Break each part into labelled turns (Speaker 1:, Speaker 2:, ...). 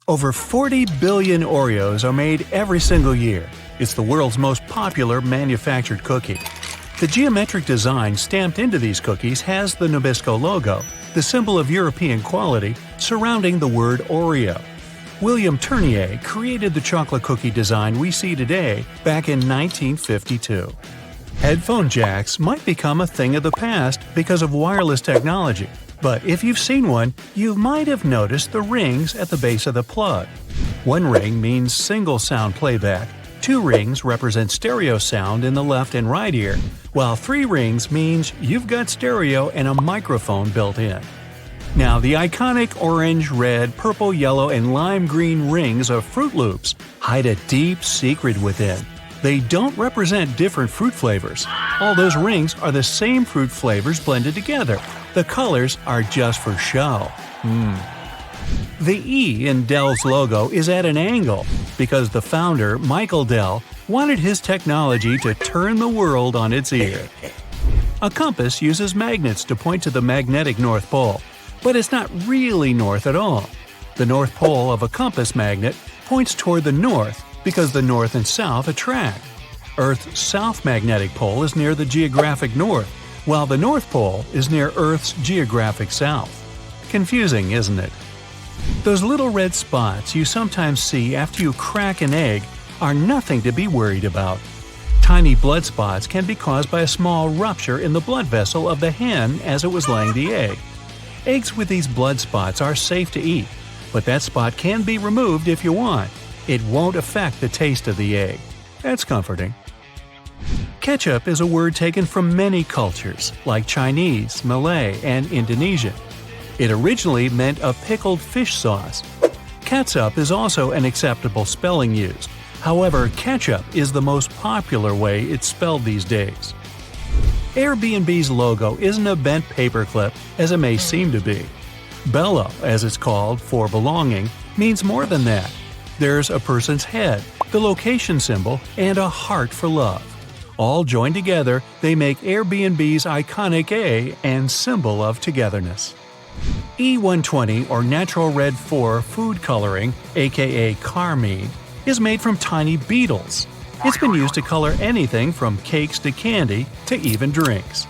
Speaker 1: Over 40 billion Oreos are made every single year. It's the world's most popular manufactured cookie. The geometric design stamped into these cookies has the Nabisco logo, the symbol of European quality, surrounding the word Oreo. William Tournier created the chocolate cookie design we see today back in 1952. Headphone jacks might become a thing of the past because of wireless technology. But if you've seen one, you might have noticed the rings at the base of the plug. One ring means single sound playback, 2 rings represent stereo sound in the left and right ear, while 3 rings means you've got stereo and a microphone built in. Now, the iconic orange, red, purple, yellow, and lime green rings of Fruit Loops hide a deep secret within. They don't represent different fruit flavors. All those rings are the same fruit flavors blended together. The colors are just for show. The E in Dell's logo is at an angle because the founder, Michael Dell, wanted his technology to turn the world on its ear. A compass uses magnets to point to the magnetic North Pole, but it's not really north at all. The North Pole of a compass magnet points toward the north because the north and south attract. Earth's south magnetic pole is near the geographic north, while the North Pole is near Earth's geographic south. Confusing, isn't it? Those little red spots you sometimes see after you crack an egg are nothing to be worried about. Tiny blood spots can be caused by a small rupture in the blood vessel of the hen as it was laying the egg. Eggs with these blood spots are safe to eat, but that spot can be removed if you want. It won't affect the taste of the egg. That's comforting. Ketchup is a word taken from many cultures, like Chinese, Malay, and Indonesian. It originally meant a pickled fish sauce. Catsup is also an acceptable spelling used. However, ketchup is the most popular way it's spelled these days. Airbnb's logo isn't a bent paperclip as it may seem to be. Bello, as it's called, for belonging, means more than that. There's a person's head, the location symbol, and a heart for love. All joined together, they make Airbnb's iconic A and symbol of togetherness. E120 or Natural Red 4 food coloring, aka carmine, is made from tiny beetles. It's been used to color anything from cakes to candy to even drinks.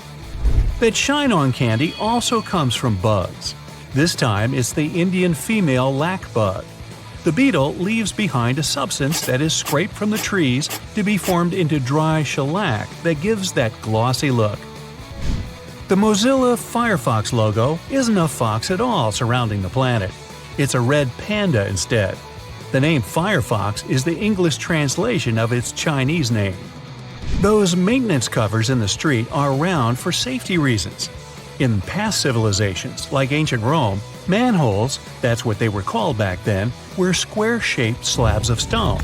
Speaker 1: That shine on candy also comes from bugs. This time it's the Indian female lac bug. The beetle leaves behind a substance that is scraped from the trees to be formed into dry shellac that gives that glossy look. The Mozilla Firefox logo isn't a fox at all surrounding the planet. It's a red panda instead. The name Firefox is the English translation of its Chinese name. Those maintenance covers in the street are around for safety reasons. In past civilizations, like ancient Rome, manholes, that's what they were called back then, were square-shaped slabs of stone.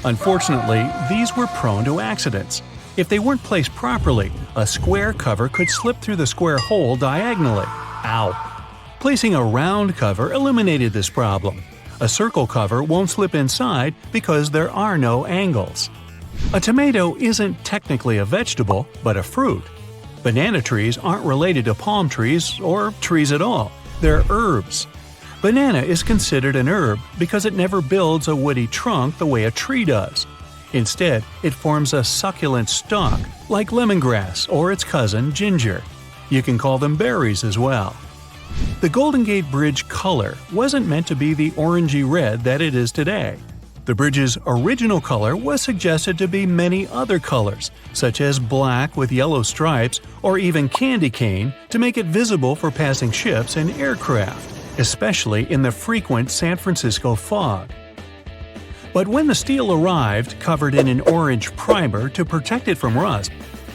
Speaker 1: Unfortunately, these were prone to accidents. If they weren't placed properly, a square cover could slip through the square hole diagonally. Ow! Placing a round cover eliminated this problem. A circle cover won't slip inside because there are no angles. A tomato isn't technically a vegetable, but a fruit. Banana trees aren't related to palm trees or trees at all. They're herbs. Banana is considered an herb because it never builds a woody trunk the way a tree does. Instead, it forms a succulent stalk, like lemongrass or its cousin ginger. You can call them berries as well. The Golden Gate Bridge color wasn't meant to be the orangey red that it is today. The bridge's original color was suggested to be many other colors, such as black with yellow stripes or even candy cane to make it visible for passing ships and aircraft, especially in the frequent San Francisco fog. But when the steel arrived covered in an orange primer to protect it from rust,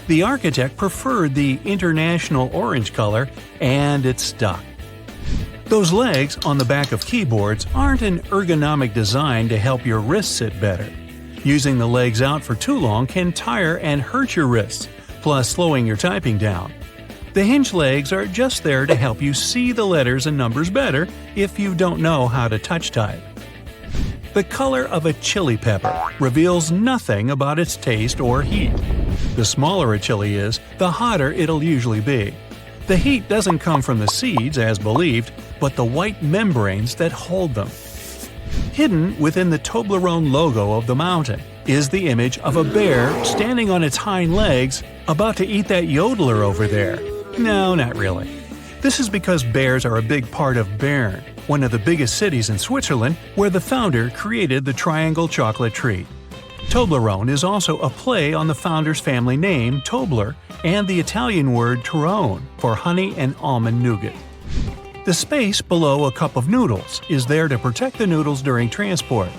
Speaker 1: the architect preferred the international orange color, and it stuck. Those legs on the back of keyboards aren't an ergonomic design to help your wrists sit better. Using the legs out for too long can tire and hurt your wrists, plus slowing your typing down. The hinge legs are just there to help you see the letters and numbers better if you don't know how to touch type. The color of a chili pepper reveals nothing about its taste or heat. The smaller a chili is, the hotter it'll usually be. The heat doesn't come from the seeds, as believed, but the white membranes that hold them. Hidden within the Toblerone logo of the mountain is the image of a bear standing on its hind legs, about to eat that yodeler over there. No, not really. This is because bears are a big part of Bern, one of the biggest cities in Switzerland, where the founder created the triangle chocolate treat. Toblerone is also a play on the founder's family name, Tobler, and the Italian word Torrone for honey and almond nougat. The space below a cup of noodles is there to protect the noodles during transport.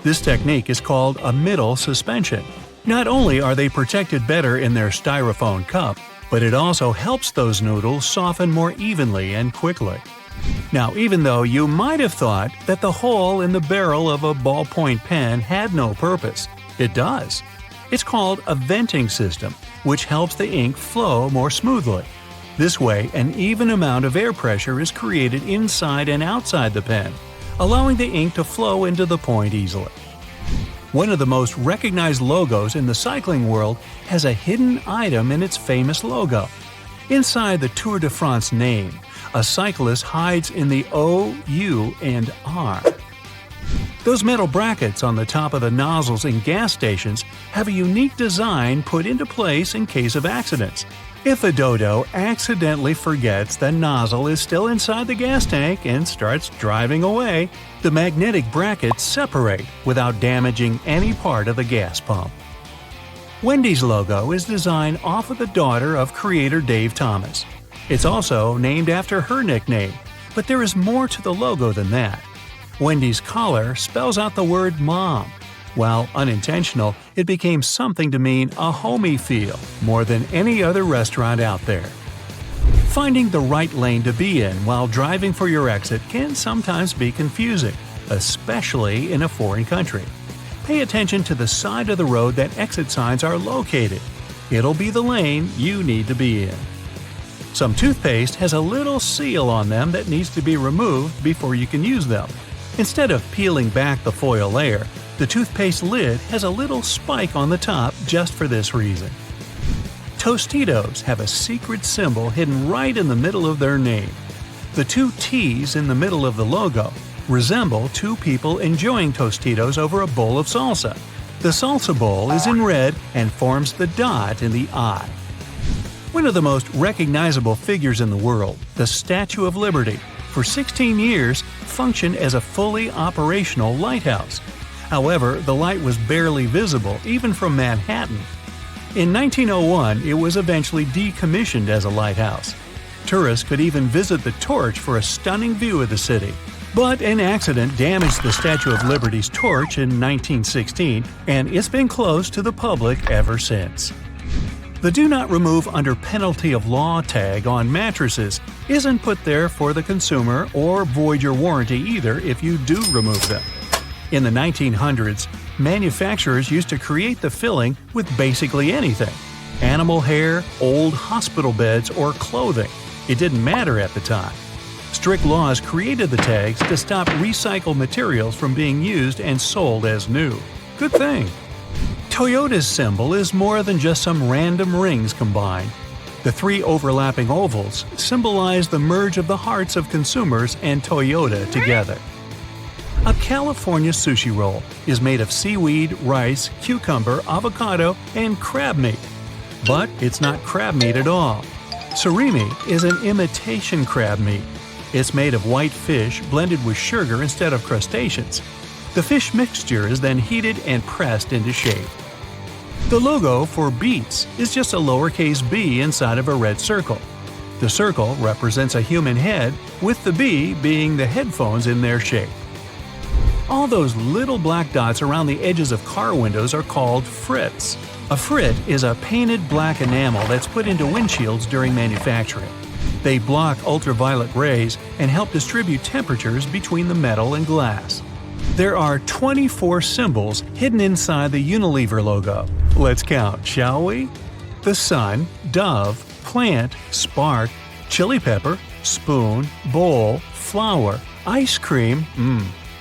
Speaker 1: This technique is called a middle suspension. Not only are they protected better in their styrofoam cup, but it also helps those noodles soften more evenly and quickly. Now, even though you might have thought that the hole in the barrel of a ballpoint pen had no purpose, it does. It's called a venting system, which helps the ink flow more smoothly. This way, an even amount of air pressure is created inside and outside the pen, allowing the ink to flow into the point easily. One of the most recognized logos in the cycling world has a hidden item in its famous logo. Inside the Tour de France name, a cyclist hides in the O, U, and R. Those metal brackets on the top of the nozzles in gas stations have a unique design put into place in case of accidents. If a dodo accidentally forgets the nozzle is still inside the gas tank and starts driving away, the magnetic brackets separate without damaging any part of the gas pump. Wendy's logo is designed off of the daughter of creator Dave Thomas. It's also named after her nickname, but there is more to the logo than that. Wendy's collar spells out the word mom. While unintentional, it became something to mean a homey feel more than any other restaurant out there. Finding the right lane to be in while driving for your exit can sometimes be confusing, especially in a foreign country. Pay attention to the side of the road that exit signs are located. It'll be the lane you need to be in. Some toothpaste has a little seal on them that needs to be removed before you can use them. Instead of peeling back the foil layer, the toothpaste lid has a little spike on the top just for this reason. Tostitos have a secret symbol hidden right in the middle of their name. The two T's in the middle of the logo resemble two people enjoying Tostitos over a bowl of salsa. The salsa bowl is in red and forms the dot in the eye. One of the most recognizable figures in the world, the Statue of Liberty, for 16 years functioned as a fully operational lighthouse. However, the light was barely visible even from Manhattan. In 1901, it was eventually decommissioned as a lighthouse. Tourists could even visit the torch for a stunning view of the city. But an accident damaged the Statue of Liberty's torch in 1916, and it's been closed to the public ever since. The Do Not Remove Under Penalty of Law tag on mattresses isn't put there for the consumer or void your warranty either if you do remove them. In the 1900s, manufacturers used to create the filling with basically anything: animal hair, old hospital beds, or clothing. It didn't matter at the time. Strict laws created the tags to stop recycled materials from being used and sold as new. Good thing. Toyota's symbol is more than just some random rings combined. The three overlapping ovals symbolize the merge of the hearts of consumers and Toyota together. A California sushi roll is made of seaweed, rice, cucumber, avocado, and crab meat. But it's not crab meat at all. Surimi is an imitation crab meat. It's made of white fish blended with sugar instead of crustaceans. The fish mixture is then heated and pressed into shape. The logo for Beats is just a lowercase b inside of a red circle. The circle represents a human head, with the b being the headphones in their shape. All those little black dots around the edges of car windows are called frits. A frit is a painted black enamel that's put into windshields during manufacturing. They block ultraviolet rays and help distribute temperatures between the metal and glass. There are 24 symbols hidden inside the Unilever logo. Let's count, shall we? The sun, dove, plant, spark, chili pepper, spoon, bowl, flower, ice cream,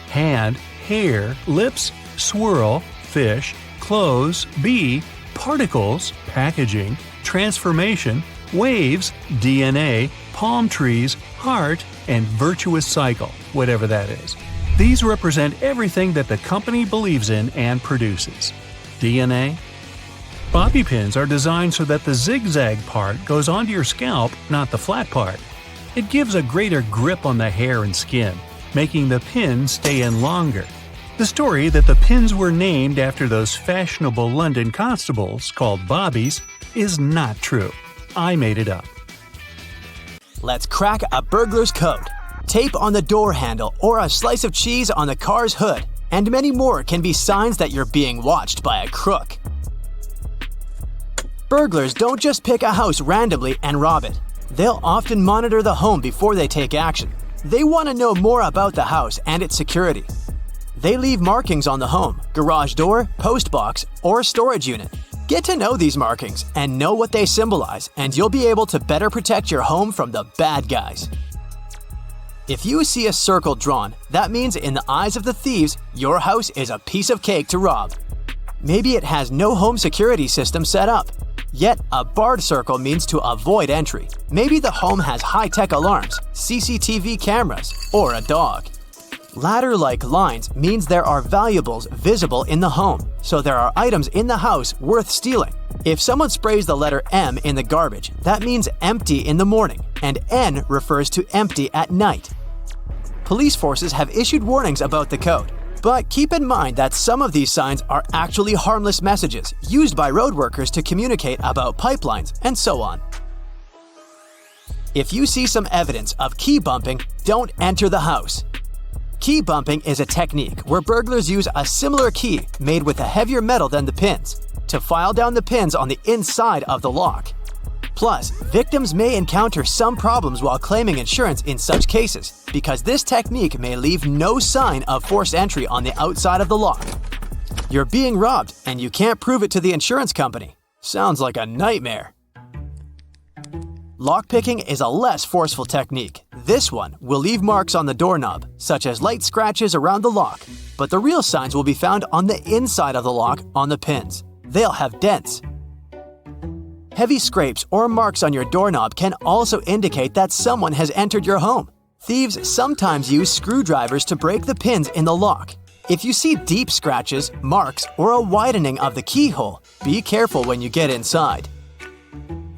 Speaker 1: hand, hair, lips, swirl, fish, clothes, bee, particles, packaging, transformation, waves, DNA, palm trees, heart, and virtuous cycle, whatever that is. These represent everything that the company believes in and produces. DNA. Bobby pins are designed so that the zigzag part goes onto your scalp, not the flat part. It gives a greater grip on the hair and skin, making the pin stay in longer. The story that the pins were named after those fashionable London constables called bobbies is not true. I made it up.
Speaker 2: Let's crack a burglar's code. Tape on the door handle or a slice of cheese on the car's hood, and many more can be signs that you're being watched by a crook. Burglars don't just pick a house randomly and rob it. They'll often monitor the home before they take action. They want to know more about the house and its security. They leave markings on the home, garage door, post box, or storage unit. Get to know these markings and know what they symbolize, and you'll be able to better protect your home from the bad guys. If you see a circle drawn, that means in the eyes of the thieves, your house is a piece of cake to rob. Maybe it has no home security system set up. Yet, a barred circle means to avoid entry. Maybe the home has high-tech alarms, CCTV cameras, or a dog. Ladder-like lines means there are valuables visible in the home, so there are items in the house worth stealing. If someone sprays the letter M in the garbage, that means empty in the morning, and N refers to empty at night. Police forces have issued warnings about the code, but keep in mind that some of these signs are actually harmless messages used by road workers to communicate about pipelines and so on. If you see some evidence of key bumping, don't enter the house. Key bumping is a technique where burglars use a similar key made with a heavier metal than the pins to file down the pins on the inside of the lock. Plus, victims may encounter some problems while claiming insurance in such cases because this technique may leave no sign of forced entry on the outside of the lock. You're being robbed and you can't prove it to the insurance company. Sounds like a nightmare. Lockpicking is a less forceful technique. This one will leave marks on the doorknob, such as light scratches around the lock, but the real signs will be found on the inside of the lock on the pins. They'll have dents. Heavy scrapes or marks on your doorknob can also indicate that someone has entered your home. Thieves sometimes use screwdrivers to break the pins in the lock. If you see deep scratches, marks, or a widening of the keyhole, be careful when you get inside.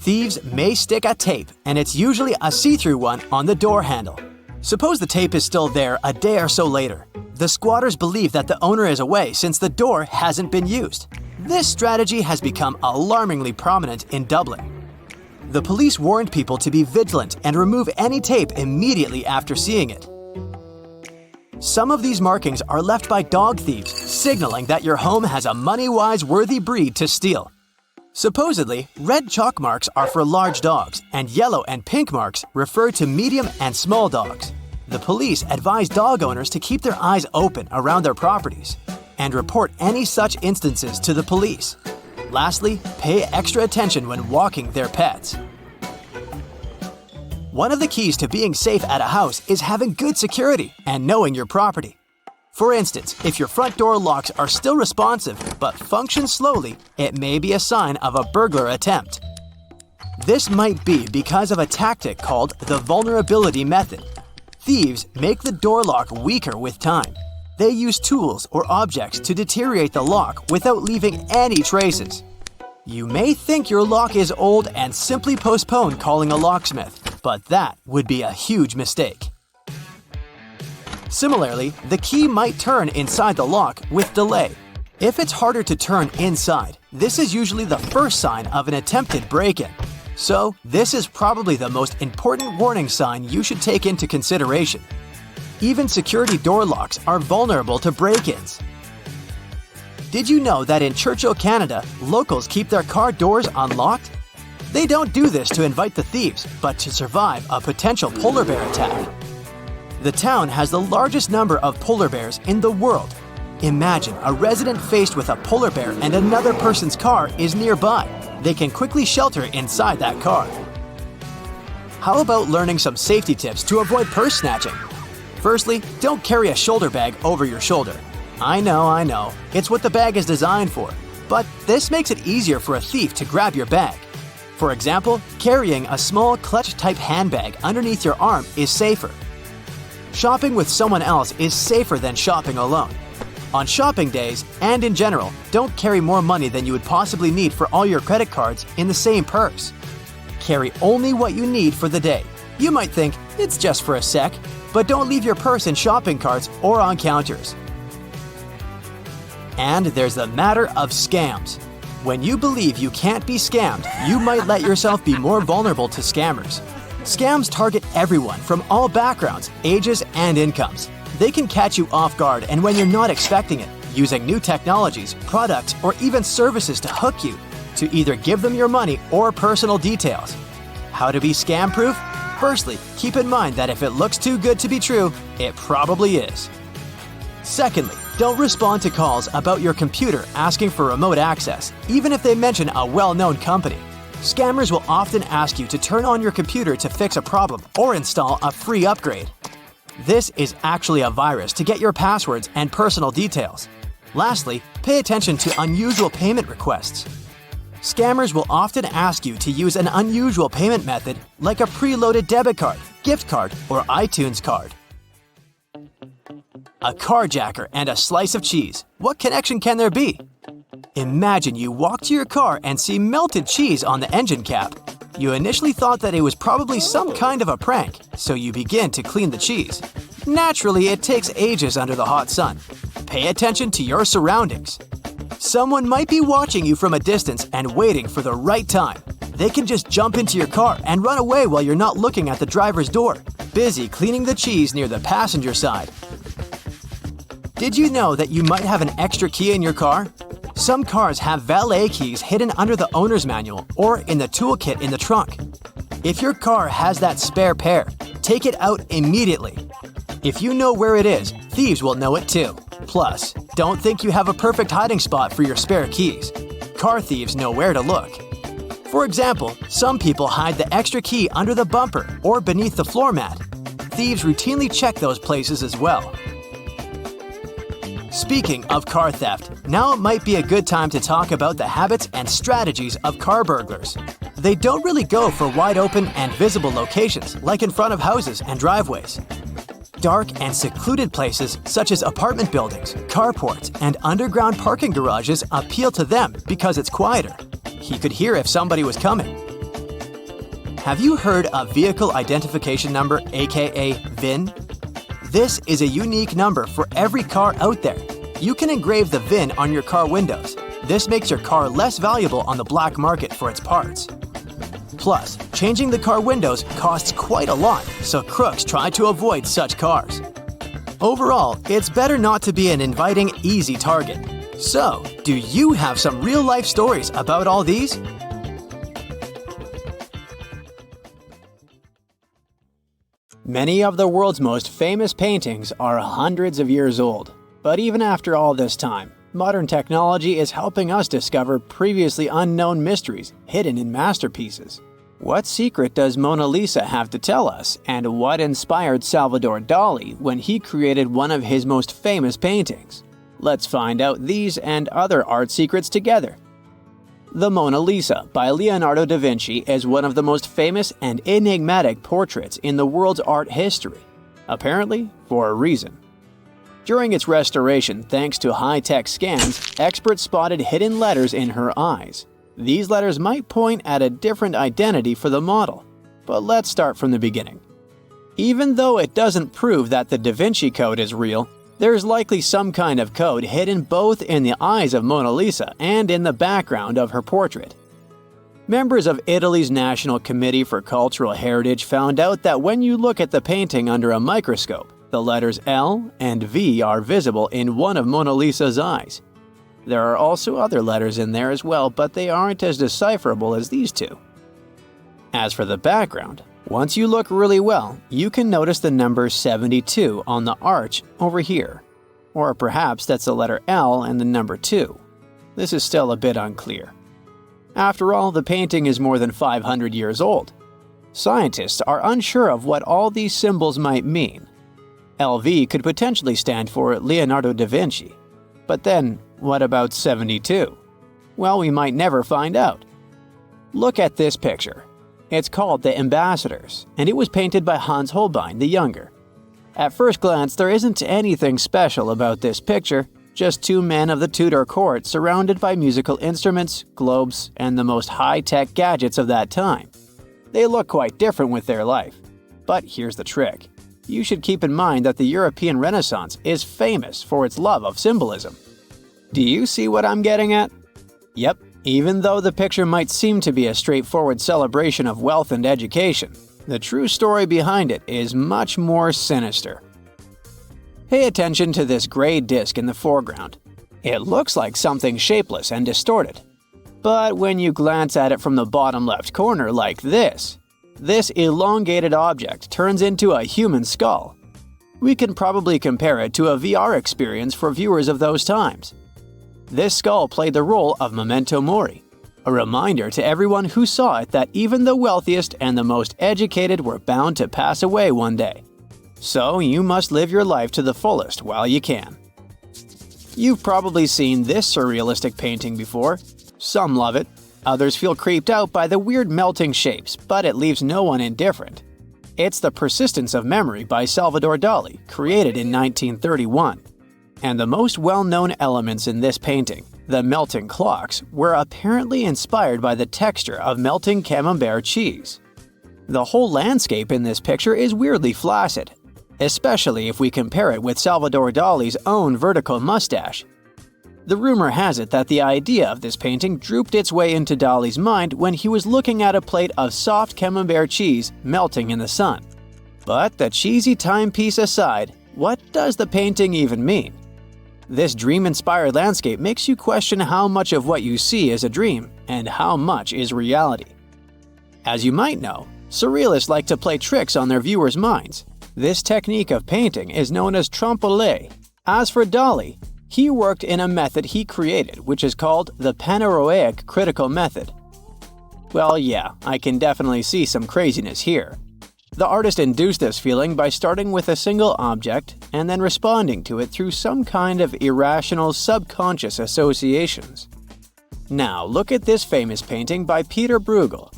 Speaker 2: Thieves may stick a tape, and it's usually a see-through one, on the door handle. Suppose the tape is still there a day or so later. The squatters believe that the owner is away since the door hasn't been used. This strategy has become alarmingly prominent in Dublin. The police warned people to be vigilant and remove any tape immediately after seeing it. Some of these markings are left by dog thieves, signaling that your home has a money-wise worthy breed to steal. Supposedly, red chalk marks are for large dogs, and yellow and pink marks refer to medium and small dogs. The police advise dog owners to keep their eyes open around their properties and report any such instances to the police. Lastly, pay extra attention when walking their pets. One of the keys to being safe at a house is having good security and knowing your property. For instance, if your front door locks are still responsive but function slowly, it may be a sign of a burglar attempt. This might be because of a tactic called the vulnerability method. Thieves make the door lock weaker with time. They use tools or objects to deteriorate the lock without leaving any traces. You may think your lock is old and simply postpone calling a locksmith, but that would be a huge mistake. Similarly, the key might turn inside the lock with delay. If it's harder to turn inside, this is usually the first sign of an attempted break-in. So, this is probably the most important warning sign you should take into consideration. Even security door locks are vulnerable to break-ins. Did you know that in Churchill, Canada, locals keep their car doors unlocked? They don't do this to invite the thieves, but to survive a potential polar bear attack. The town has the largest number of polar bears in the world. Imagine a resident faced with a polar bear and another person's car is nearby. They can quickly shelter inside that car. How about learning some safety tips to avoid purse snatching? Firstly, don't carry a shoulder bag over your shoulder. I know, it's what the bag is designed for. But this makes it easier for a thief to grab your bag. For example, carrying a small clutch-type handbag underneath your arm is safer. Shopping with someone else is safer than shopping alone. On shopping days, and in general, don't carry more money than you would possibly need for all your credit cards in the same purse. Carry only what you need for the day. You might think, it's just for a sec, but don't leave your purse in shopping carts or on counters. And there's the matter of scams. When you believe you can't be scammed, you might let yourself be more vulnerable to scammers. Scams target everyone from all backgrounds, ages, and incomes. They can catch you off guard and when you're not expecting it, using new technologies, products, or even services to hook you, to either give them your money or personal details. How to be scam-proof? Firstly, keep in mind that if it looks too good to be true, it probably is. Secondly, don't respond to calls about your computer asking for remote access, even if they mention a well-known company. Scammers will often ask you to turn on your computer to fix a problem or install a free upgrade. This is actually a virus to get your passwords and personal details. Lastly, pay attention to unusual payment requests. Scammers will often ask you to use an unusual payment method like a preloaded debit card, gift card, or iTunes card. A carjacker and a slice of cheese. What connection can there be? Imagine you walk to your car and see melted cheese on the engine cap. You initially thought that it was probably some kind of a prank, so you begin to clean the cheese. Naturally, it takes ages under the hot sun. Pay attention to your surroundings. Someone might be watching you from a distance and waiting for the right time. They can just jump into your car and run away while you're not looking at the driver's door, busy cleaning the cheese near the passenger side. Did you know that you might have an extra key in your car? Some cars have valet keys hidden under the owner's manual or in the toolkit in the trunk. If your car has that spare pair, take it out immediately. If you know where it is, thieves will know it too. Plus, don't think you have a perfect hiding spot for your spare keys. Car thieves know where to look. For example, some people hide the extra key under the bumper or beneath the floor mat. Thieves routinely check those places as well. Speaking of car theft, now it might be a good time to talk about the habits and strategies of car burglars. They don't really go for wide open and visible locations like in front of houses and driveways. Dark and secluded places such as apartment buildings, carports, and underground parking garages appeal to them because it's quieter. He could hear if somebody was coming. Have you heard of vehicle identification number, aka VIN? This is a unique number for every car out there. You can engrave the VIN on your car windows. This makes your car less valuable on the black market for its parts. Plus, changing the car windows costs quite a lot, so crooks try to avoid such cars. Overall, it's better not to be an inviting, easy target. So, do you have some real-life stories about all these? Many of the world's most famous paintings are hundreds of years old. But even after all this time, modern technology is helping us discover previously unknown mysteries hidden in masterpieces. What secret does Mona Lisa have to tell us, and what inspired Salvador Dali when he created one of his most famous paintings? Let's find out these and other art secrets together. The Mona Lisa by Leonardo da Vinci is one of the most famous and enigmatic portraits in the world's art history, apparently for a reason. During its restoration, thanks to high-tech scans, experts spotted hidden letters in her eyes. These letters might point at a different identity for the model, but let's start from the beginning. Even though it doesn't prove that the Da Vinci Code is real, there's likely some kind of code hidden both in the eyes of Mona Lisa and in the background of her portrait. Members of Italy's National Committee for Cultural Heritage found out that when you look at the painting under a microscope, the letters L and V are visible in one of Mona Lisa's eyes. There are also other letters in there as well, but they aren't as decipherable as these two. As for the background, once you look really well, you can notice the number 72 on the arch over here. Or perhaps that's the letter L and the number 2. This is still a bit unclear. After all, the painting is more than 500 years old. Scientists are unsure of what all these symbols might mean. LV could potentially stand for Leonardo da Vinci. But then, what about 72? Well, we might never find out. Look at this picture. It's called The Ambassadors, and it was painted by Hans Holbein the Younger. At first glance, there isn't anything special about this picture, just two men of the Tudor court surrounded by musical instruments, globes, and the most high-tech gadgets of that time. They look quite different with their life. But here's the trick. You should keep in mind that the European Renaissance is famous for its love of symbolism. Do you see what I'm getting at? Yep, even though the picture might seem to be a straightforward celebration of wealth and education, the true story behind it is much more sinister. Pay attention to this gray disc in the foreground. It looks like something shapeless and distorted. But when you glance at it from the bottom left corner like this elongated object turns into a human skull. We can probably compare it to a VR experience for viewers of those times. This skull played the role of memento mori, a reminder to everyone who saw it that even the wealthiest and the most educated were bound to pass away one day. So you must live your life to the fullest while you can. You've probably seen this surrealistic painting before. Some love it, others feel creeped out by the weird melting shapes, but it leaves no one indifferent. It's The Persistence of Memory by Salvador Dali, created in 1931. And the most well-known elements in this painting, the melting clocks, were apparently inspired by the texture of melting camembert cheese. The whole landscape in this picture is weirdly flaccid, especially if we compare it with Salvador Dali's own vertical mustache. The rumor has it that the idea of this painting drooped its way into Dali's mind when he was looking at a plate of soft camembert cheese melting in the sun. But the cheesy timepiece aside, what does the painting even mean? This dream-inspired landscape makes you question how much of what you see is a dream and how much is reality. As you might know, surrealists like to play tricks on their viewers' minds. This technique of painting is known as trompe-l'oeil. As for Dali, he worked in a method he created which is called the paneroic critical method. Well, yeah, I can definitely see some craziness here. The artist induced this feeling by starting with a single object and then responding to it through some kind of irrational subconscious associations. Now, look at this famous painting by Peter Bruegel.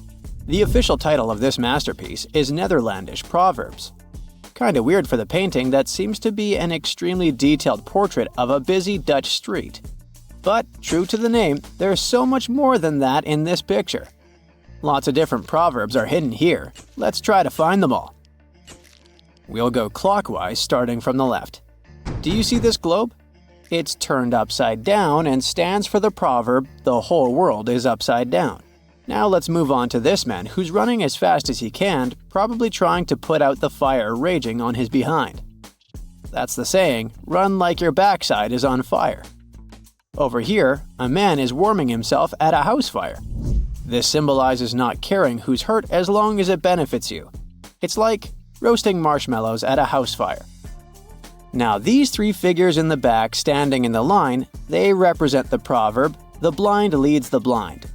Speaker 2: The official title of this masterpiece is Netherlandish Proverbs. Kinda weird for the painting that seems to be an extremely detailed portrait of a busy Dutch street. But, true to the name, there's so much more than that in this picture. Lots of different proverbs are hidden here. Let's try to find them all. We'll go clockwise, starting from the left. Do you see this globe? It's turned upside down and stands for the proverb, "The whole world is upside down." Now let's move on to this man who's running as fast as he can, probably trying to put out the fire raging on his behind. That's the saying, run like your backside is on fire. Over here, a man is warming himself at a house fire. This symbolizes not caring who's hurt as long as it benefits you. It's like roasting marshmallows at a house fire. Now these three figures in the back standing in the line, they represent the proverb, "The blind leads the blind."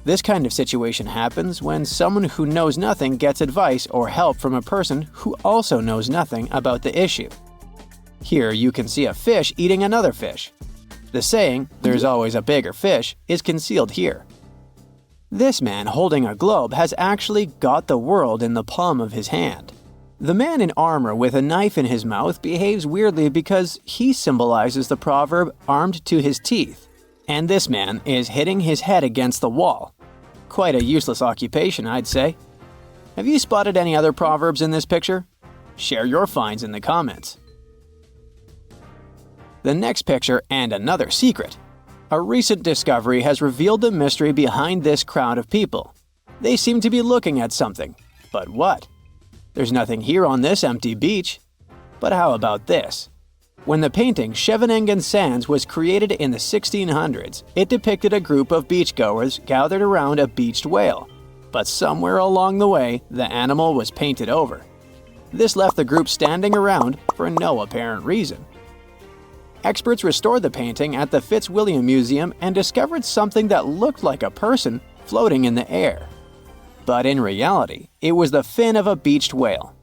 Speaker 2: This kind of situation happens when someone who knows nothing gets advice or help from a person who also knows nothing about the issue. Here you can see a fish eating another fish. The saying, "There's always a bigger fish," is concealed here. This man holding a globe has actually got the world in the palm of his hand. The man in armor with a knife in his mouth behaves weirdly because he symbolizes the proverb "armed to his teeth," and this man is hitting his head against the wall. Quite a useless occupation, I'd say. Have you spotted any other proverbs in this picture? Share your finds in the comments. The next picture and another secret. A recent discovery has revealed the mystery behind this crowd of people. They seem to be looking at something. But what? There's nothing here on this empty beach. But how about this? When the painting Scheveningen Sands was created in the 1600s, it depicted a group of beachgoers gathered around a beached whale. But somewhere along the way, the animal was painted over. This left the group standing around for no apparent reason. Experts restored the painting at the Fitzwilliam Museum and discovered something that looked like a person floating in the air. But in reality, it was the fin of a beached whale.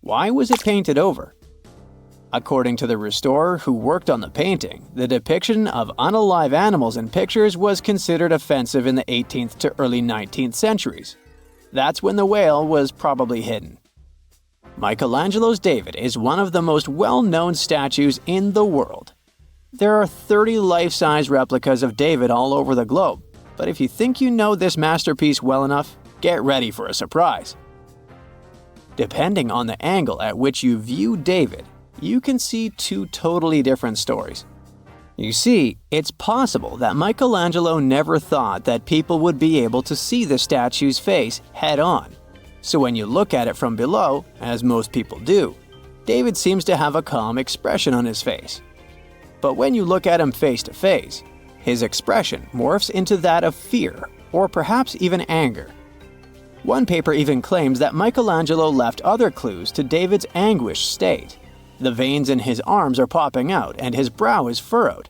Speaker 2: Why was it painted over? According to the restorer who worked on the painting, the depiction of unalive animals in pictures was considered offensive in the 18th to early 19th centuries. That's when the whale was probably hidden. Michelangelo's David is one of the most well-known statues in the world. There are 30 life-size replicas of David all over the globe, but if you think you know this masterpiece well enough, get ready for a surprise. Depending on the angle at which you view David, you can see two totally different stories. You see, it's possible that Michelangelo never thought that people would be able to see the statue's face head-on. So when you look at it from below, as most people do, David seems to have a calm expression on his face. But when you look at him face-to-face, his expression morphs into that of fear, or perhaps even anger. One paper even claims that Michelangelo left other clues to David's anguished state. The veins in his arms are popping out and his brow is furrowed.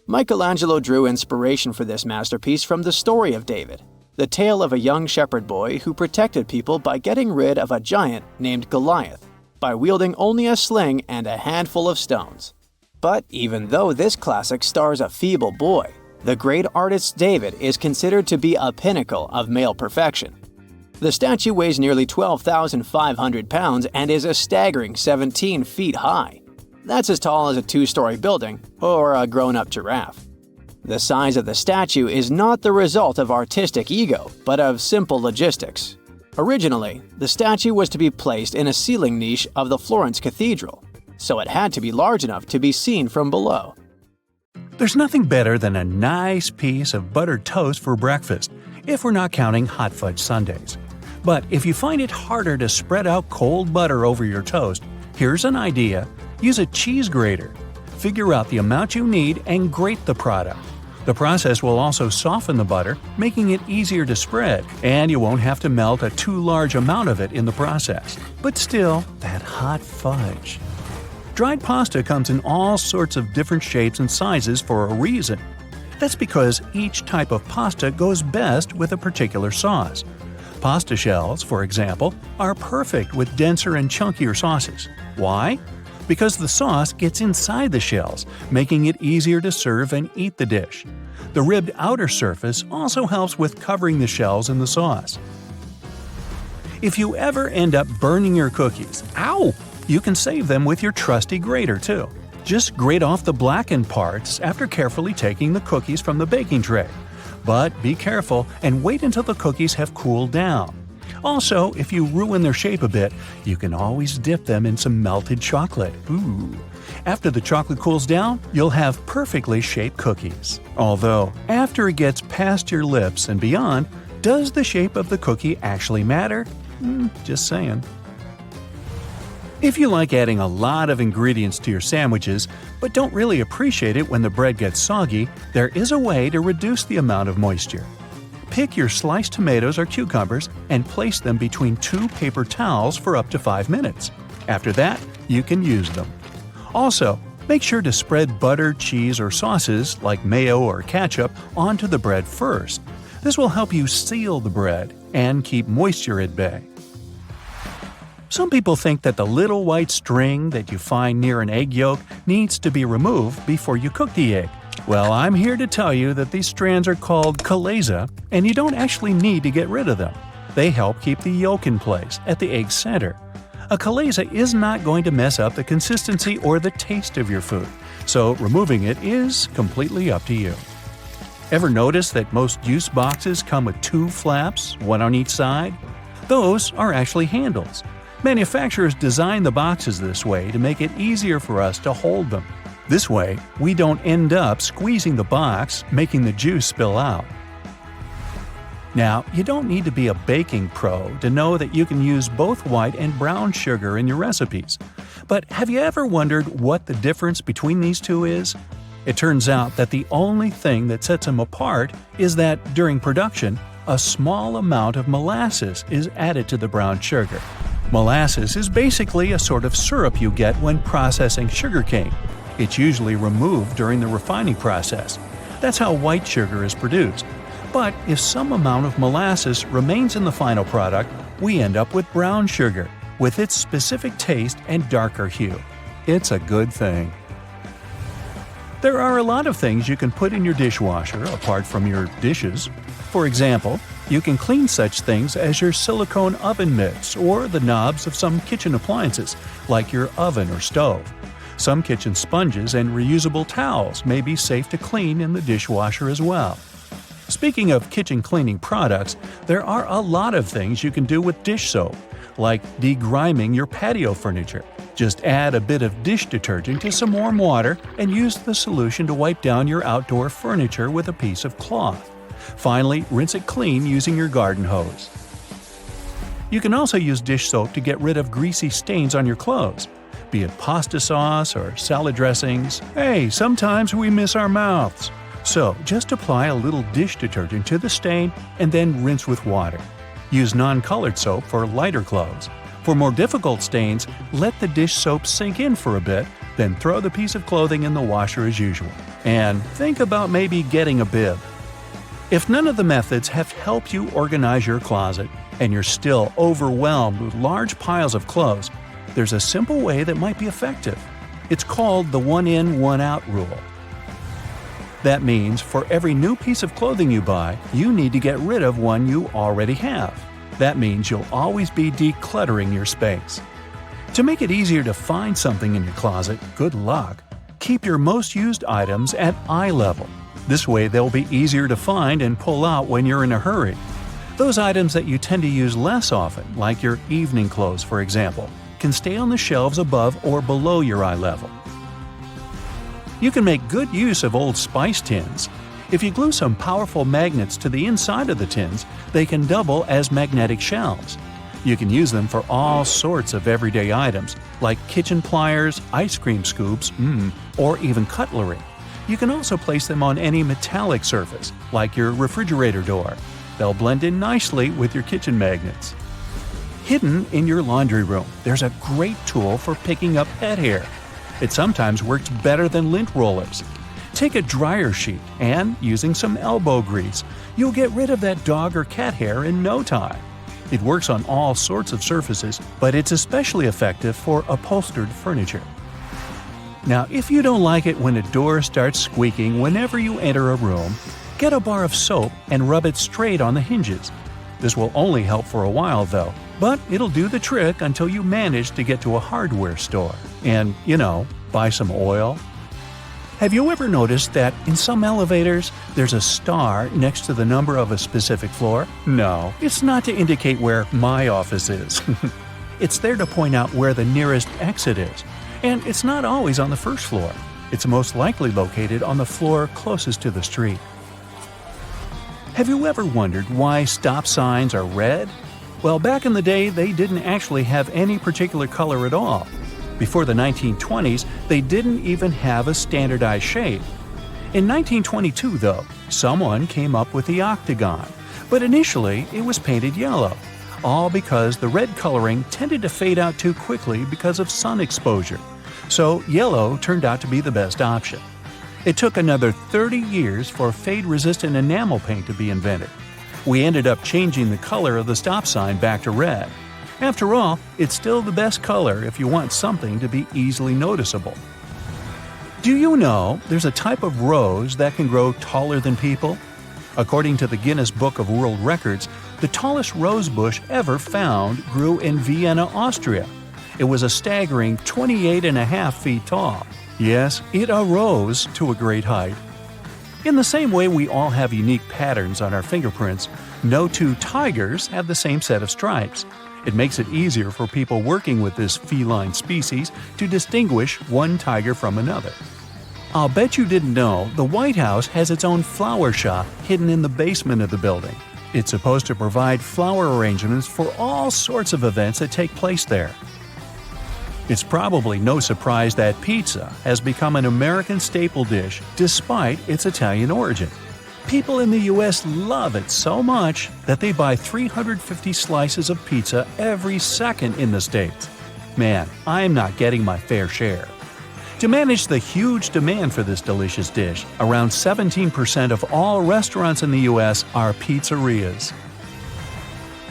Speaker 2: Michelangelo drew inspiration for this masterpiece from the story of David, the tale of a young shepherd boy who protected people by getting rid of a giant named Goliath, by wielding only a sling and a handful of stones. But even though this classic stars a feeble boy, the great artist David is considered to be a pinnacle of male perfection. The statue weighs nearly 12,500 pounds and is a staggering 17 feet high. That's as tall as a two-story building or a grown-up giraffe. The size of the statue is not the result of artistic ego, but of simple logistics. Originally, the statue was to be placed in a ceiling niche of the Florence Cathedral, so it had to be large enough to be seen from below.
Speaker 1: There's nothing better than a nice piece of buttered toast for breakfast, if we're not counting hot fudge sundaes. But if you find it harder to spread out cold butter over your toast, here's an idea. Use a cheese grater. Figure out the amount you need and grate the product. The process will also soften the butter, making it easier to spread, and you won't have to melt a too large amount of it in the process. But still, that hot fudge. Dried pasta comes in all sorts of different shapes and sizes for a reason. That's because each type of pasta goes best with a particular sauce. Pasta shells, for example, are perfect with denser and chunkier sauces. Why? Because the sauce gets inside the shells, making it easier to serve and eat the dish. The ribbed outer surface also helps with covering the shells in the sauce. If you ever end up burning your cookies, you can save them with your trusty grater too. Just grate off the blackened parts after carefully taking the cookies from the baking tray. But be careful and wait until the cookies have cooled down. Also, if you ruin their shape a bit, you can always dip them in some melted chocolate. After the chocolate cools down, you'll have perfectly shaped cookies. Although, after it gets past your lips and beyond, does the shape of the cookie actually matter? Just saying. If you like adding a lot of ingredients to your sandwiches, but don't really appreciate it when the bread gets soggy, there is a way to reduce the amount of moisture. Pick your sliced tomatoes or cucumbers and place them between two paper towels for up to 5 minutes. After that, you can use them. Also, make sure to spread butter, cheese, or sauces like mayo or ketchup onto the bread first. This will help you seal the bread and keep moisture at bay. Some people think that the little white string that you find near an egg yolk needs to be removed before you cook the egg. Well, I'm here to tell you that these strands are called chalaza, and you don't actually need to get rid of them. They help keep the yolk in place at the egg's center. A chalaza is not going to mess up the consistency or the taste of your food, so removing it is completely up to you. Ever notice that most juice boxes come with 2 flaps, one on each side? Those are actually handles. Manufacturers design the boxes this way to make it easier for us to hold them. This way, we don't end up squeezing the box, making the juice spill out. Now, you don't need to be a baking pro to know that you can use both white and brown sugar in your recipes. But have you ever wondered what the difference between these two is? It turns out that the only thing that sets them apart is that, during production, a small amount of molasses is added to the brown sugar. Molasses is basically a sort of syrup you get when processing sugarcane. It's usually removed during the refining process. That's how white sugar is produced. But if some amount of molasses remains in the final product, we end up with brown sugar, with its specific taste and darker hue. It's a good thing. There are a lot of things you can put in your dishwasher apart from your dishes. For example, You can clean such things as your silicone oven mitts or the knobs of some kitchen appliances, like your oven or stove. Some kitchen sponges and reusable towels may be safe to clean in the dishwasher as well. Speaking of kitchen cleaning products, there are a lot of things you can do with dish soap, like degriming your patio furniture. Just add a bit of dish detergent to some warm water and use the solution to wipe down your outdoor furniture with a piece of cloth. Finally, rinse it clean using your garden hose. You can also use dish soap to get rid of greasy stains on your clothes. Be it pasta sauce or salad dressings, hey, sometimes we miss our mouths. So, just apply a little dish detergent to the stain and then rinse with water. Use non-colored soap for lighter clothes. For more difficult stains, let the dish soap sink in for a bit, then throw the piece of clothing in the washer as usual. And think about maybe getting a bib. If none of the methods have helped you organize your closet, and you're still overwhelmed with large piles of clothes, there's a simple way that might be effective. It's called the one-in, one-out rule. That means for every new piece of clothing you buy, you need to get rid of one you already have. That means you'll always be decluttering your space. To make it easier to find something in your closet, good luck. Keep your most used items at eye level. This way they'll be easier to find and pull out when you're in a hurry. Those items that you tend to use less often, like your evening clothes for example, can stay on the shelves above or below your eye level. You can make good use of old spice tins. If you glue some powerful magnets to the inside of the tins, they can double as magnetic shelves. You can use them for all sorts of everyday items, like kitchen pliers, ice cream scoops, or even cutlery. You can also place them on any metallic surface, like your refrigerator door. They'll blend in nicely with your kitchen magnets. Hidden in your laundry room, there's a great tool for picking up pet hair. It sometimes works better than lint rollers. Take a dryer sheet and, using some elbow grease, you'll get rid of that dog or cat hair in no time. It works on all sorts of surfaces, but it's especially effective for upholstered furniture. Now, if you don't like it when a door starts squeaking whenever you enter a room, get a bar of soap and rub it straight on the hinges. This will only help for a while though, but it'll do the trick until you manage to get to a hardware store and, buy some oil. Have you ever noticed that in some elevators there's a star next to the number of a specific floor? No, it's not to indicate where my office is. It's there to point out where the nearest exit is. And it's not always on the first floor. It's most likely located on the floor closest to the street. Have you ever wondered why stop signs are red? Well, back in the day, they didn't actually have any particular color at all. Before the 1920s, they didn't even have a standardized shape. In 1922, though, someone came up with the octagon, but initially it was painted yellow, all because the red coloring tended to fade out too quickly because of sun exposure. So yellow turned out to be the best option. It took another 30 years for fade-resistant enamel paint to be invented. We ended up changing the color of the stop sign back to red. After all, it's still the best color if you want something to be easily noticeable. Do you know there's a type of rose that can grow taller than people? According to the Guinness Book of World Records, the tallest rose bush ever found grew in Vienna, Austria. It was a staggering 28.5 feet tall. Yes, it arose to a great height. In the same way we all have unique patterns on our fingerprints, no two tigers have the same set of stripes. It makes it easier for people working with this feline species to distinguish one tiger from another. I'll bet you didn't know the White House has its own flower shop hidden in the basement of the building. It's supposed to provide flower arrangements for all sorts of events that take place there. It's probably no surprise that pizza has become an American staple dish despite its Italian origin. People in the U.S. love it so much that they buy 350 slices of pizza every second in the States. Man, I'm not getting my fair share. To manage the huge demand for this delicious dish, around 17% of all restaurants in the U.S. are pizzerias.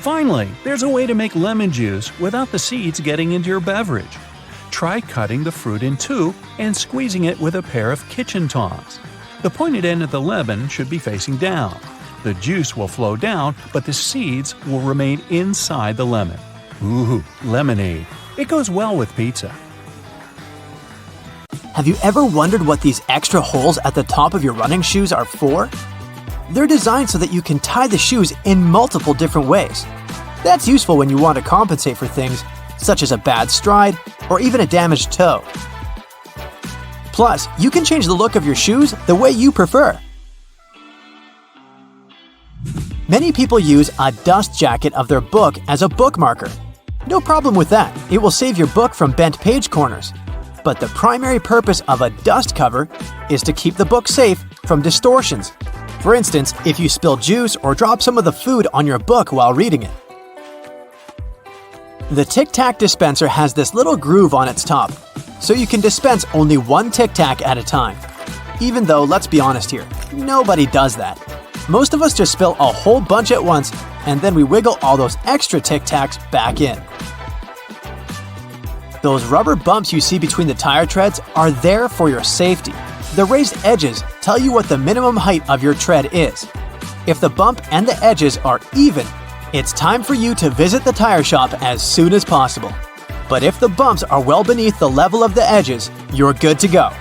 Speaker 1: Finally, there's a way to make lemon juice without the seeds getting into your beverage. Try cutting the fruit in two and squeezing it with a pair of kitchen tongs. The pointed end of the lemon should be facing down. The juice will flow down, but the seeds will remain inside the lemon. Ooh, lemonade. It goes well with pizza.
Speaker 2: Have you ever wondered what these extra holes at the top of your running shoes are for? They're designed so that you can tie the shoes in multiple different ways. That's useful when you want to compensate for things such as a bad stride or even a damaged toe. Plus, you can change the look of your shoes the way you prefer. Many people use a dust jacket of their book as a bookmarker. No problem with that, it will save your book from bent page corners. But the primary purpose of a dust cover is to keep the book safe from distortions. For instance, if you spill juice or drop some of the food on your book while reading it. The Tic Tac dispenser has this little groove on its top, so you can dispense only one Tic Tac at a time. Even though, let's be honest here, nobody does that. Most of us just spill a whole bunch at once, and then we wiggle all those extra Tic Tacs back in. Those rubber bumps you see between the tire treads are there for your safety. The raised edges tell you what the minimum height of your tread is. If the bump and the edges are even, it's time for you to visit the tire shop as soon as possible. But if the bumps are well beneath the level of the edges, you're good to go.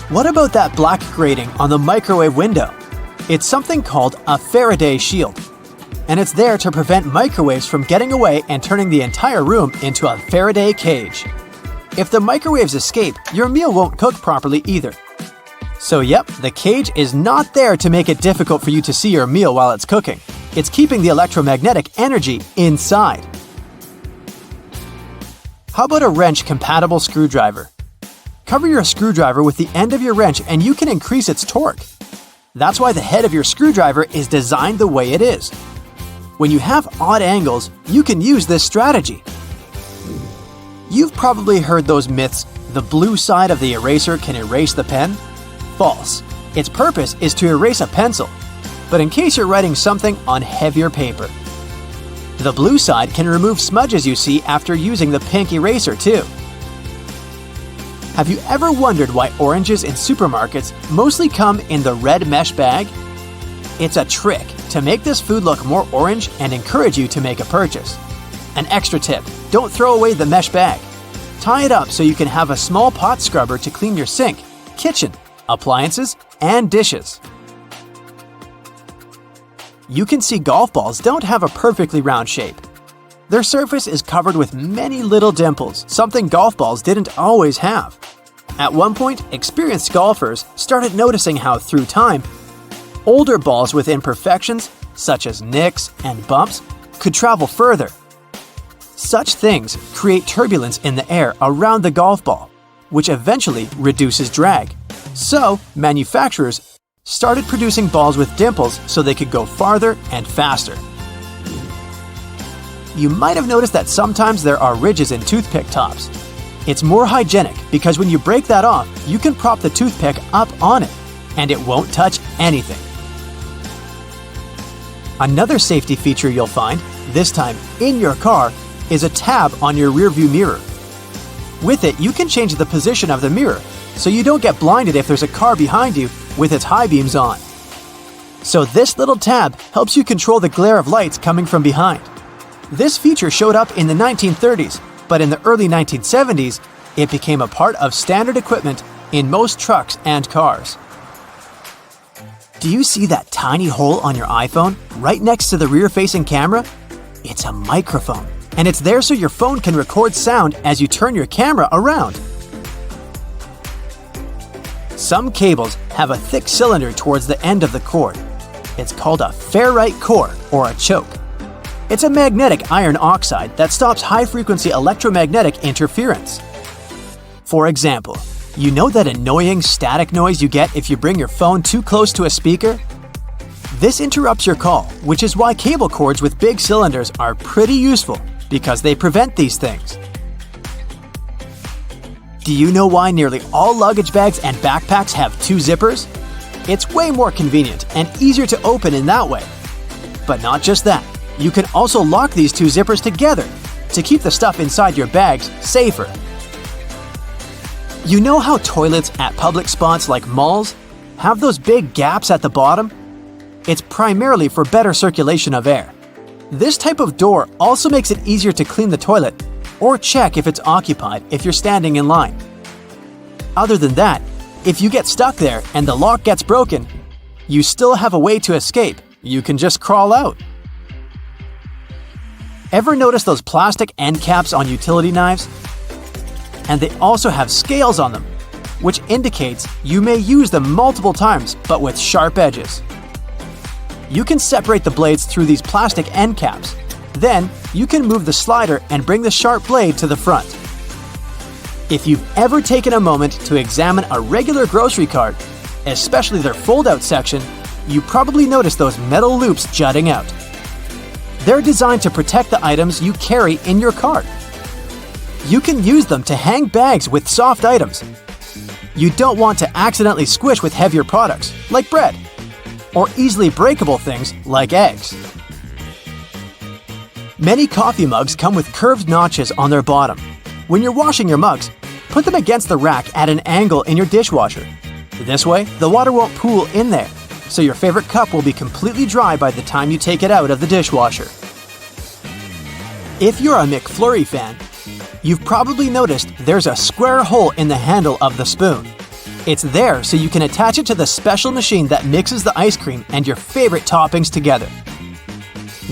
Speaker 2: What about that black grating on the microwave window? It's something called a Faraday shield, and it's there to prevent microwaves from getting away and turning the entire room into a Faraday cage. If the microwaves escape, your meal won't cook properly either. So yep, the cage is not there to make it difficult for you to see your meal while it's cooking. It's keeping the electromagnetic energy inside. How about a wrench-compatible screwdriver? Cover your screwdriver with the end of your wrench and you can increase its torque. That's why the head of your screwdriver is designed the way it is. When you have odd angles, you can use this strategy. You've probably heard those myths, the blue side of the eraser can erase the pen? False. Its purpose is to erase a pencil, but in case you're writing something on heavier paper. The blue side can remove smudges you see after using the pink eraser too. Have you ever wondered why oranges in supermarkets mostly come in the red mesh bag? It's a trick to make this food look more orange and encourage you to make a purchase. An extra tip, don't throw away the mesh bag. Tie it up so you can have a small pot scrubber to clean your sink, kitchen, appliances, and dishes. You can see golf balls don't have a perfectly round shape. Their surface is covered with many little dimples, something golf balls didn't always have. At one point, experienced golfers started noticing how, through time, older balls with imperfections, such as nicks and bumps, could travel further. Such things create turbulence in the air around the golf ball, which eventually reduces drag. So, manufacturers started producing balls with dimples so they could go farther and faster. You might have noticed that sometimes there are ridges in toothpick tops. It's more hygienic because when you break that off, you can prop the toothpick up on it, and it won't touch anything. Another safety feature you'll find, this time in your car, is a tab on your rearview mirror. With it, you can change the position of the mirror, so you don't get blinded if there's a car behind you with its high beams on. So this little tab helps you control the glare of lights coming from behind. This feature showed up in the 1930s, but in the early 1970s, it became a part of standard equipment in most trucks and cars. Do you see that tiny hole on your iPhone right next to the rear-facing camera? It's a microphone, and it's there so your phone can record sound as you turn your camera around. Some cables have a thick cylinder towards the end of the cord. It's called a ferrite core or a choke. It's a magnetic iron oxide that stops high-frequency electromagnetic interference. For example, you know that annoying static noise you get if you bring your phone too close to a speaker? This interrupts your call, which is why cable cords with big cylinders are pretty useful because they prevent these things. Do you know why nearly all luggage bags and backpacks have two zippers? It's way more convenient and easier to open in that way. But not just that. You can also lock these two zippers together to keep the stuff inside your bags safer. You know how toilets at public spots like malls have those big gaps at the bottom? It's primarily for better circulation of air. This type of door also makes it easier to clean the toilet or check if it's occupied if you're standing in line. Other than that, if you get stuck there and the lock gets broken, you still have a way to escape. You can just crawl out. Ever notice those plastic end caps on utility knives? And they also have scales on them, which indicates you may use them multiple times but with sharp edges. You can separate the blades through these plastic end caps. Then, you can move the slider and bring the sharp blade to the front. If you've ever taken a moment to examine a regular grocery cart, especially their fold-out section, you probably noticed those metal loops jutting out. They're designed to protect the items you carry in your cart. You can use them to hang bags with soft items. You don't want to accidentally squish with heavier products, like bread, or easily breakable things like eggs. Many coffee mugs come with curved notches on their bottom. When you're washing your mugs, put them against the rack at an angle in your dishwasher. This way, the water won't pool in there, so your favorite cup will be completely dry by the time you take it out of the dishwasher. If you're a McFlurry fan, you've probably noticed there's a square hole in the handle of the spoon. It's there so you can attach it to the special machine that mixes the ice cream and your favorite toppings together.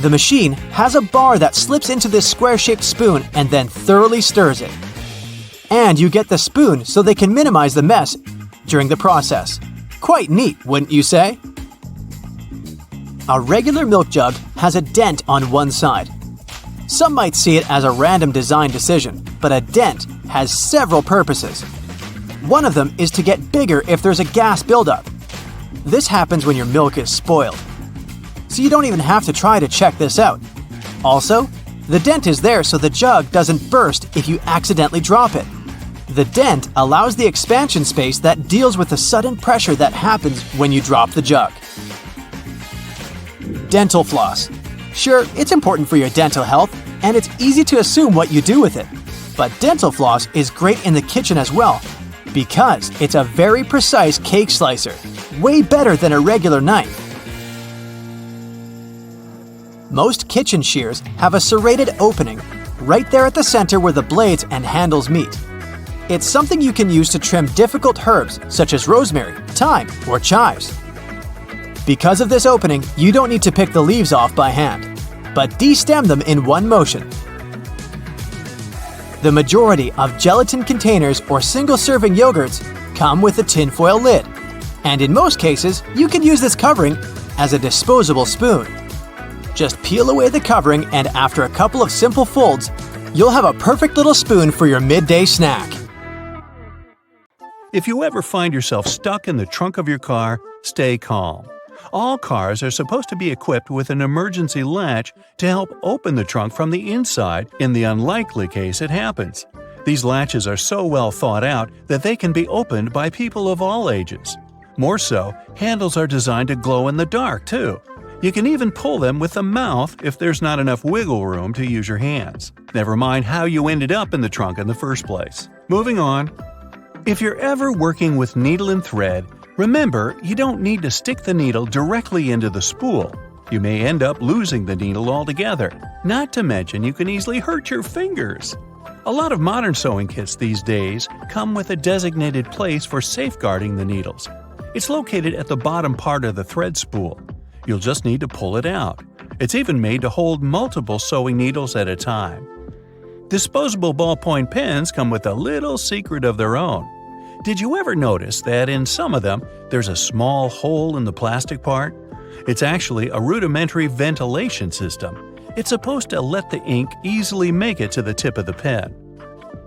Speaker 2: The machine has a bar that slips into this square-shaped spoon and then thoroughly stirs it. And you get the spoon so they can minimize the mess during the process. Quite neat, wouldn't you say? A regular milk jug has a dent on one side. Some might see it as a random design decision, but a dent has several purposes. One of them is to get bigger if there's a gas buildup. This happens when your milk is spoiled. So you don't even have to try to check this out. Also, the dent is there so the jug doesn't burst if you accidentally drop it. The dent allows the expansion space that deals with the sudden pressure that happens when you drop the jug. Dental floss. Sure, it's important for your dental health, and it's easy to assume what you do with it. But dental floss is great in the kitchen as well, because it's a very precise cake slicer, way better than a regular knife. Most kitchen shears have a serrated opening right there at the center where the blades and handles meet. It's something you can use to trim difficult herbs such as rosemary, thyme, or chives. Because of this opening, you don't need to pick the leaves off by hand, but de-stem them in one motion. The majority of gelatin containers or single-serving yogurts come with a tinfoil lid, and in most cases, you can use this covering as a disposable spoon. Just peel away the covering, and after a couple of simple folds, you'll have a perfect little spoon for your midday snack.
Speaker 1: If you ever find yourself stuck in the trunk of your car, stay calm. All cars are supposed to be equipped with an emergency latch to help open the trunk from the inside in the unlikely case it happens. These latches are so well thought out that they can be opened by people of all ages. More so, handles are designed to glow in the dark, too. You can even pull them with the mouth if there's not enough wiggle room to use your hands. Never mind how you ended up in the trunk in the first place. Moving on. If you're ever working with needle and thread, remember you don't need to stick the needle directly into the spool. You may end up losing the needle altogether. Not to mention you can easily hurt your fingers. A lot of modern sewing kits these days come with a designated place for safeguarding the needles. It's located at the bottom part of the thread spool. You'll just need to pull it out. It's even made to hold multiple sewing needles at a time. Disposable ballpoint pens come with a little secret of their own. Did you ever notice that in some of them, there's a small hole in the plastic part? It's actually a rudimentary ventilation system. It's supposed to let the ink easily make it to the tip of the pen.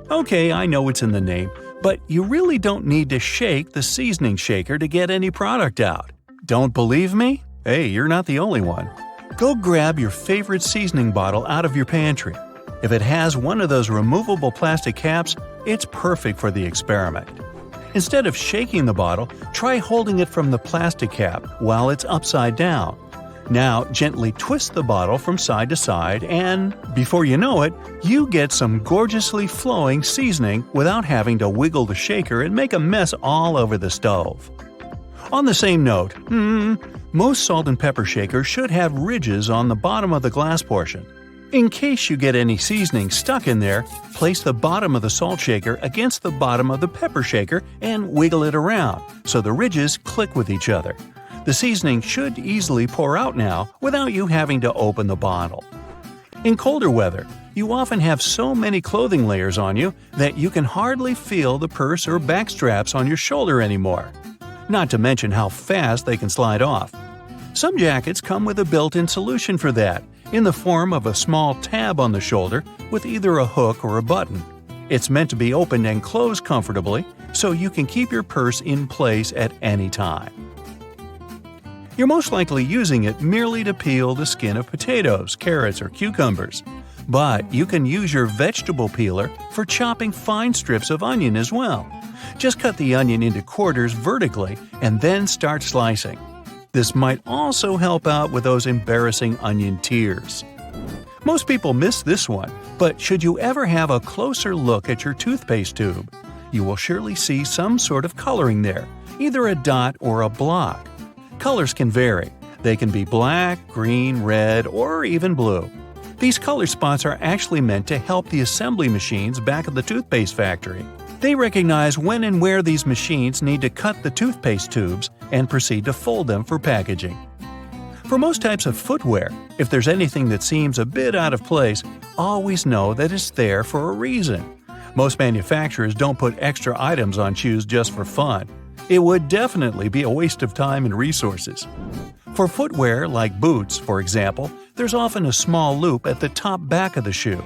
Speaker 1: Okay, I know it's in the name, but you really don't need to shake the seasoning shaker to get any product out. Don't believe me? Hey, you're not the only one. Go grab your favorite seasoning bottle out of your pantry. If it has one of those removable plastic caps, it's perfect for the experiment. Instead of shaking the bottle, try holding it from the plastic cap while it's upside down. Now gently twist the bottle from side to side and, before you know it, you get some gorgeously flowing seasoning without having to wiggle the shaker and make a mess all over the stove. On the same note, most salt and pepper shakers should have ridges on the bottom of the glass portion. In case you get any seasoning stuck in there, place the bottom of the salt shaker against the bottom of the pepper shaker and wiggle it around so the ridges click with each other. The seasoning should easily pour out now without you having to open the bottle. In colder weather, you often have so many clothing layers on you that you can hardly feel the purse or back straps on your shoulder anymore. Not to mention how fast they can slide off. Some jackets come with a built-in solution for that, in the form of a small tab on the shoulder with either a hook or a button. It's meant to be opened and closed comfortably, so you can keep your purse in place at any time. You're most likely using it merely to peel the skin of potatoes, carrots, or cucumbers. But you can use your vegetable peeler for chopping fine strips of onion as well. Just cut the onion into quarters vertically and then start slicing. This might also help out with those embarrassing onion tears. Most people miss this one, but should you ever have a closer look at your toothpaste tube, you will surely see some sort of coloring there, either a dot or a block. Colors can vary. They can be black, green, red, or even blue. These color spots are actually meant to help the assembly machines back at the toothpaste factory. They recognize when and where these machines need to cut the toothpaste tubes and proceed to fold them for packaging. For most types of footwear, if there's anything that seems a bit out of place, always know that it's there for a reason. Most manufacturers don't put extra items on shoes just for fun. It would definitely be a waste of time and resources. For footwear like boots, for example, there's often a small loop at the top back of the shoe.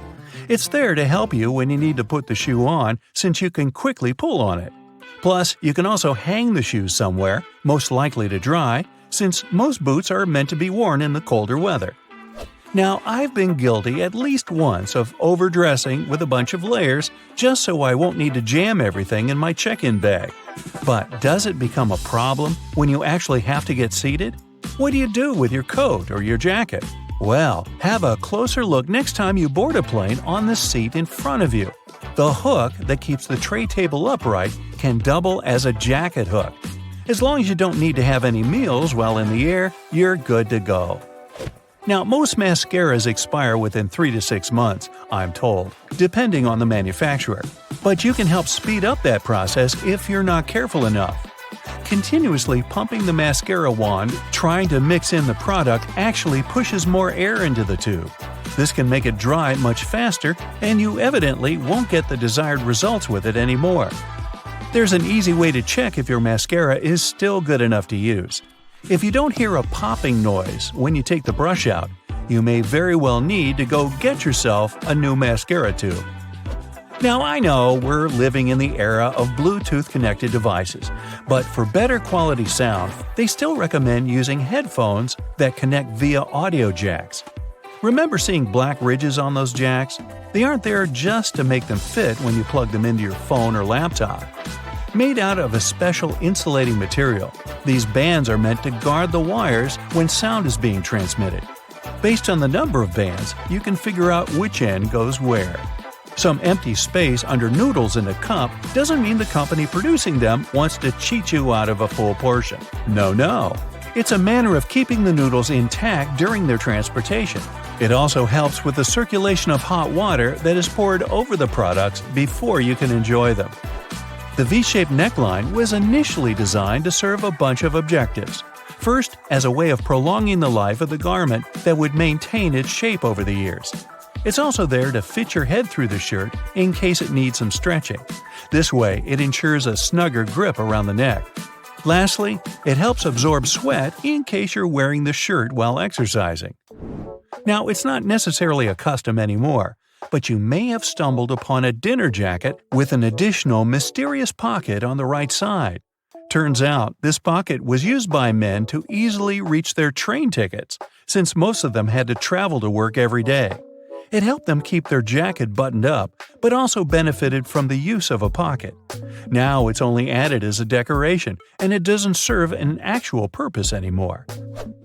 Speaker 1: It's there to help you when you need to put the shoe on, since you can quickly pull on it. Plus, you can also hang the shoes somewhere, most likely to dry, since most boots are meant to be worn in the colder weather. Now, I've been guilty at least once of overdressing with a bunch of layers just so I won't need to jam everything in my check-in bag. But does it become a problem when you actually have to get seated? What do you do with your coat or your jacket? Well, have a closer look next time you board a plane on the seat in front of you. The hook that keeps the tray table upright can double as a jacket hook. As long as you don't need to have any meals while in the air, you're good to go. Now, most mascaras expire within 3 to 6 months, I'm told, depending on the manufacturer. But you can help speed up that process if you're not careful enough. Continuously pumping the mascara wand, trying to mix in the product actually pushes more air into the tube. This can make it dry much faster, and you evidently won't get the desired results with it anymore. There's an easy way to check if your mascara is still good enough to use. If you don't hear a popping noise when you take the brush out, you may very well need to go get yourself a new mascara tube. Now, I know we're living in the era of Bluetooth-connected devices, but for better quality sound, they still recommend using headphones that connect via audio jacks. Remember seeing black ridges on those jacks? They aren't there just to make them fit when you plug them into your phone or laptop. Made out of a special insulating material, these bands are meant to guard the wires when sound is being transmitted. Based on the number of bands, you can figure out which end goes where. Some empty space under noodles in a cup doesn't mean the company producing them wants to cheat you out of a full portion. No. It's a manner of keeping the noodles intact during their transportation. It also helps with the circulation of hot water that is poured over the products before you can enjoy them. The V-shaped neckline was initially designed to serve a bunch of objectives. First, as a way of prolonging the life of the garment that would maintain its shape over the years. It's also there to fit your head through the shirt in case it needs some stretching. This way, it ensures a snugger grip around the neck. Lastly, it helps absorb sweat in case you're wearing the shirt while exercising. Now, it's not necessarily a custom anymore, but you may have stumbled upon a dinner jacket with an additional mysterious pocket on the right side. Turns out, this pocket was used by men to easily reach their train tickets, since most of them had to travel to work every day. It helped them keep their jacket buttoned up, but also benefited from the use of a pocket. Now it's only added as a decoration, and it doesn't serve an actual purpose anymore.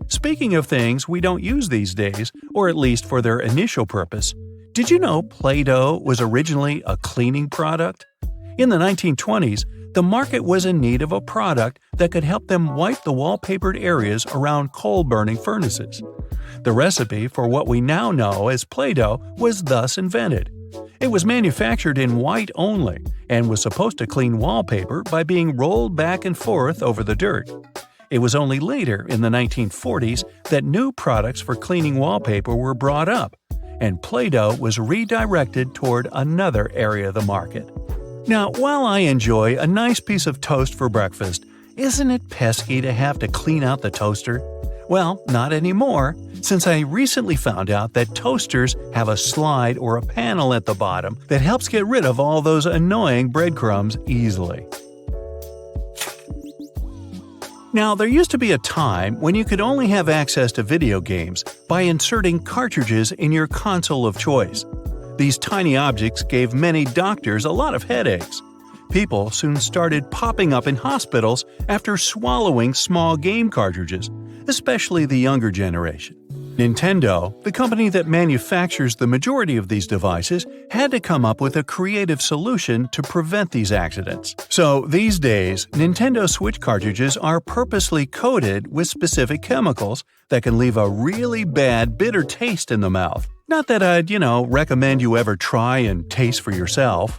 Speaker 1: Speaking of things we don't use these days, or at least for their initial purpose, did you know Play-Doh was originally a cleaning product? In the 1920s, the market was in need of a product that could help them wipe the wallpapered areas around coal-burning furnaces. The recipe for what we now know as Play-Doh was thus invented. It was manufactured in white only and was supposed to clean wallpaper by being rolled back and forth over the dirt. It was only later, in the 1940s, that new products for cleaning wallpaper were brought up, and Play-Doh was redirected toward another area of the market. Now, while I enjoy a nice piece of toast for breakfast, isn't it pesky to have to clean out the toaster? Well, not anymore, since I recently found out that toasters have a slide or a panel at the bottom that helps get rid of all those annoying breadcrumbs easily. Now, there used to be a time when you could only have access to video games by inserting cartridges in your console of choice. These tiny objects gave many doctors a lot of headaches. People soon started popping up in hospitals after swallowing small game cartridges, especially the younger generation. Nintendo, the company that manufactures the majority of these devices, had to come up with a creative solution to prevent these accidents. So these days, Nintendo Switch cartridges are purposely coated with specific chemicals that can leave a really bad, bitter taste in the mouth. Not that I'd, recommend you ever try and taste for yourself.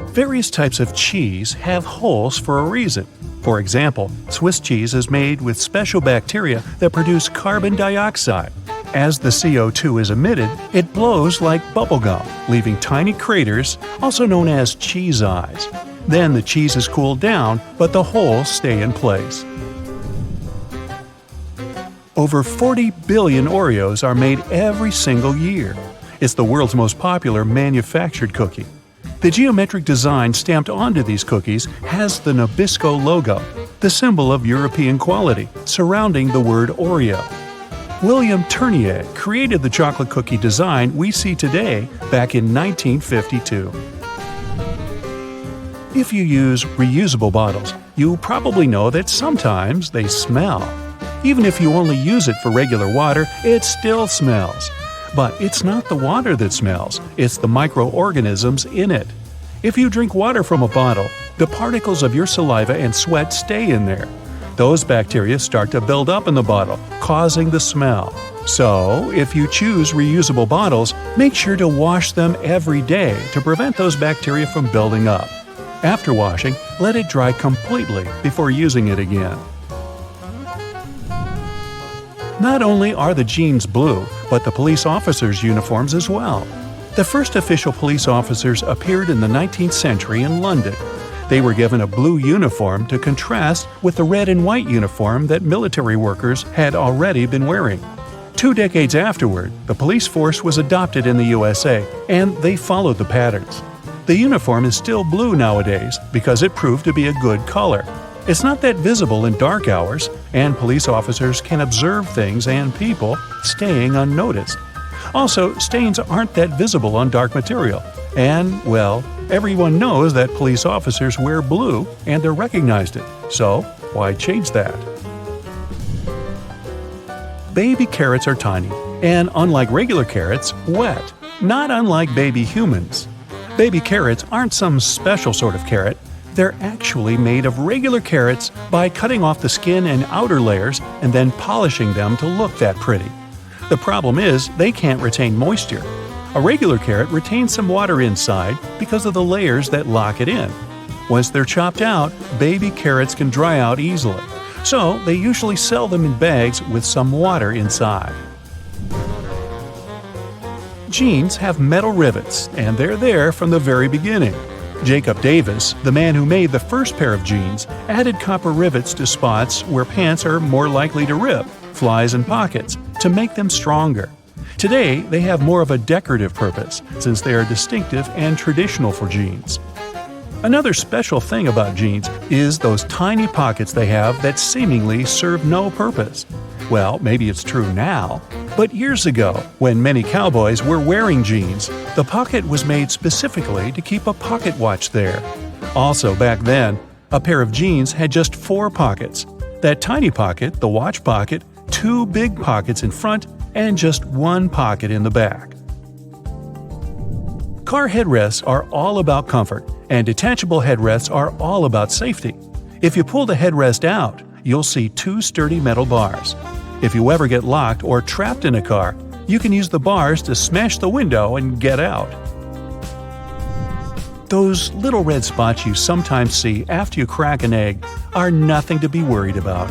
Speaker 1: Various types of cheese have holes for a reason. For example, Swiss cheese is made with special bacteria that produce carbon dioxide. As the CO2 is emitted, it blows like bubblegum, leaving tiny craters, also known as cheese eyes. Then the cheese is cooled down, but the holes stay in place. Over 40 billion Oreos are made every single year. It's the world's most popular manufactured cookie. The geometric design stamped onto these cookies has the Nabisco logo, the symbol of European quality, surrounding the word Oreo. William Tournier created the chocolate cookie design we see today back in 1952. If you use reusable bottles, you probably know that sometimes they smell. Even if you only use it for regular water, it still smells. But it's not the water that smells, it's the microorganisms in it. If you drink water from a bottle, the particles of your saliva and sweat stay in there. Those bacteria start to build up in the bottle, causing the smell. So, if you choose reusable bottles, make sure to wash them every day to prevent those bacteria from building up. After washing, let it dry completely before using it again. Not only are the jeans blue, but the police officers' uniforms as well. The first official police officers appeared in the 19th century in London. They were given a blue uniform to contrast with the red and white uniform that military workers had already been wearing. 2 decades afterward, the police force was adopted in the USA, and they followed the patterns. The uniform is still blue nowadays because it proved to be a good color. It's not that visible in dark hours, and police officers can observe things and people staying unnoticed. Also, stains aren't that visible on dark material. And, well, everyone knows that police officers wear blue and they're recognized it. So, why change that? Baby carrots are tiny, and unlike regular carrots, wet, not unlike baby humans. Baby carrots aren't some special sort of carrot. They're actually made of regular carrots by cutting off the skin and outer layers and then polishing them to look that pretty. The problem is they can't retain moisture. A regular carrot retains some water inside because of the layers that lock it in. Once they're chopped out, baby carrots can dry out easily, so they usually sell them in bags with some water inside. Jeans have metal rivets, and they're there from the very beginning. Jacob Davis, the man who made the first pair of jeans, added copper rivets to spots where pants are more likely to rip, flies and pockets, to make them stronger. Today, they have more of a decorative purpose, since they are distinctive and traditional for jeans. Another special thing about jeans is those tiny pockets they have that seemingly serve no purpose. Well, maybe it's true now, but years ago, when many cowboys were wearing jeans, the pocket was made specifically to keep a pocket watch there. Also, back then, a pair of jeans had just 4 pockets. That tiny pocket, the watch pocket, 2 big pockets in front, and just 1 pocket in the back. Car headrests are all about comfort, And detachable headrests are all about safety. If you pull the headrest out, you'll see two sturdy metal bars. If you ever get locked or trapped in a car, you can use the bars to smash the window and get out. Those little red spots you sometimes see after you crack an egg are nothing to be worried about.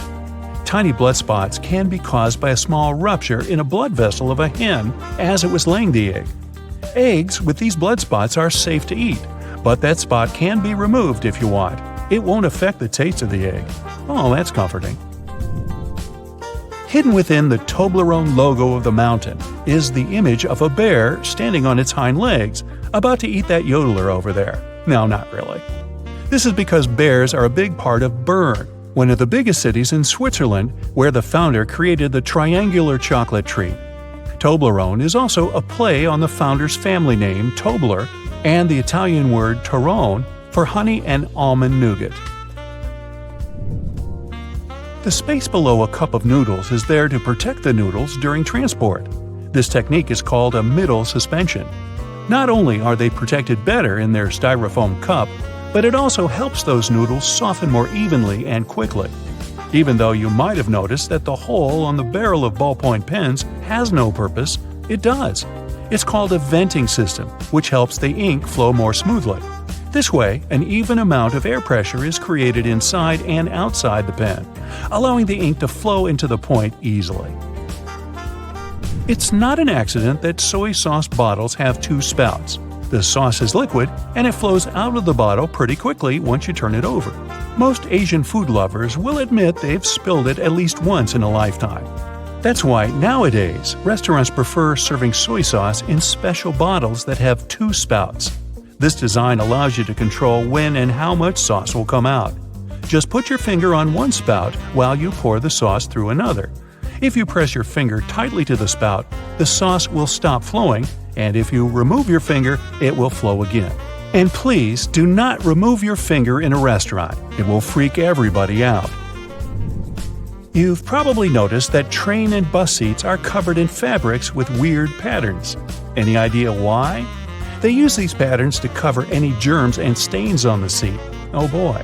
Speaker 1: Tiny blood spots can be caused by a small rupture in a blood vessel of a hen as it was laying the egg. Eggs with these blood spots are safe to eat, but that spot can be removed if you want. It won't affect the taste of the egg. Oh, that's comforting. Hidden within the Toblerone logo of the mountain is the image of a bear standing on its hind legs, about to eat that yodeler over there. No, not really. This is because bears are a big part of Bern, one of the biggest cities in Switzerland, where the founder created the triangular chocolate treat. Toblerone is also a play on the founder's family name, Tobler, and the Italian word Torrone for honey and almond nougat. The space below a cup of noodles is there to protect the noodles during transport. This technique is called a middle suspension. Not only are they protected better in their styrofoam cup, but it also helps those noodles soften more evenly and quickly. Even though you might have noticed that the hole on the barrel of ballpoint pens has no purpose, it does. It's called a venting system, which helps the ink flow more smoothly. This way, an even amount of air pressure is created inside and outside the pen, allowing the ink to flow into the point easily. It's not an accident that soy sauce bottles have two spouts. The sauce is liquid, and it flows out of the bottle pretty quickly once you turn it over. Most Asian food lovers will admit they've spilled it at least once in a lifetime. That's why nowadays, restaurants prefer serving soy sauce in special bottles that have two spouts. This design allows you to control when and how much sauce will come out. Just put your finger on one spout while you pour the sauce through another. If you press your finger tightly to the spout, the sauce will stop flowing, and if you remove your finger, it will flow again. And please do not remove your finger in a restaurant. It will freak everybody out. You've probably noticed that train and bus seats are covered in fabrics with weird patterns. Any idea why? They use these patterns to cover any germs and stains on the seat. Oh boy.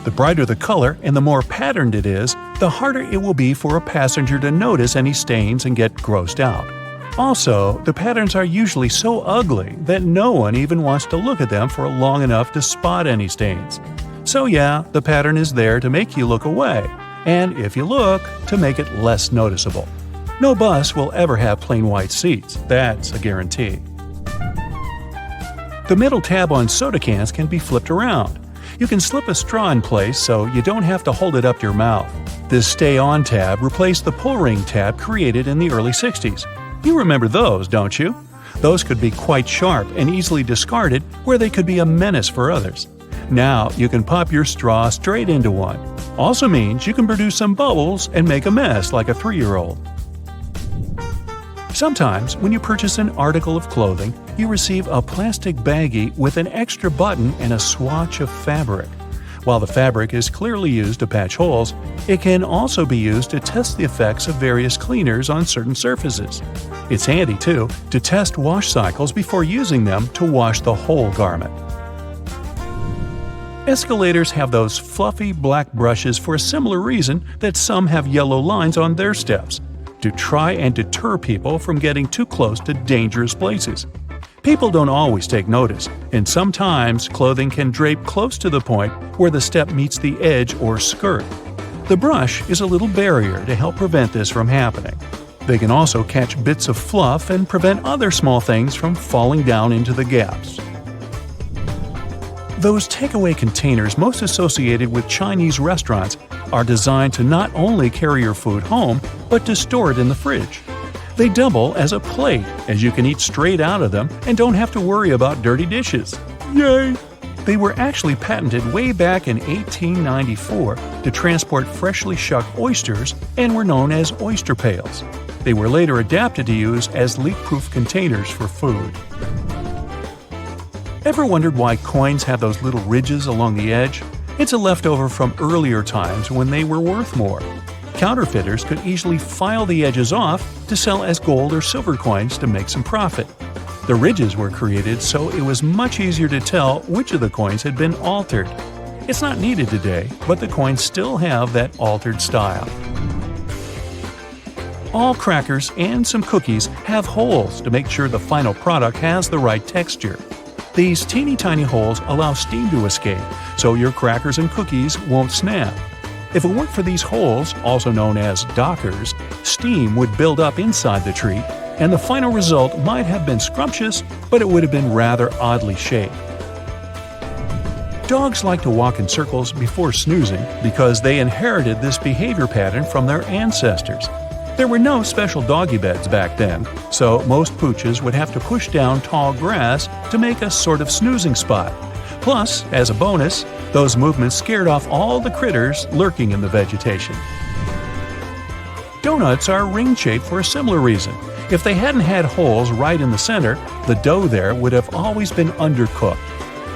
Speaker 1: The brighter the color and the more patterned it is, the harder it will be for a passenger to notice any stains and get grossed out. Also, the patterns are usually so ugly that no one even wants to look at them for long enough to spot any stains. So yeah, the pattern is there to make you look away, and if you look, to make it less noticeable. No bus will ever have plain white seats, that's a guarantee. The middle tab on soda cans can be flipped around. You can slip a straw in place so you don't have to hold it up to your mouth. This Stay On tab replaced the pull ring tab created in the early 60s. You remember those, don't you? Those could be quite sharp and easily discarded, where they could be a menace for others. Now you can pop your straw straight into one. Also means you can produce some bubbles and make a mess like a 3-year-old. Sometimes, when you purchase an article of clothing, you receive a plastic baggie with an extra button and a swatch of fabric. While the fabric is clearly used to patch holes, it can also be used to test the effects of various cleaners on certain surfaces. It's handy, too, to test wash cycles before using them to wash the whole garment. Escalators have those fluffy black brushes for a similar reason that some have yellow lines on their steps, to try and deter people from getting too close to dangerous places. People don't always take notice, and sometimes clothing can drape close to the point where the step meets the edge or skirt. The brush is a little barrier to help prevent this from happening. They can also catch bits of fluff and prevent other small things from falling down into the gaps. Those takeaway containers most associated with Chinese restaurants are designed to not only carry your food home, but to store it in the fridge. They double as a plate, as you can eat straight out of them and don't have to worry about dirty dishes. Yay! They were actually patented way back in 1894 to transport freshly shucked oysters and were known as oyster pails. They were later adapted to use as leak-proof containers for food. Ever wondered why coins have those little ridges along the edge? It's a leftover from earlier times when they were worth more. Counterfeiters could easily file the edges off to sell as gold or silver coins to make some profit. The ridges were created so it was much easier to tell which of the coins had been altered. It's not needed today, but the coins still have that altered style. All crackers and some cookies have holes to make sure the final product has the right texture. These teeny tiny holes allow steam to escape, so your crackers and cookies won't snap. If it weren't for these holes, also known as dockers, steam would build up inside the treat, and the final result might have been scrumptious, but it would have been rather oddly shaped. Dogs like to walk in circles before snoozing because they inherited this behavior pattern from their ancestors. There were no special doggy beds back then, so most pooches would have to push down tall grass to make a sort of snoozing spot. Plus, as a bonus, those movements scared off all the critters lurking in the vegetation. Donuts are ring-shaped for a similar reason. If they hadn't had holes right in the center, the dough there would have always been undercooked.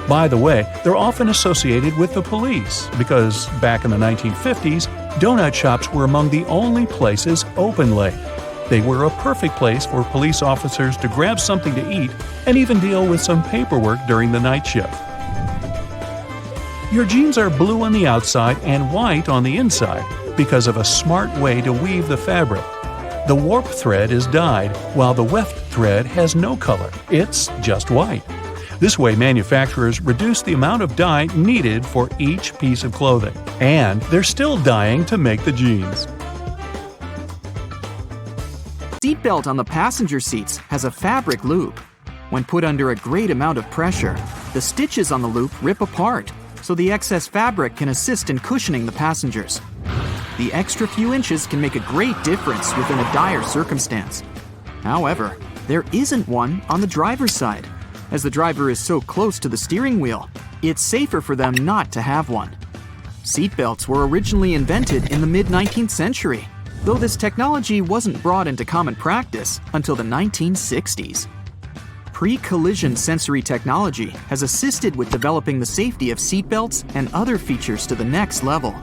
Speaker 1: By the way, they're often associated with the police because back in the 1950s, donut shops were among the only places open late. They were a perfect place for police officers to grab something to eat and even deal with some paperwork during the night shift. Your jeans are blue on the outside and white on the inside because of a smart way to weave the fabric. The warp thread is dyed, while the weft thread has no color. It's just white. This way, manufacturers reduce the amount of dye needed for each piece of clothing. And they're still dyeing to make the jeans.
Speaker 3: Seatbelt on the passenger seats has a fabric loop. When put under a great amount of pressure, the stitches on the loop rip apart, so the excess fabric can assist in cushioning the passengers. The extra few inches can make a great difference within a dire circumstance. However, there isn't one on the driver's side. As the driver is so close to the steering wheel, it's safer for them not to have one. Seatbelts were originally invented in the mid-19th century, though this technology wasn't brought into common practice until the 1960s. Pre-collision sensory technology has assisted with developing the safety of seatbelts and other features to the next level.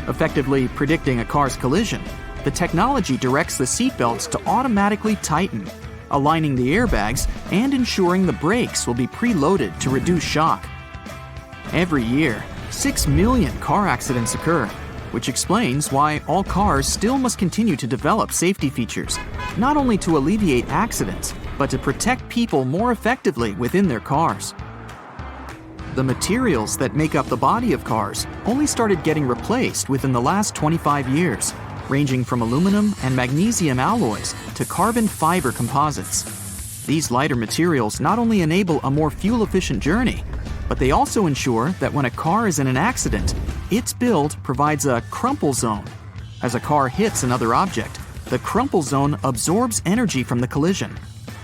Speaker 3: Effectively predicting a car's collision, the technology directs the seatbelts to automatically tighten, aligning the airbags and ensuring the brakes will be preloaded to reduce shock. Every year, 6 million car accidents occur, which explains why all cars still must continue to develop safety features, not only to alleviate accidents, but to protect people more effectively within their cars. The materials that make up the body of cars only started getting replaced within the last 25 years, ranging from aluminum and magnesium alloys to carbon fiber composites. These lighter materials not only enable a more fuel-efficient journey, but they also ensure that when a car is in an accident, its build provides a crumple zone. As a car hits another object, the crumple zone absorbs energy from the collision.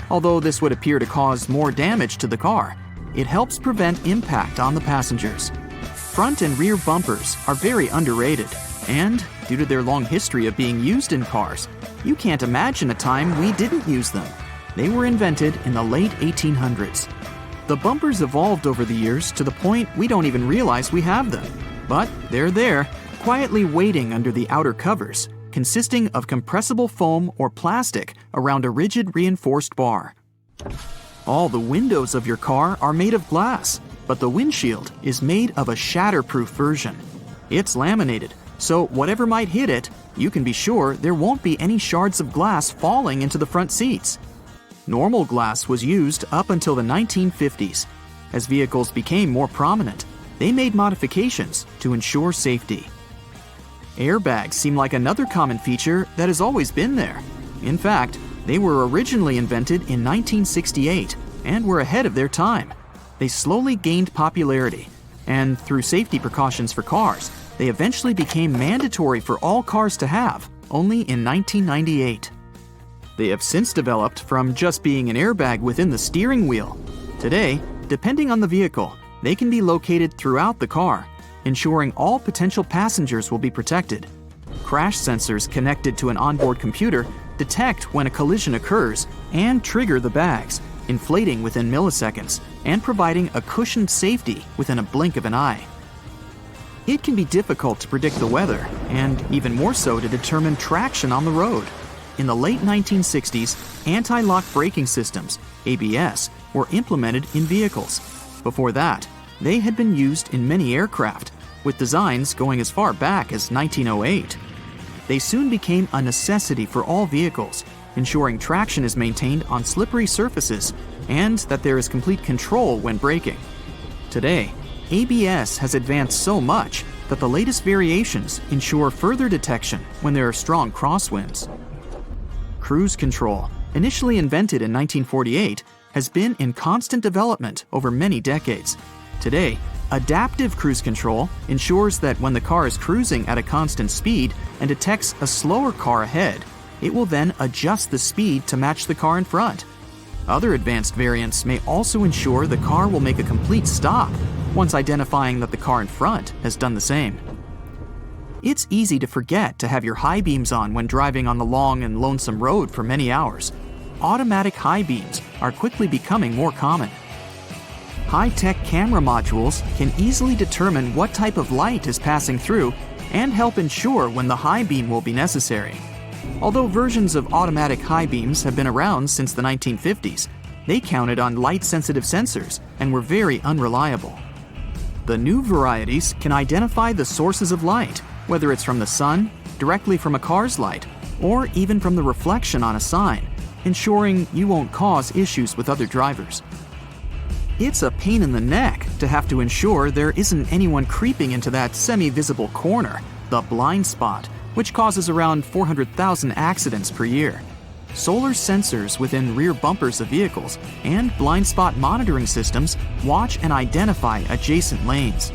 Speaker 3: Although this would appear to cause more damage to the car, it helps prevent impact on the passengers. Front and rear bumpers are very underrated, and due to their long history of being used in cars, you can't imagine a time we didn't use them. They were invented in the late 1800s. The bumpers evolved over the years to the point we don't even realize we have them. But they're there, quietly waiting under the outer covers, consisting of compressible foam or plastic around a rigid reinforced bar. All the windows of your car are made of glass, but the windshield is made of a shatterproof version. It's laminated, so whatever might hit it, you can be sure there won't be any shards of glass falling into the front seats. Normal glass was used up until the 1950s. As vehicles became more prominent, they made modifications to ensure safety. Airbags seem like another common feature that has always been there. In fact, they were originally invented in 1968 and were ahead of their time. They slowly gained popularity, and through safety precautions for cars, they eventually became mandatory for all cars to have, only in 1998. They have since developed from just being an airbag within the steering wheel. Today, depending on the vehicle, they can be located throughout the car, ensuring all potential passengers will be protected. Crash sensors connected to an onboard computer detect when a collision occurs and trigger the bags, inflating within milliseconds and providing a cushioned safety within a blink of an eye. It can be difficult to predict the weather, and even more so to determine traction on the road. In the late 1960s, anti-lock braking systems, ABS, were implemented in vehicles. Before that, they had been used in many aircraft, with designs going as far back as 1908. They soon became a necessity for all vehicles, ensuring traction is maintained on slippery surfaces and that there is complete control when braking. Today, ABS has advanced so much that the latest variations ensure further detection when there are strong crosswinds. Cruise control, initially invented in 1948, has been in constant development over many decades. Today, adaptive cruise control ensures that when the car is cruising at a constant speed and detects a slower car ahead, it will then adjust the speed to match the car in front. Other advanced variants may also ensure the car will make a complete stop once identifying that the car in front has done the same. It's easy to forget to have your high beams on when driving on the long and lonesome road for many hours. Automatic high beams are quickly becoming more common. High-tech camera modules can easily determine what type of light is passing through and help ensure when the high beam will be necessary. Although versions of automatic high beams have been around since the 1950s, they counted on light-sensitive sensors and were very unreliable. The new varieties can identify the sources of light, whether it's from the sun, directly from a car's light, or even from the reflection on a sign, ensuring you won't cause issues with other drivers. It's a pain in the neck to have to ensure there isn't anyone creeping into that semi-visible corner, the blind spot, which causes around 400,000 accidents per year. Solar sensors within rear bumpers of vehicles and blind spot monitoring systems watch and identify adjacent lanes.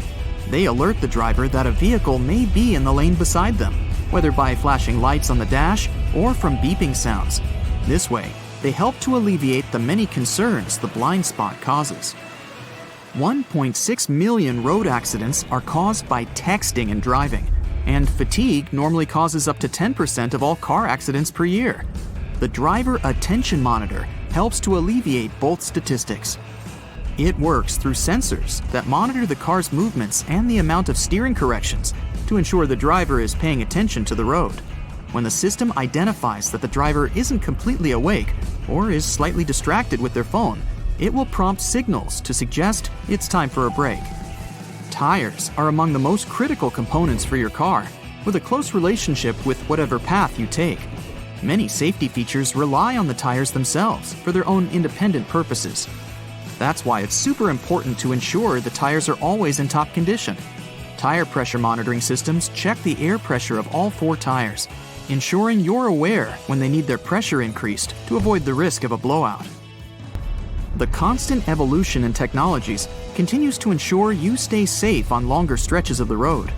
Speaker 3: They alert the driver that a vehicle may be in the lane beside them, whether by flashing lights on the dash or from beeping sounds. This way, they help to alleviate the many concerns the blind spot causes. 1.6 million road accidents are caused by texting and driving, and fatigue normally causes up to 10% of all car accidents per year. The Driver Attention Monitor helps to alleviate both statistics. It works through sensors that monitor the car's movements and the amount of steering corrections to ensure the driver is paying attention to the road. When the system identifies that the driver isn't completely awake or is slightly distracted with their phone, it will prompt signals to suggest it's time for a break. Tires are among the most critical components for your car, with a close relationship with whatever path you take. Many safety features rely on the tires themselves for their own independent purposes. That's why it's super important to ensure the tires are always in top condition. Tire pressure monitoring systems check the air pressure of all 4 tires, ensuring you're aware when they need their pressure increased to avoid the risk of a blowout. The constant evolution in technologies continues to ensure you stay safe on longer stretches of the road.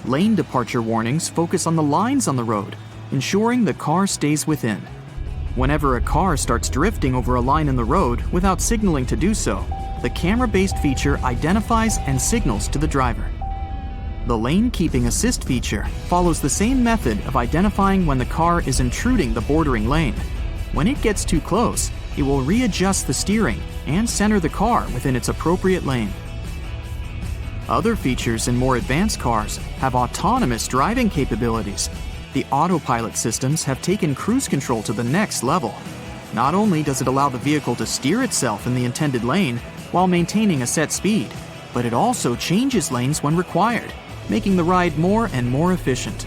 Speaker 3: Lane departure warnings focus on the lines on the road, ensuring the car stays within. Whenever a car starts drifting over a line in the road without signaling to do so, the camera-based feature identifies and signals to the driver. The lane keeping assist feature follows the same method of identifying when the car is intruding the bordering lane. When it gets too close, it will readjust the steering and center the car within its appropriate lane. Other features in more advanced cars have autonomous driving capabilities. The autopilot systems have taken cruise control to the next level. Not only does it allow the vehicle to steer itself in the intended lane while maintaining a set speed, but it also changes lanes when required, making the ride more and more efficient.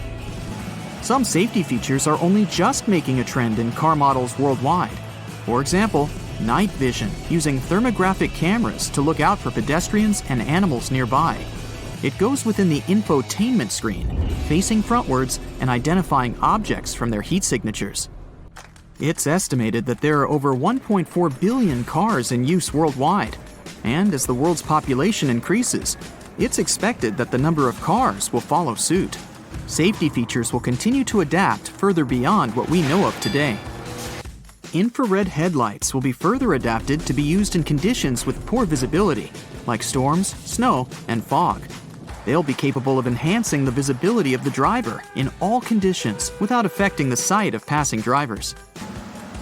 Speaker 3: Some safety features are only just making a trend in car models worldwide. For example, night vision using thermographic cameras to look out for pedestrians and animals nearby. It goes within the infotainment screen, facing frontwards and identifying objects from their heat signatures. It's estimated that there are over 1.4 billion cars in use worldwide, and as the world's population increases, it's expected that the number of cars will follow suit. Safety features will continue to adapt further beyond what we know of today. Infrared headlights will be further adapted to be used in conditions with poor visibility, like storms, snow, and fog. They'll be capable of enhancing the visibility of the driver in all conditions without affecting the sight of passing drivers.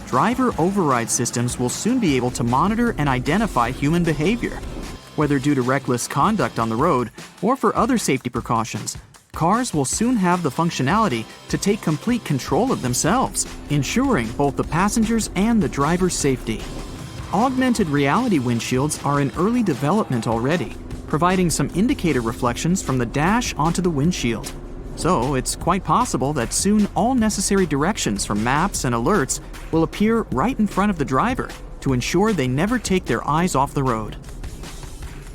Speaker 3: Driver override systems will soon be able to monitor and identify human behavior. Whether due to reckless conduct on the road or for other safety precautions, cars will soon have the functionality to take complete control of themselves, ensuring both the passengers and the driver's safety. augmented reality windshields are in early development already, providing some indicator reflections from the dash onto the windshield. So it's quite possible that soon all necessary directions from maps and alerts will appear right in front of the driver to ensure they never take their eyes off the road.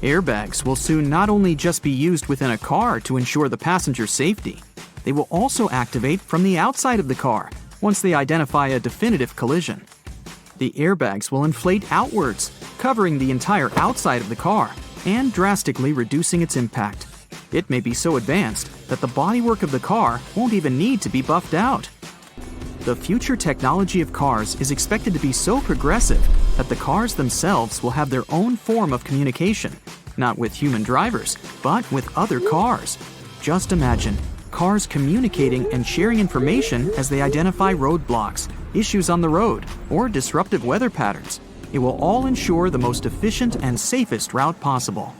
Speaker 3: Airbags will soon not only just be used within a car to ensure the passenger's safety, they will also activate from the outside of the car once they identify a definitive collision. The airbags will inflate outwards, covering the entire outside of the car and drastically reducing its impact. It may be so advanced that the bodywork of the car won't even need to be buffed out. The future technology of cars is expected to be so progressive that the cars themselves will have their own form of communication, not with human drivers, but with other cars. Just imagine, cars communicating and sharing information as they identify roadblocks, issues on the road, or disruptive weather patterns. It will all ensure the most efficient and safest route possible.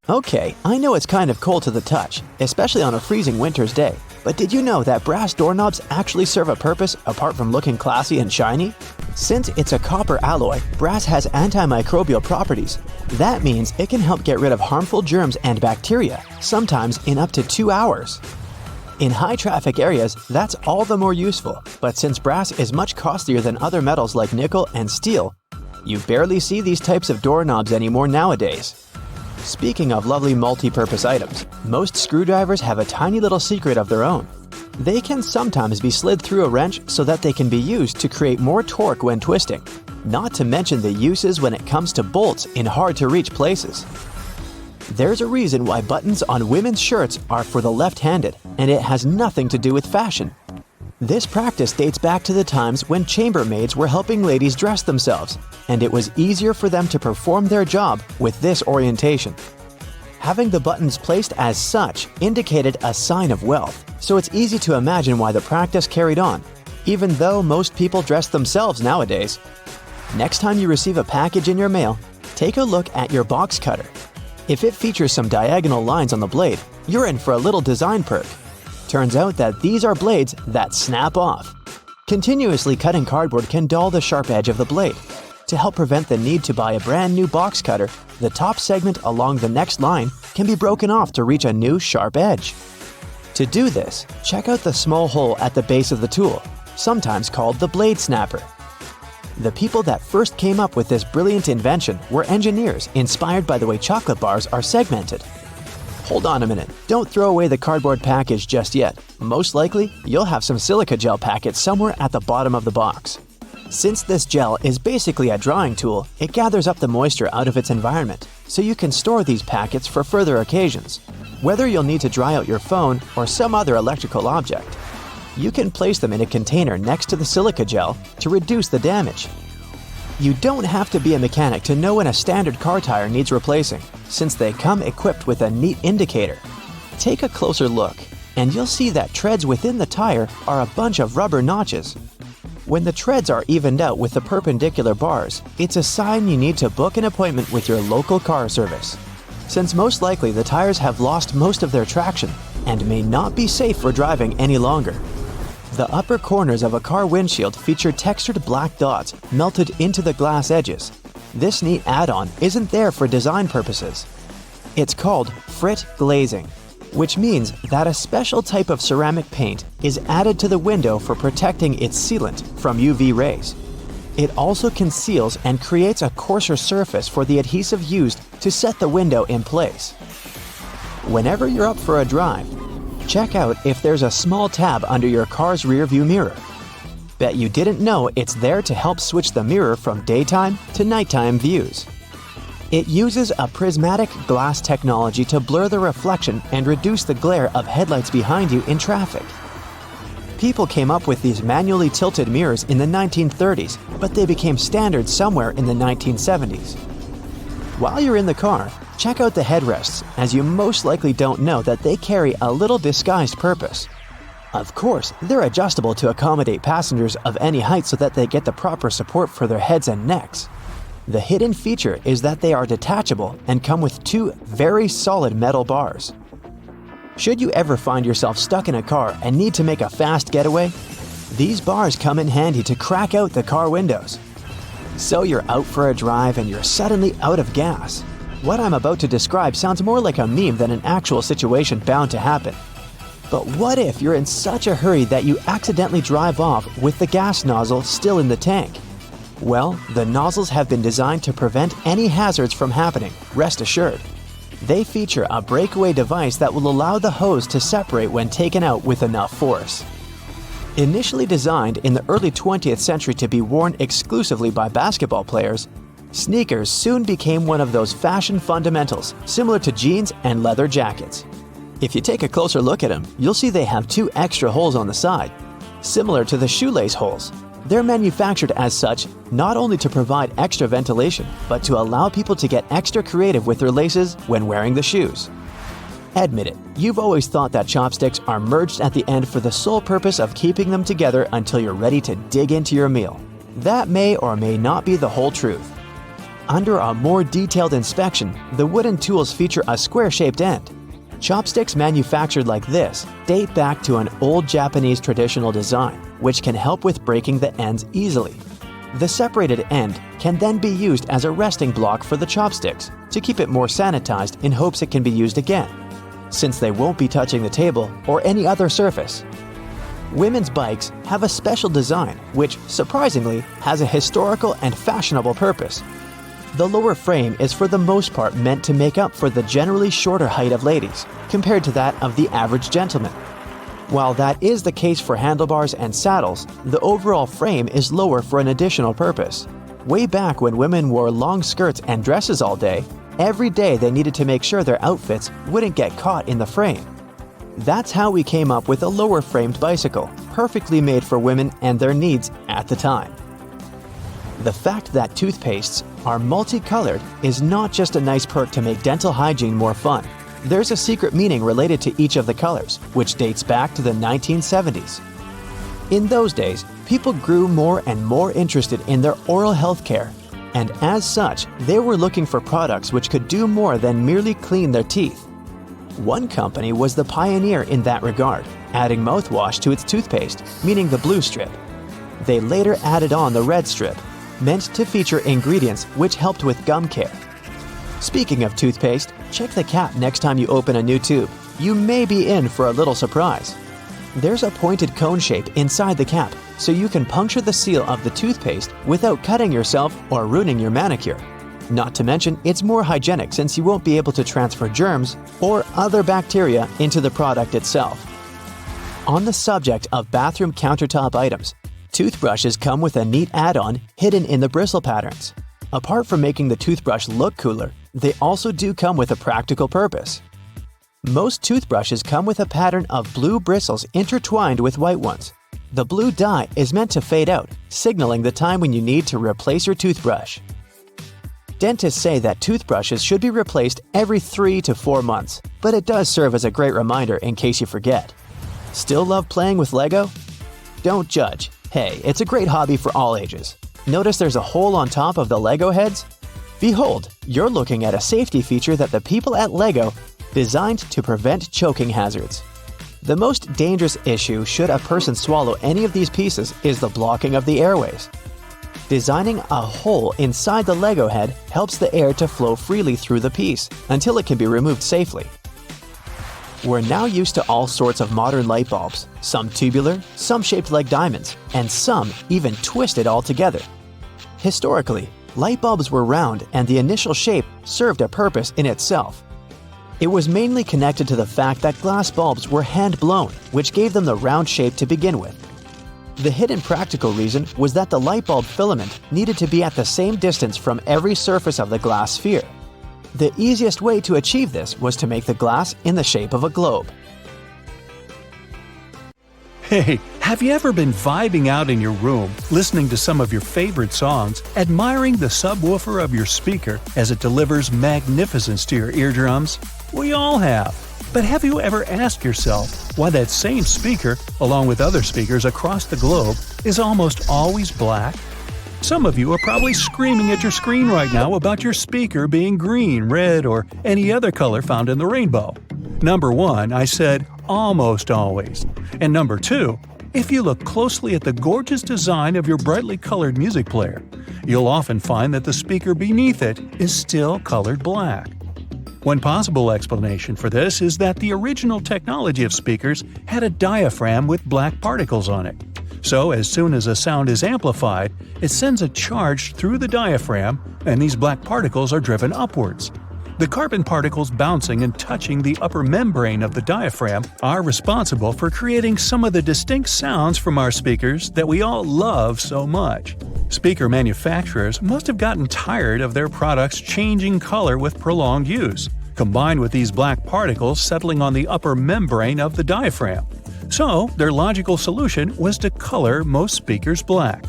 Speaker 2: Okay, I know it's kind of cold to the touch, especially on a freezing winter's day, but did you know that brass doorknobs actually serve a purpose apart from looking classy and shiny? Since it's a copper alloy, brass has antimicrobial properties. That means it can help get rid of harmful germs and bacteria, sometimes in up to 2 hours. In high-traffic areas, that's all the more useful, but since brass is much costlier than other metals like nickel and steel, you barely see these types of doorknobs anymore nowadays. Speaking of lovely multi-purpose items, most screwdrivers have a tiny little secret of their own. They can sometimes be slid through a wrench so that they can be used to create more torque when twisting, not to mention the uses when it comes to bolts in hard-to-reach places. There's a reason why buttons on women's shirts are for the left-handed, and it has nothing to do with fashion. This practice dates back to the times when chambermaids were helping ladies dress themselves, and it was easier for them to perform their job with this orientation. Having the buttons placed as such indicated a sign of wealth, so it's easy to imagine why the practice carried on, even though most people dress themselves nowadays. Next time you receive a package in your mail, take a look at your box cutter. If it features some diagonal lines on the blade, you're in for a little design perk. Turns out that these are blades that snap off. Continuously cutting cardboard can dull the sharp edge of the blade. To help prevent the need to buy a brand new box cutter, the top segment along the next line can be broken off to reach a new sharp edge. To do this, check out the small hole at the base of the tool, sometimes called the blade snapper. The people that first came up with this brilliant invention were engineers inspired by the way chocolate bars are segmented. Hold on a minute, don't throw away the cardboard package just yet. Most likely, you'll have some silica gel packets somewhere at the bottom of the box. Since this gel is basically a drawing tool, it gathers up the moisture out of its environment, so you can store these packets for further occasions. Whether you'll need to dry out your phone or some other electrical object, you can place them in a container next to the silica gel to reduce the damage. You don't have to be a mechanic to know when a standard car tire needs replacing, since they come equipped with a neat indicator. Take a closer look, and you'll see that treads within the tire are a bunch of rubber notches. When the treads are evened out with the perpendicular bars, it's a sign you need to book an appointment with your local car service, since most likely the tires have lost most of their traction and may not be safe for driving any longer. The upper corners of a car windshield feature textured black dots melted into the glass edges. This neat add-on isn't there for design purposes. It's called frit glazing, which means that a special type of ceramic paint is added to the window for protecting its sealant from UV rays. It also conceals and creates a coarser surface for the adhesive used to set the window in place. Whenever you're up for a drive, check out if there's a small tab under your car's rearview mirror. Bet you didn't know it's there to help switch the mirror from daytime to nighttime views. It uses a prismatic glass technology to blur the reflection and reduce the glare of headlights behind you in traffic. People came up with these manually tilted mirrors in the 1930s, but they became standard somewhere in the 1970s. While you're in the car, check out the headrests, as you most likely don't know that they carry a little disguised purpose. Of course, they're adjustable to accommodate passengers of any height so that they get the proper support for their heads and necks. The hidden feature is that they are detachable and come with two very solid metal bars. Should you ever find yourself stuck in a car and need to make a fast getaway, These bars come in handy to crack out the car windows. So you're out for a drive and you're suddenly out of gas. What I'm about to describe sounds more like a meme than an actual situation bound to happen. But what if you're in such a hurry that you accidentally drive off with the gas nozzle still in the tank? Well, the nozzles have been designed to prevent any hazards from happening, rest assured. They feature a breakaway device that will allow the hose to separate when taken out with enough force. Initially designed in the early 20th century to be worn exclusively by basketball players, sneakers soon became one of those fashion fundamentals, similar to jeans and leather jackets. If you take a closer look at them, you'll see they have 2 extra holes on the side, similar to the shoelace holes. They're manufactured as such not only to provide extra ventilation, but to allow people to get extra creative with their laces when wearing the shoes. Admit it, you've always thought that chopsticks are merged at the end for the sole purpose of keeping them together until you're ready to dig into your meal. That may or may not be the whole truth. Under a more detailed inspection, the wooden tools feature a square-shaped end. Chopsticks manufactured like this date back to an old Japanese traditional design, which can help with breaking the ends easily. The separated end can then be used as a resting block for the chopsticks to keep it more sanitized in hopes it can be used again, since they won't be touching the table or any other surface. Women's bikes have a special design which, surprisingly, has a historical and fashionable purpose. The lower frame is for the most part meant to make up for the generally shorter height of ladies, compared to that of the average gentleman. While that is the case for handlebars and saddles, the overall frame is lower for an additional purpose. Way back when women wore long skirts and dresses all day, every day they needed to make sure their outfits wouldn't get caught in the frame. That's how we came up with a lower-framed bicycle, perfectly made for women and their needs at the time. The fact that toothpastes are multicolored is not just a nice perk to make dental hygiene more fun. There's a secret meaning related to each of the colors, which dates back to the 1970s. In those days, people grew more and more interested in their oral health care, and as such, they were looking for products which could do more than merely clean their teeth. One company was the pioneer in that regard, adding mouthwash to its toothpaste, meaning the blue strip. They later added on the red strip, meant to feature ingredients which helped with gum care. Speaking of toothpaste, check the cap next time you open a new tube. You may be in for a little surprise. There's a pointed cone shape inside the cap, so you can puncture the seal of the toothpaste without cutting yourself or ruining your manicure. Not to mention, it's more hygienic since you won't be able to transfer germs or other bacteria into the product itself. On the subject of bathroom countertop items, toothbrushes come with a neat add-on hidden in the bristle patterns. Apart from making the toothbrush look cooler, they also do come with a practical purpose. Most toothbrushes come with a pattern of blue bristles intertwined with white ones. The blue dye is meant to fade out, signaling the time when you need to replace your toothbrush. Dentists say that toothbrushes should be replaced every 3 to 4 months, but it does serve as a great reminder in case you forget. Still love playing with Lego? Don't judge. Hey, it's a great hobby for all ages. Notice there's a hole on top of the Lego heads? Behold, you're looking at a safety feature that the people at Lego designed to prevent choking hazards. The most dangerous issue should a person swallow any of these pieces is the blocking of the airways. Designing a hole inside the Lego head helps the air to flow freely through the piece until it can be removed safely. We're now used to all sorts of modern light bulbs, some tubular, some shaped like diamonds, and some even twisted altogether. Historically, light bulbs were round and the initial shape served a purpose in itself. It was mainly connected to the fact that glass bulbs were hand-blown, which gave them the round shape to begin with. The hidden practical reason was that the light bulb filament needed to be at the same distance from every surface of the glass sphere. The easiest way to achieve this was to make the glass in the shape of a globe.
Speaker 1: Hey, have you ever been vibing out in your room, listening to some of your favorite songs, admiring the subwoofer of your speaker as it delivers magnificence to your eardrums? We all have. But have you ever asked yourself why that same speaker, along with other speakers across the globe, is almost always black? Some of you are probably screaming at your screen right now about your speaker being green, red, or any other color found in the rainbow. Number 1, I said almost always. And number 2, If you look closely at the gorgeous design of your brightly colored music player, you'll often find that the speaker beneath it is still colored black. One possible explanation for this is that the original technology of speakers had a diaphragm with black particles on it. So as soon as a sound is amplified, it sends a charge through the diaphragm, and these black particles are driven upwards. The carbon particles bouncing and touching the upper membrane of the diaphragm are responsible for creating some of the distinct sounds from our speakers that we all love so much. Speaker manufacturers must have gotten tired of their products changing color with prolonged use, combined with these black particles settling on the upper membrane of the diaphragm. So, their logical solution was to color most speakers black.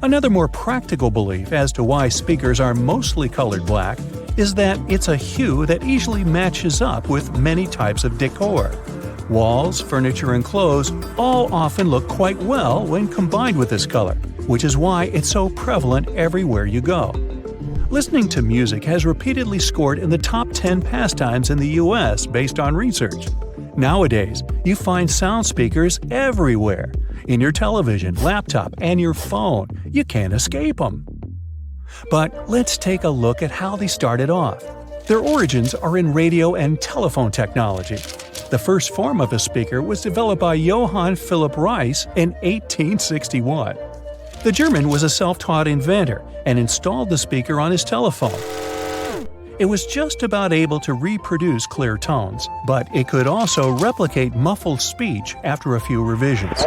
Speaker 1: Another more practical belief as to why speakers are mostly colored black is that it's a hue that easily matches up with many types of decor. Walls, furniture, and clothes all often look quite well when combined with this color, which is why it's so prevalent everywhere you go. Listening to music has repeatedly scored in the top 10 pastimes in the US based on research. Nowadays, you find sound speakers everywhere. In your television, laptop, and your phone. You can't escape them. But let's take a look at how they started off. Their origins are in radio and telephone technology. The first form of a speaker was developed by Johann Philipp Reis in 1861. The German was a self-taught inventor and installed the speaker on his telephone. It was just about able to reproduce clear tones, but it could also replicate muffled speech after a few revisions.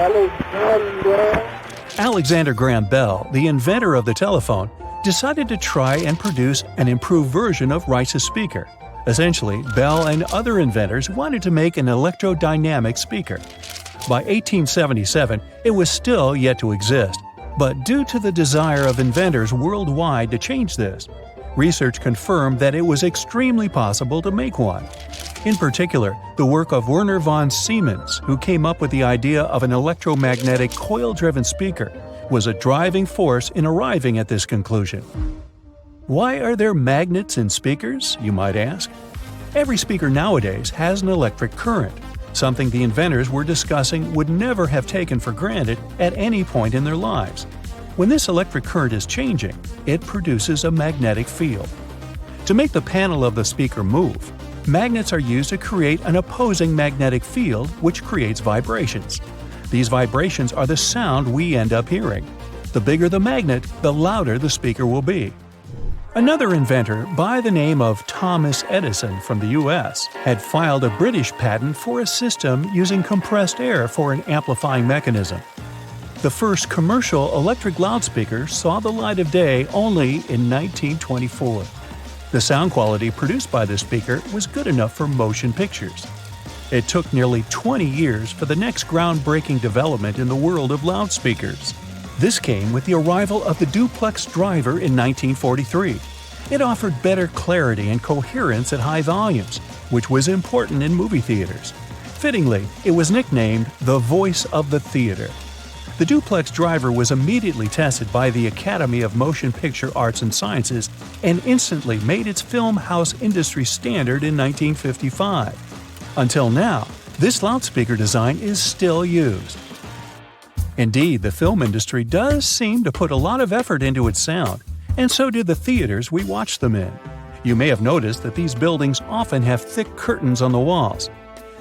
Speaker 1: Alexander Graham Bell, the inventor of the telephone, decided to try and produce an improved version of Reis's speaker. Essentially, Bell and other inventors wanted to make an electrodynamic speaker. By 1877, it was still yet to exist, but due to the desire of inventors worldwide to change this, research confirmed that it was extremely possible to make one. In particular, the work of Werner von Siemens, who came up with the idea of an electromagnetic coil-driven speaker, was a driving force in arriving at this conclusion. Why are there magnets in speakers, you might ask? Every speaker nowadays has an electric current, something the inventors were discussing would never have taken for granted at any point in their lives. When this electric current is changing, it produces a magnetic field. To make the panel of the speaker move, magnets are used to create an opposing magnetic field which creates vibrations. These vibrations are the sound we end up hearing. The bigger the magnet, the louder the speaker will be. Another inventor by the name of Thomas Edison from the US had filed a British patent for a system using compressed air for an amplifying mechanism. The first commercial electric loudspeaker saw the light of day only in 1924. The sound quality produced by this speaker was good enough for motion pictures. It took nearly 20 years for the next groundbreaking development in the world of loudspeakers. This came with the arrival of the duplex driver in 1943. It offered better clarity and coherence at high volumes, which was important in movie theaters. Fittingly, it was nicknamed the voice of the theater. The duplex driver was immediately tested by the Academy of Motion Picture Arts and Sciences and instantly made its film house industry standard in 1955. Until now, this loudspeaker design is still used. Indeed, the film industry does seem to put a lot of effort into its sound, and so do the theaters we watch them in. You may have noticed that these buildings often have thick curtains on the walls.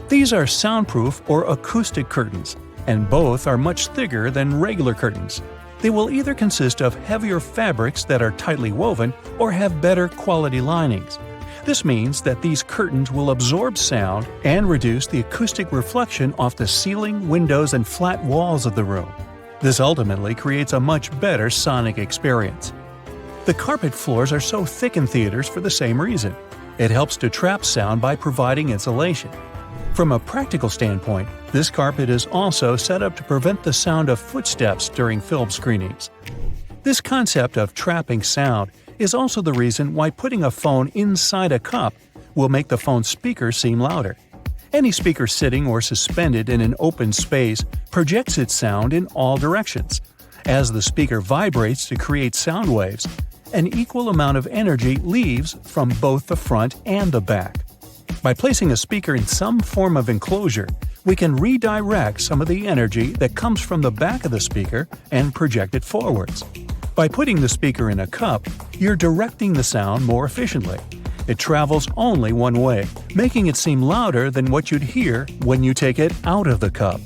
Speaker 1: These are soundproof or acoustic curtains, and both are much thicker than regular curtains. They will either consist of heavier fabrics that are tightly woven or have better quality linings. This means that these curtains will absorb sound and reduce the acoustic reflection off the ceiling, windows, and flat walls of the room. This ultimately creates a much better sonic experience. The carpet floors are so thick in theaters for the same reason. It helps to trap sound by providing insulation. From a practical standpoint, this carpet is also set up to prevent the sound of footsteps during film screenings. This concept of trapping sound is also the reason why putting a phone inside a cup will make the phone's speaker seem louder. Any speaker sitting or suspended in an open space projects its sound in all directions. As the speaker vibrates to create sound waves, an equal amount of energy leaves from both the front and the back. By placing a speaker in some form of enclosure, we can redirect some of the energy that comes from the back of the speaker and project it forwards. By putting the speaker in a cup, you're directing the sound more efficiently. It travels only one way, making it seem louder than what you'd hear when you take it out of the cup.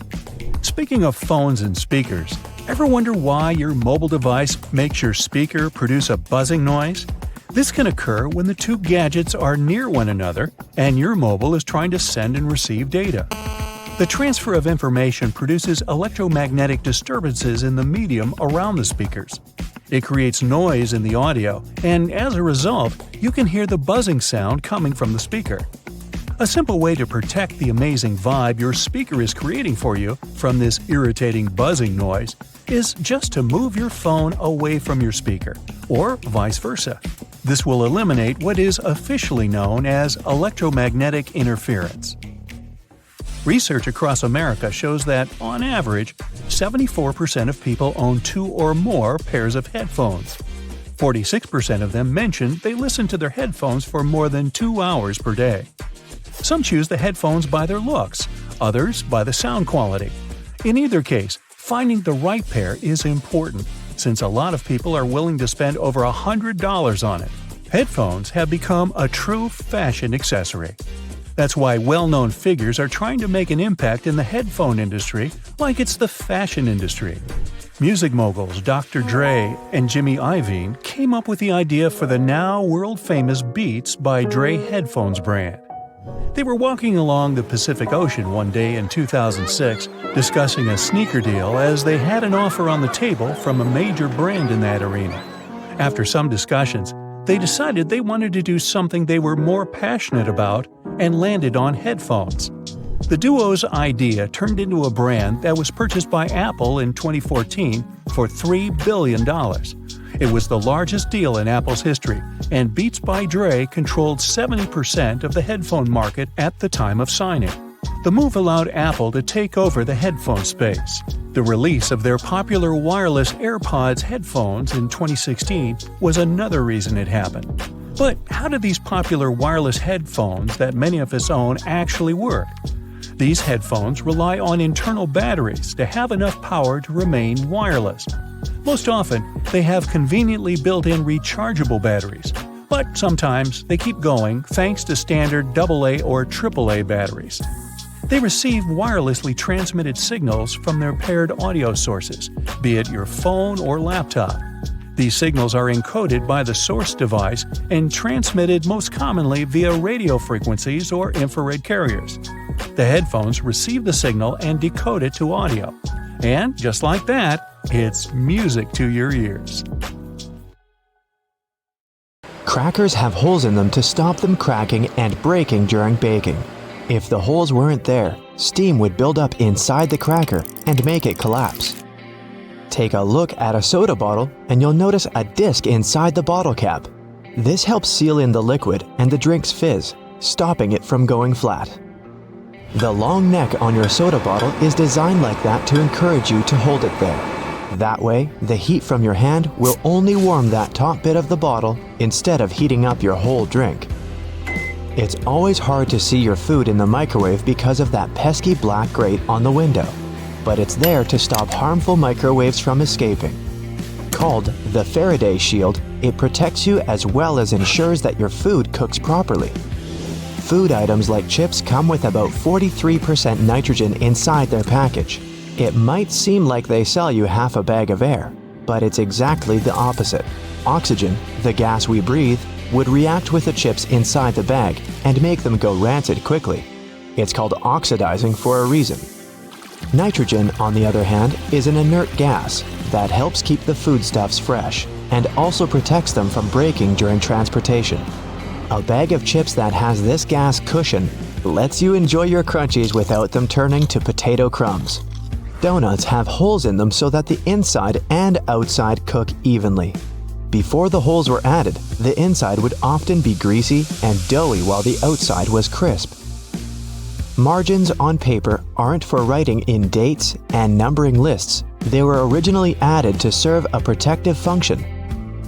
Speaker 1: Speaking of phones and speakers, ever wonder why your mobile device makes your speaker produce a buzzing noise? This can occur when the two gadgets are near one another and your mobile is trying to send and receive data. The transfer of information produces electromagnetic disturbances in the medium around the speakers. It creates noise in the audio, and as a result, you can hear the buzzing sound coming from the speaker. A simple way to protect the amazing vibe your speaker is creating for you from this irritating buzzing noise is just to move your phone away from your speaker, or vice versa. This will eliminate what is officially known as electromagnetic interference. Research across America shows that, on average, 74% of people own 2 or more pairs of headphones. 46% of them mentioned they listen to their headphones for more than 2 hours per day. Some choose the headphones by their looks, others by the sound quality. In either case, finding the right pair is important, since a lot of people are willing to spend over $100 on it. Headphones have become a true fashion accessory. That's why well-known figures are trying to make an impact in the headphone industry like it's the fashion industry. Music moguls Dr. Dre and Jimmy Iovine came up with the idea for the now world-famous Beats by Dre headphones brand. They were walking along the Pacific Ocean one day in 2006 discussing a sneaker deal as they had an offer on the table from a major brand in that arena. After some discussions, they decided they wanted to do something they were more passionate about and landed on headphones. The duo's idea turned into a brand that was purchased by Apple in 2014 for $3 billion. It was the largest deal in Apple's history, and Beats by Dre controlled 70% of the headphone market at the time of signing. The move allowed Apple to take over the headphone space. The release of their popular wireless AirPods headphones in 2016 was another reason it happened. But how do these popular wireless headphones that many of us own actually work? These headphones rely on internal batteries to have enough power to remain wireless. Most often, they have conveniently built-in rechargeable batteries, but sometimes they keep going thanks to standard AA or AAA batteries. They receive wirelessly transmitted signals from their paired audio sources, be it your phone or laptop. These signals are encoded by the source device and transmitted most commonly via radio frequencies or infrared carriers. The headphones receive the signal and decode it to audio. And just like that, it's music to your ears.
Speaker 2: Crackers have holes in them to stop them cracking and breaking during baking. If the holes weren't there, steam would build up inside the cracker and make it collapse. Take a look at a soda bottle and you'll notice a disc inside the bottle cap. This helps seal in the liquid and the drink's fizz, stopping it from going flat. The long neck on your soda bottle is designed like that to encourage you to hold it there. That way, the heat from your hand will only warm that top bit of the bottle instead of heating up your whole drink. It's always hard to see your food in the microwave because of that pesky black grate on the window, but it's there to stop harmful microwaves from escaping. Called the Faraday Shield, it protects you as well as ensures that your food cooks properly. Food items like chips come with about 43% nitrogen inside their package. It might seem like they sell you half a bag of air, but it's exactly the opposite. Oxygen, the gas we breathe, would react with the chips inside the bag and make them go rancid quickly. It's called oxidizing for a reason. Nitrogen, on the other hand, is an inert gas that helps keep the foodstuffs fresh and also protects them from breaking during transportation. A bag of chips that has this gas cushion lets you enjoy your crunchies without them turning to potato crumbs. Donuts have holes in them so that the inside and outside cook evenly. Before the holes were added, the inside would often be greasy and doughy while the outside was crisp. Margins on paper aren't for writing in dates and numbering lists. They were originally added to serve a protective function.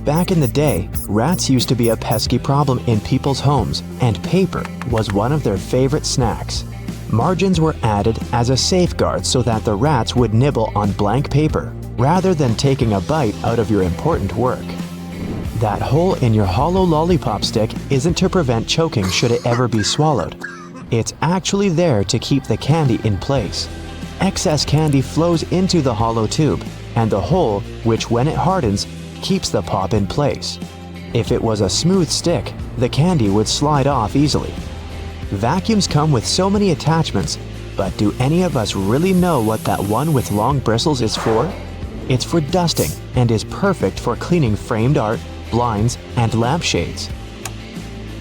Speaker 2: Back in the day, rats used to be a pesky problem in people's homes, and paper was one of their favorite snacks. Margins were added as a safeguard so that the rats would nibble on blank paper rather than taking a bite out of your important work. That hole in your hollow lollipop stick isn't to prevent choking should it ever be swallowed. It's actually there to keep the candy in place. Excess candy flows into the hollow tube, and the hole, which when it hardens, keeps the pop in place. If it was a smooth stick, the candy would slide off easily. Vacuums come with so many attachments, but do any of us really know what that one with long bristles is for? It's for dusting and is perfect for cleaning framed art, blinds, and lampshades.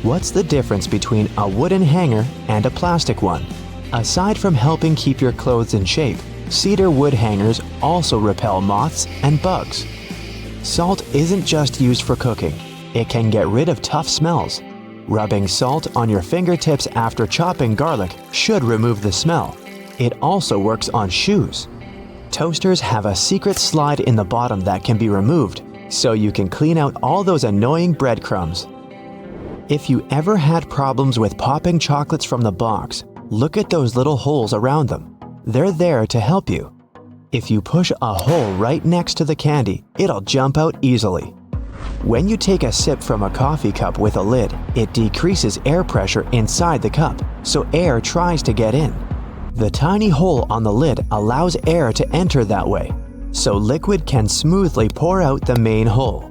Speaker 2: What's the difference between a wooden hanger and a plastic one? Aside from helping keep your clothes in shape, cedar wood hangers also repel moths and bugs. Salt isn't just used for cooking. It can get rid of tough smells. Rubbing salt on your fingertips after chopping garlic should remove the smell. It also works on shoes. Toasters have a secret slide in the bottom that can be removed, so you can clean out all those annoying breadcrumbs. If you ever had problems with popping chocolates from the box, look at those little holes around them. They're there to help you. If you push a hole right next to the candy, it'll jump out easily. When you take a sip from a coffee cup with a lid, it decreases air pressure inside the cup, so air tries to get in. The tiny hole on the lid allows air to enter that way, so liquid can smoothly pour out the main hole.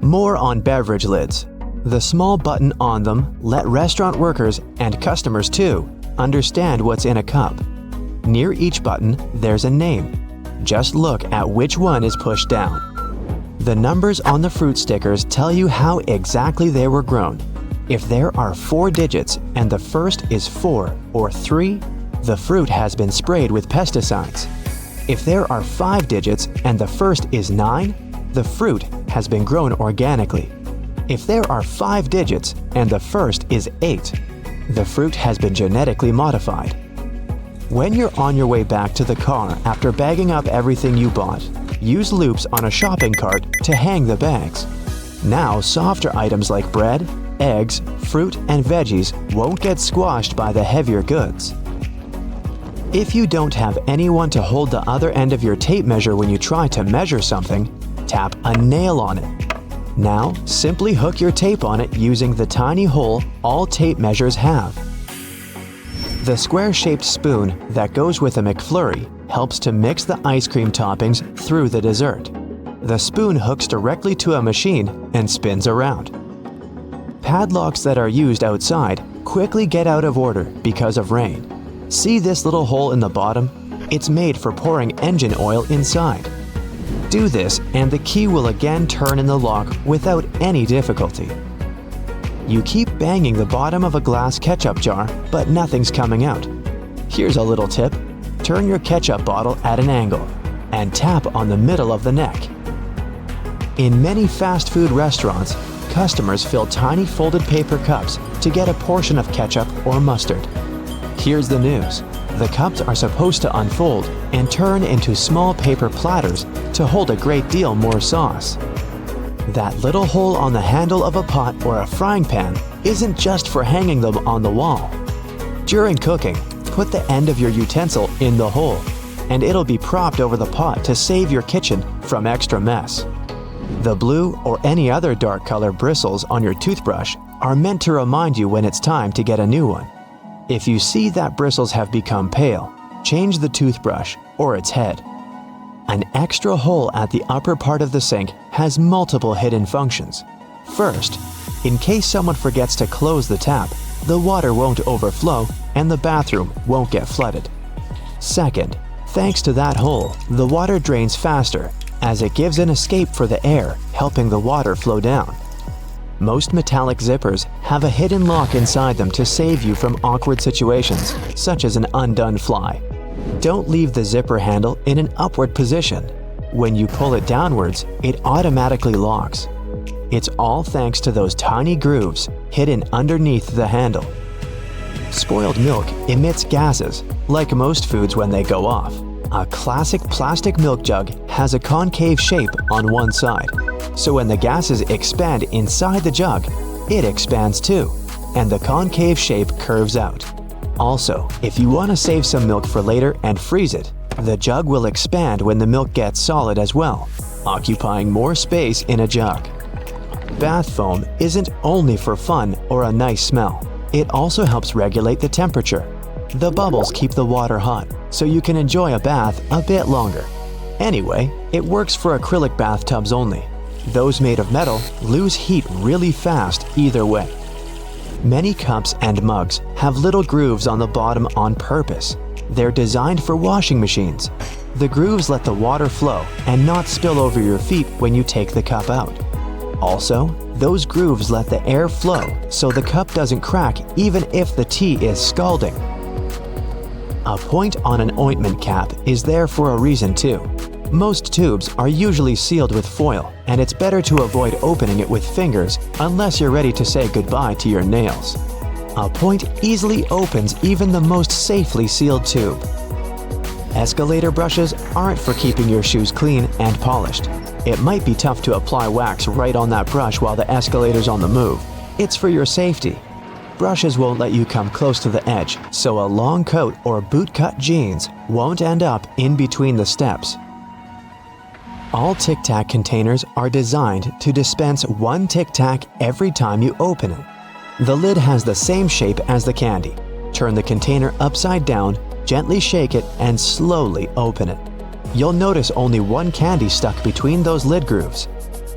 Speaker 2: More on beverage lids. The small button on them let restaurant workers, and customers too, understand what's in a cup. Near each button, there's a name. Just look at which one is pushed down. The numbers on the fruit stickers tell you how exactly they were grown. If there are 4 digits and the first is 4 or 3, the fruit has been sprayed with pesticides. If there are 5 digits and the first is 9, the fruit has been grown organically. If there are 5 digits and the first is 8, the fruit has been genetically modified. When you're on your way back to the car after bagging up everything you bought, use loops on a shopping cart to hang the bags. Now, softer items like bread, eggs, fruit, and veggies won't get squashed by the heavier goods. If you don't have anyone to hold the other end of your tape measure when you try to measure something, tap a nail on it. Now, simply hook your tape on it using the tiny hole all tape measures have. The square-shaped spoon that goes with a McFlurry helps to mix the ice cream toppings through the dessert. The spoon hooks directly to a machine and spins around. Padlocks that are used outside quickly get out of order because of rain. See this little hole in the bottom? It's made for pouring engine oil inside. Do this and the key will again turn in the lock without any difficulty. You keep banging the bottom of a glass ketchup jar, but nothing's coming out. Here's a little tip. Turn your ketchup bottle at an angle and tap on the middle of the neck. In many fast food restaurants, customers fill tiny folded paper cups to get a portion of ketchup or mustard. Here's the news. The cups are supposed to unfold and turn into small paper platters to hold a great deal more sauce. That little hole on the handle of a pot or a frying pan isn't just for hanging them on the wall. During cooking, put the end of your utensil in the hole, and it'll be propped over the pot to save your kitchen from extra mess. The blue or any other dark color bristles on your toothbrush are meant to remind you when it's time to get a new one. If you see that bristles have become pale, change the toothbrush or its head. An extra hole at the upper part of the sink has multiple hidden functions. First, in case someone forgets to close the tap, the water won't overflow and the bathroom won't get flooded. Second, thanks to that hole, the water drains faster as it gives an escape for the air, helping the water flow down. Most metallic zippers have a hidden lock inside them to save you from awkward situations, such as an undone fly. Don't leave the zipper handle in an upward position. When you pull it downwards, it automatically locks. It's all thanks to those tiny grooves hidden underneath the handle. Spoiled milk emits gases, like most foods when they go off. A classic plastic milk jug has a concave shape on one side, so when the gases expand inside the jug, it expands too, and the concave shape curves out. Also, if you want to save some milk for later and freeze it, the jug will expand when the milk gets solid as well, occupying more space in a jug. Bath foam isn't only for fun or a nice smell. It also helps regulate the temperature. The bubbles keep the water hot, so you can enjoy a bath a bit longer. Anyway, it works for acrylic bathtubs only. Those made of metal lose heat really fast either way. Many cups and mugs have little grooves on the bottom on purpose. They're designed for washing machines. The grooves let the water flow and not spill over your feet when you take the cup out. Also, those grooves let the air flow so the cup doesn't crack even if the tea is scalding. A point on an ointment cap is there for a reason too. Most tubes are usually sealed with foil, and it's better to avoid opening it with fingers unless you're ready to say goodbye to your nails. A point easily opens even the most safely sealed tube. Escalator brushes aren't for keeping your shoes clean and polished. It might be tough to apply wax right on that brush while the escalator's on the move. It's for your safety. Brushes won't let you come close to the edge, so a long coat or bootcut jeans won't end up in between the steps. All Tic Tac containers are designed to dispense one Tic Tac every time you open it. The lid has the same shape as the candy. Turn the container upside down, gently shake it, and slowly open it. You'll notice only one candy stuck between those lid grooves.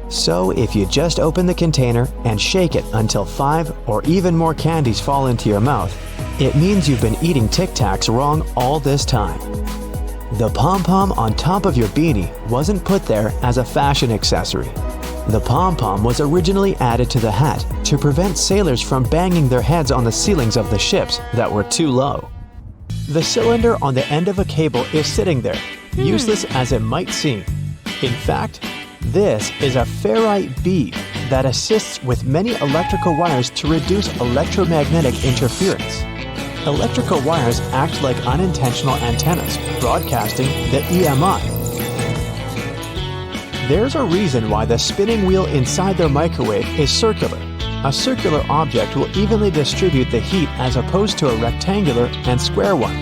Speaker 2: So if you just open the container and shake it until 5 or even more candies fall into your mouth, it means you've been eating Tic Tacs wrong all this time. The pom-pom on top of your beanie wasn't put there as a fashion accessory. The pom-pom was originally added to the hat to prevent sailors from banging their heads on the ceilings of the ships that were too low. The cylinder on the end of a cable is sitting there, useless as it might seem. In fact, this is a ferrite bead that assists with many electrical wires to reduce electromagnetic interference. Electrical wires act like unintentional antennas, broadcasting the EMI. There's a reason why the spinning wheel inside their microwave is circular. A circular object will evenly distribute the heat as opposed to a rectangular and square one.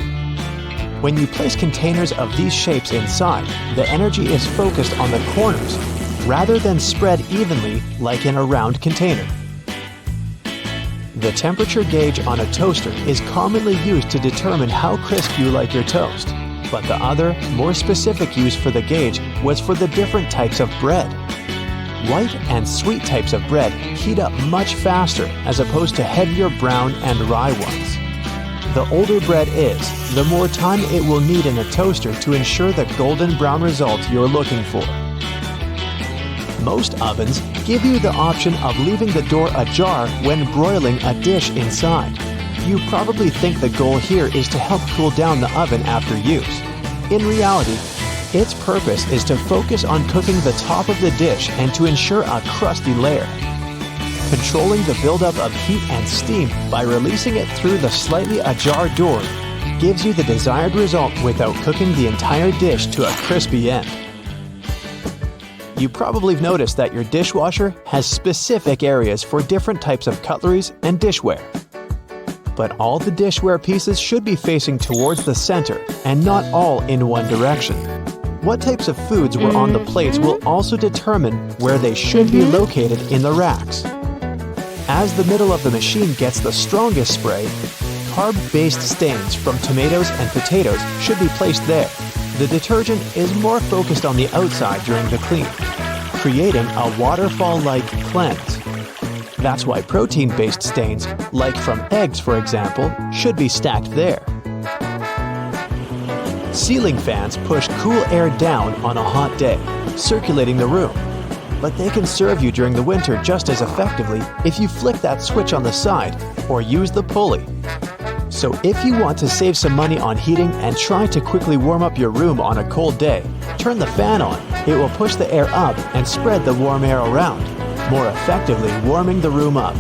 Speaker 2: When you place containers of these shapes inside, the energy is focused on the corners rather than spread evenly like in a round container. The temperature gauge on a toaster is commonly used to determine how crisp you like your toast, but the other, more specific use for the gauge was for the different types of bread. White and sweet types of bread heat up much faster as opposed to heavier brown and rye ones. The older bread is, the more time it will need in a toaster to ensure the golden brown result you're looking for. Most ovens give you the option of leaving the door ajar when broiling a dish inside. You probably think the goal here is to help cool down the oven after use. In reality, its purpose is to focus on cooking the top of the dish and to ensure a crusty layer. Controlling the buildup of heat and steam by releasing it through the slightly ajar door gives you the desired result without cooking the entire dish to a crispy end. You probably have noticed that your dishwasher has specific areas for different types of cutleries and dishware. But all the dishware pieces should be facing towards the center and not all in one direction. What types of foods were on the plates will also determine where they should be located in the racks. As the middle of the machine gets the strongest spray, carb-based stains from tomatoes and potatoes should be placed there. The detergent is more focused on the outside during the clean, creating a waterfall-like cleanse. That's why protein-based stains, like from eggs for example, should be stacked there. Ceiling fans push cool air down on a hot day, circulating the room. But they can serve you during the winter just as effectively if you flick that switch on the side or use the pulley. So if you want to save some money on heating and try to quickly warm up your room on a cold day, turn the fan on. It will push the air up and spread the warm air around, more effectively warming the room up.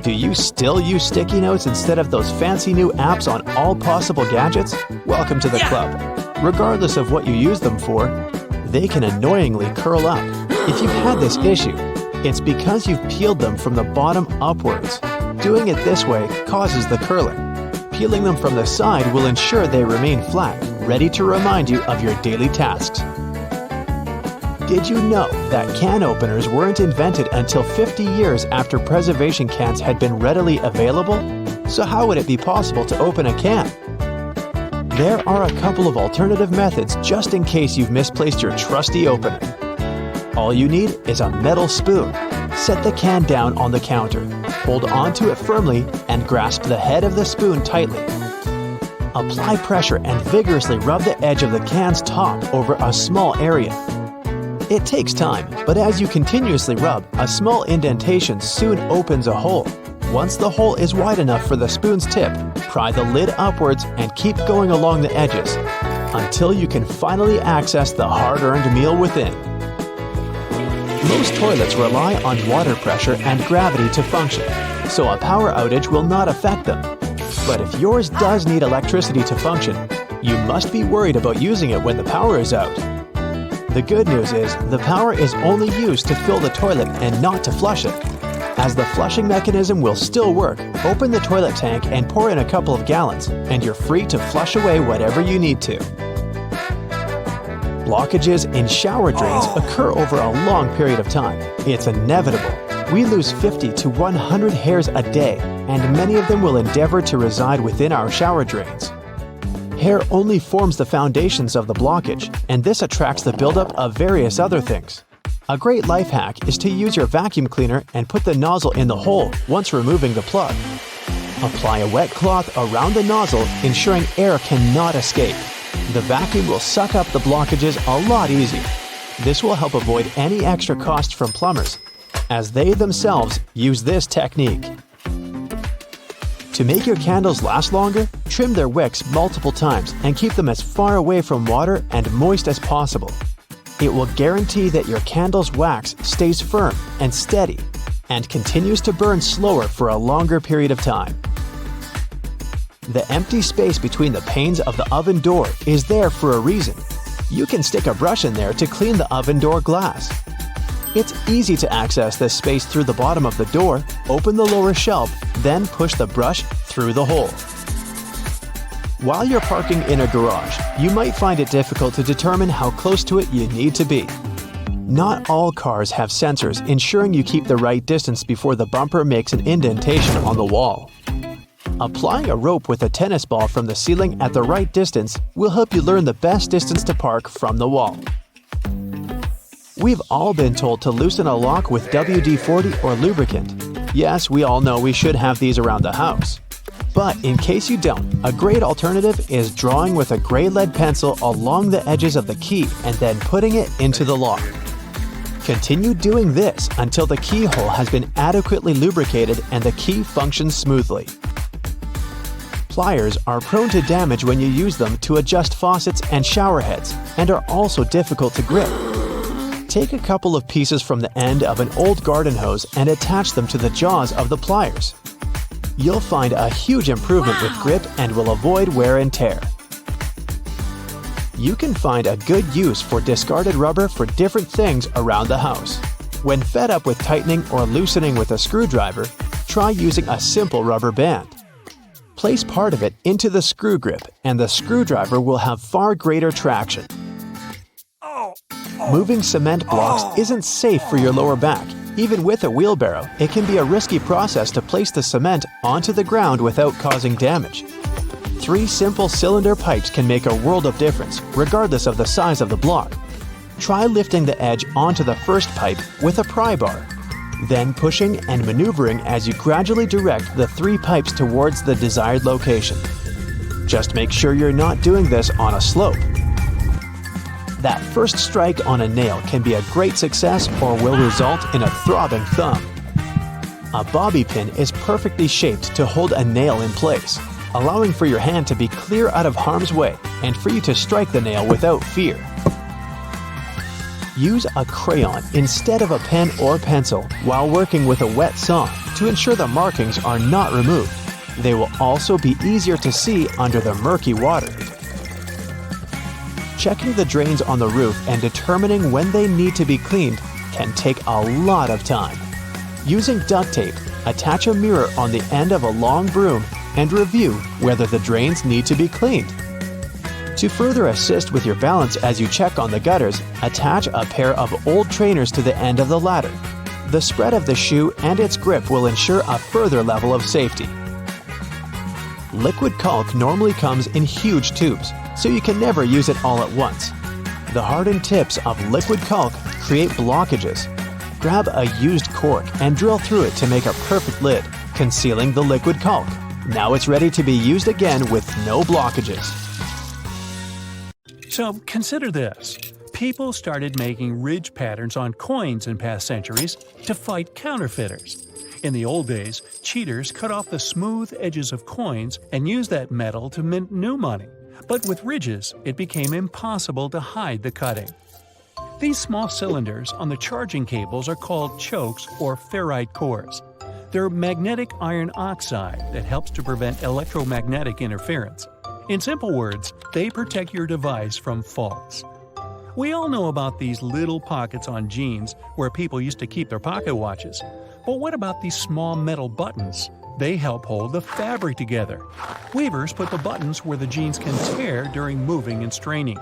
Speaker 2: Do you still use sticky notes instead of those fancy new apps on all possible gadgets? Welcome to the club. Regardless of what you use them for, they can annoyingly curl up. If you've had this issue, it's because you've peeled them from the bottom upwards. Doing it this way causes the curling. Peeling them from the side will ensure they remain flat, ready to remind you of your daily tasks. Did you know that can openers weren't invented until 50 years after preservation cans had been readily available? So how would it be possible to open a can? There are a couple of alternative methods just in case you've misplaced your trusty opener. All you need is a metal spoon. Set the can down on the counter, hold onto it firmly, and grasp the head of the spoon tightly. Apply pressure and vigorously rub the edge of the can's top over a small area. It takes time, but as you continuously rub, a small indentation soon opens a hole. Once the hole is wide enough for the spoon's tip, pry the lid upwards and keep going along the edges until you can finally access the hard-earned meal within. Most toilets rely on water pressure and gravity to function, so a power outage will not affect them. But if yours does need electricity to function, you must be worried about using it when the power is out. The good news is the power is only used to fill the toilet and not to flush it. As the flushing mechanism will still work, open the toilet tank and pour in a couple of gallons, and you're free to flush away whatever you need to. Blockages in shower drains occur over a long period of time. It's inevitable. We lose 50 to 100 hairs a day, and many of them will endeavor to reside within our shower drains. Hair only forms the foundations of the blockage, and this attracts the buildup of various other things. A great life hack is to use your vacuum cleaner and put the nozzle in the hole once removing the plug. Apply a wet cloth around the nozzle, ensuring air cannot escape. The vacuum will suck up the blockages a lot easier. This will help avoid any extra cost from plumbers, as they themselves use this technique. To make your candles last longer, trim their wicks multiple times and keep them as far away from water and moist as possible. It will guarantee that your candle's wax stays firm and steady and continues to burn slower for a longer period of time. The empty space between the panes of the oven door is there for a reason. You can stick a brush in there to clean the oven door glass. It's easy to access this space through the bottom of the door, open the lower shelf, then push the brush through the hole. While you're parking in a garage, you might find it difficult to determine how close to it you need to be. Not all cars have sensors ensuring you keep the right distance before the bumper makes an indentation on the wall. Applying a rope with a tennis ball from the ceiling at the right distance will help you learn the best distance to park from the wall. We've all been told to loosen a lock with WD-40 or lubricant. Yes, we all know we should have these around the house. But in case you don't, a great alternative is drawing with a gray lead pencil along the edges of the key and then putting it into the lock. Continue doing this until the keyhole has been adequately lubricated and the key functions smoothly. Pliers are prone to damage when you use them to adjust faucets and shower heads and are also difficult to grip. Take a couple of pieces from the end of an old garden hose and attach them to the jaws of the pliers. You'll find a huge improvement with grip and will avoid wear and tear. You can find a good use for discarded rubber for different things around the house. When fed up with tightening or loosening with a screwdriver, try using a simple rubber band. Place part of it into the screw grip and the screwdriver will have far greater traction. Moving cement blocks isn't safe for your lower back. Even with a wheelbarrow, it can be a risky process to place the cement onto the ground without causing damage. 3 simple cylinder pipes can make a world of difference, regardless of the size of the block. Try lifting the edge onto the first pipe with a pry bar, then pushing and maneuvering as you gradually direct the 3 pipes towards the desired location. Just make sure you're not doing this on a slope. That first strike on a nail can be a great success or will result in a throbbing thumb. A bobby pin is perfectly shaped to hold a nail in place, allowing for your hand to be clear out of harm's way and for you to strike the nail without fear. Use a crayon instead of a pen or pencil while working with a wet saw to ensure the markings are not removed. They will also be easier to see under the murky water. Checking the drains on the roof and determining when they need to be cleaned can take a lot of time. Using duct tape, attach a mirror on the end of a long broom and review whether the drains need to be cleaned. To further assist with your balance as you check on the gutters, attach a pair of old trainers to the end of the ladder. The spread of the shoe and its grip will ensure a further level of safety. Liquid caulk normally comes in huge tubes, so you can never use it all at once. The hardened tips of liquid caulk create blockages. Grab a used cork and drill through it to make a perfect lid, concealing the liquid caulk. Now it's ready to be used again with no blockages.
Speaker 1: So consider this. People started making ridge patterns on coins in past centuries to fight counterfeiters. In the old days, cheaters cut off the smooth edges of coins and used that metal to mint new money. But with ridges, it became impossible to hide the cutting. These small cylinders on the charging cables are called chokes or ferrite cores. They're magnetic iron oxide that helps to prevent electromagnetic interference. In simple words, they protect your device from faults. We all know about these little pockets on jeans where people used to keep their pocket watches. But what about these small metal buttons? They help hold the fabric together. Weavers put the buttons where the jeans can tear during moving and straining.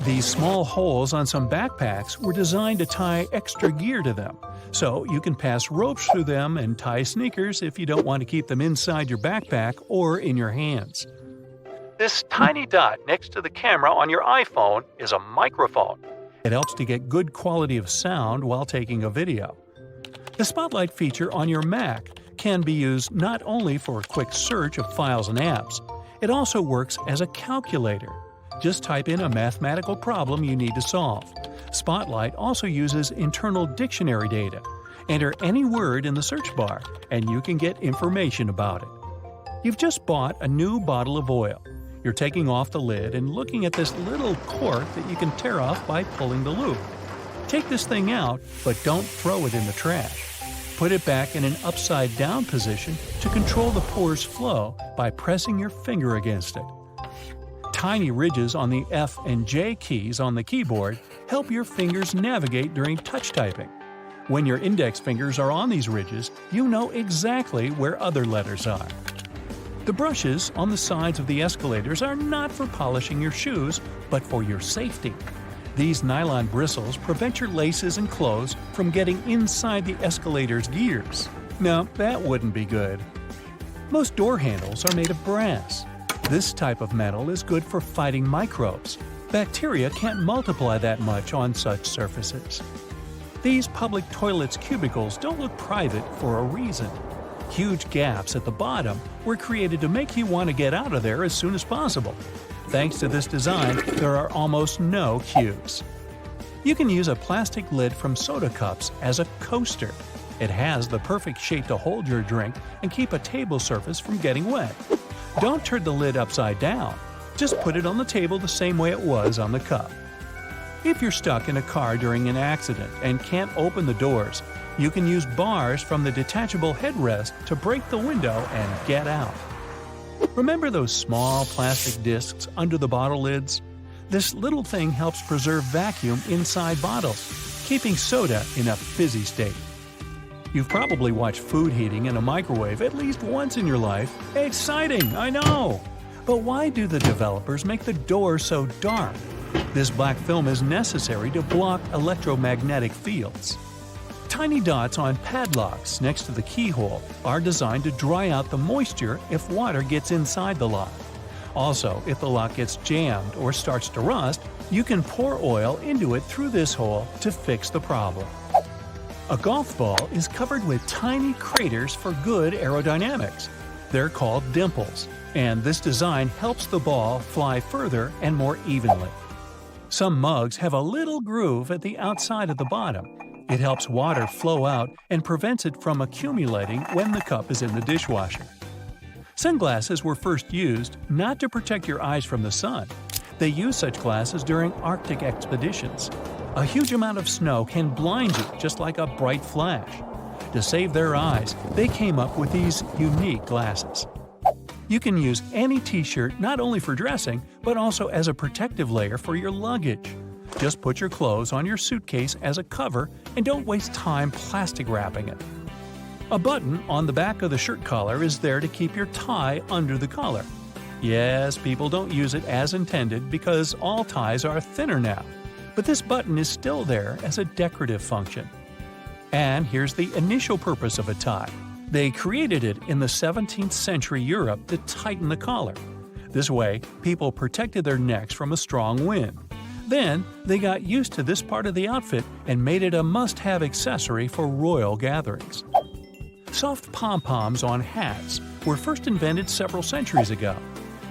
Speaker 1: These small holes on some backpacks were designed to tie extra gear to them, so you can pass ropes through them and tie sneakers if you don't want to keep them inside your backpack or in your hands. This tiny dot next to the camera on your iPhone is a microphone. It helps to get good quality of sound while taking a video. The Spotlight feature on your Mac can be used not only for a quick search of files and apps, it also works as a calculator. Just type in a mathematical problem you need to solve. Spotlight also uses internal dictionary data. Enter any word in the search bar, and you can get information about it. You've just bought a new bottle of oil. You're taking off the lid and looking at this little cork that you can tear off by pulling the loop. Take this thing out, but don't throw it in the trash. Put it back in an upside-down position to control the pour's flow by pressing your finger against it. Tiny ridges on the F and J keys on the keyboard help your fingers navigate during touch typing. When your index fingers are on these ridges, you know exactly where other letters are. The brushes on the sides of the escalators are not for polishing your shoes, but for your safety. These nylon bristles prevent your laces and clothes from getting inside the escalator's gears. Now, that wouldn't be good. Most door handles are made of brass. This type of metal is good for fighting microbes. Bacteria can't multiply that much on such surfaces. These public toilets' cubicles don't look private for a reason. Huge gaps at the bottom were created to make you want to get out of there as soon as possible. Thanks to this design, there are almost no queues. You can use a plastic lid from soda cups as a coaster. It has the perfect shape to hold your drink and keep a table surface from getting wet. Don't turn the lid upside down. Just put it on the table the same way it was on the cup. If you're stuck in a car during an accident and can't open the doors, you can use bars from the detachable headrest to break the window and get out. Remember those small plastic discs under the bottle lids? This little thing helps preserve vacuum inside bottles, keeping soda in a fizzy state. You've probably watched food heating in a microwave at least once in your life. Exciting, I know! But why do the developers make the door so dark? This black film is necessary to block electromagnetic fields. Tiny dots on padlocks next to the keyhole are designed to dry out the moisture if water gets inside the lock. Also, if the lock gets jammed or starts to rust, you can pour oil into it through this hole to fix the problem. A golf ball is covered with tiny craters for good aerodynamics. They're called dimples, and this design helps the ball fly further and more evenly. Some mugs have a little groove at the outside of the bottom. It helps water flow out and prevents it from accumulating when the cup is in the dishwasher. Sunglasses were first used not to protect your eyes from the sun. They used such glasses during Arctic expeditions. A huge amount of snow can blind you just like a bright flash. To save their eyes, they came up with these unique glasses. You can use any t-shirt not only for dressing, but also as a protective layer for your luggage. Just put your clothes on your suitcase as a cover and don't waste time plastic wrapping it. A button on the back of the shirt collar is there to keep your tie under the collar. Yes, people don't use it as intended because all ties are thinner now, but this button is still there as a decorative function. And here's the initial purpose of a tie. They created it in the 17th century Europe to tighten the collar. This way, people protected their necks from a strong wind. Then, they got used to this part of the outfit and made it a must-have accessory for royal gatherings. Soft pom-poms on hats were first invented several centuries ago.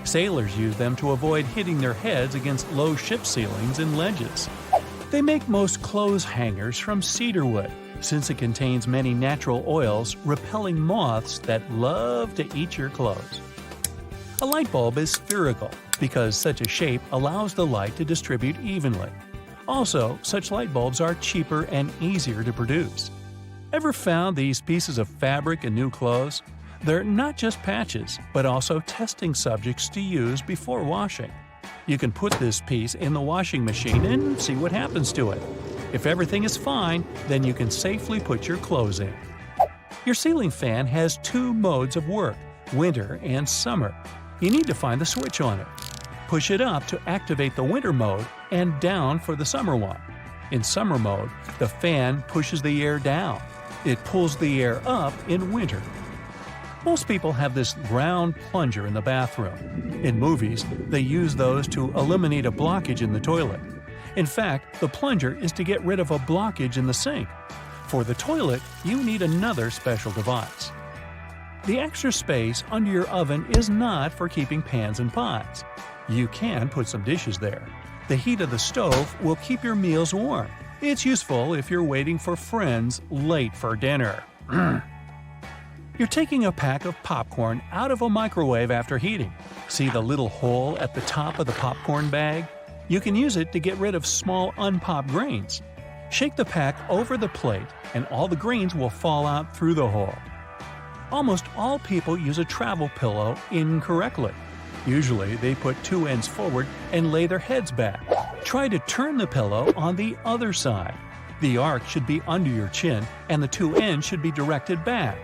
Speaker 1: Sailors used them to avoid hitting their heads against low ship ceilings and ledges. They make most clothes hangers from cedar wood, since it contains many natural oils repelling moths that love to eat your clothes. A light bulb is spherical because such a shape allows the light to distribute evenly. Also, such light bulbs are cheaper and easier to produce. Ever found these pieces of fabric in new clothes? They're not just patches, but also testing subjects to use before washing. You can put this piece in the washing machine and see what happens to it. If everything is fine, then you can safely put your clothes in. Your ceiling fan has two modes of work, winter and summer. You need to find the switch on it. Push it up to activate the winter mode and down for the summer one. In summer mode, the fan pushes the air down. It pulls the air up in winter. Most people have this round plunger in the bathroom. In movies, they use those to eliminate a blockage in the toilet. In fact, the plunger is to get rid of a blockage in the sink. For the toilet, you need another special device. The extra space under your oven is not for keeping pans and pots. You can put some dishes there. The heat of the stove will keep your meals warm. It's useful if you're waiting for friends late for dinner. You're taking a pack of popcorn out of a microwave after heating. See the little hole at the top of the popcorn bag? You can use it to get rid of small unpopped grains. Shake the pack over the plate and all the grains will fall out through the hole. Almost all people use a travel pillow incorrectly. Usually, they put two ends forward and lay their heads back. Try to turn the pillow on the other side. The arc should be under your chin and the two ends should be directed back.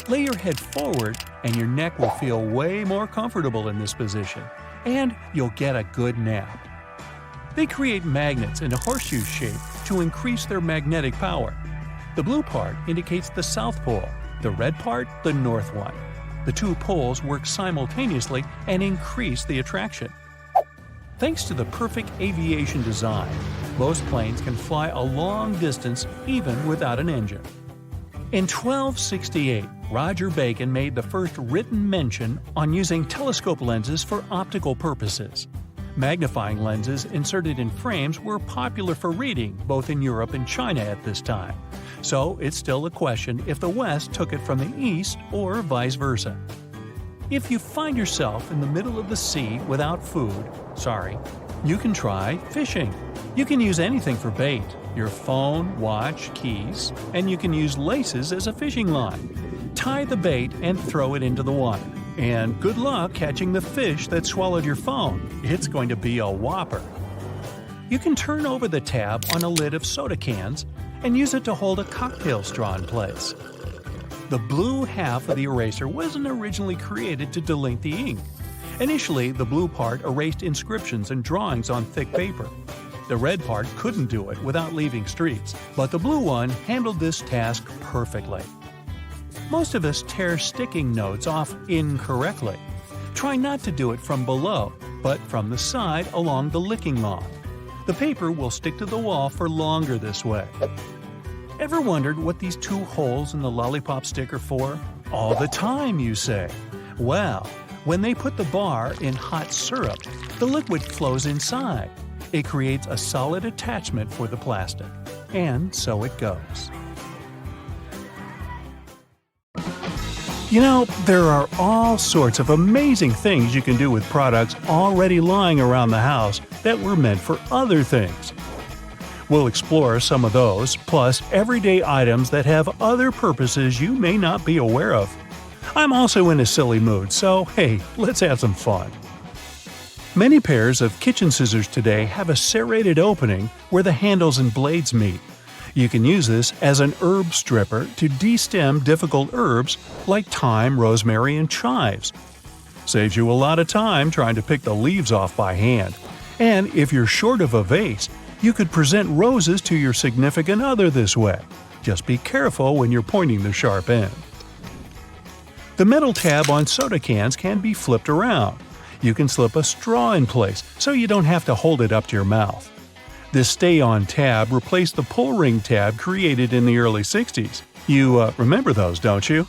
Speaker 1: Lay your head forward and your neck will feel way more comfortable in this position, and you'll get a good nap. They create magnets in a horseshoe shape to increase their magnetic power. The blue part indicates the south pole, the red part the north one. The two poles work simultaneously and increase the attraction. Thanks to the perfect aviation design, most planes can fly a long distance even without an engine. In 1268, Roger Bacon made the first written mention on using telescope lenses for optical purposes. Magnifying lenses inserted in frames were popular for reading both in Europe and China at this time, so it's still a question if the West took it from the East or vice versa. If you find yourself in the middle of the sea without food, you can try fishing. You can use anything for bait, your phone, watch, keys, and you can use laces as a fishing line. Tie the bait and throw it into the water. And good luck catching the fish that swallowed your phone. It's going to be a whopper. You can turn over the tab on a lid of soda cans and use it to hold a cocktail straw in place. The blue half of the eraser wasn't originally created to delink the ink. Initially, the blue part erased inscriptions and drawings on thick paper. The red part couldn't do it without leaving streaks, but the blue one handled this task perfectly. Most of us tear sticking notes off incorrectly. Try not to do it from below, but from the side along the licking log. The paper will stick to the wall for longer this way. Ever wondered what these two holes in the lollipop stick are for? All the time, you say. Well, when they put the bar in hot syrup, the liquid flows inside. It creates a solid attachment for the plastic. And so it goes. You know, there are all sorts of amazing things you can do with products already lying around the house that were meant for other things. We'll explore some of those, plus everyday items that have other purposes you may not be aware of. I'm also in a silly mood, so hey, let's have some fun. Many pairs of kitchen scissors today have a serrated opening where the handles and blades meet. You can use this as an herb stripper to destem difficult herbs like thyme, rosemary, and chives. Saves you a lot of time trying to pick the leaves off by hand. And if you're short of a vase, you could present roses to your significant other this way. Just be careful when you're pointing the sharp end. The metal tab on soda cans can be flipped around. You can slip a straw in place so you don't have to hold it up to your mouth. This stay-on tab replaced the pull ring tab created in the early 60s. You remember those, don't you?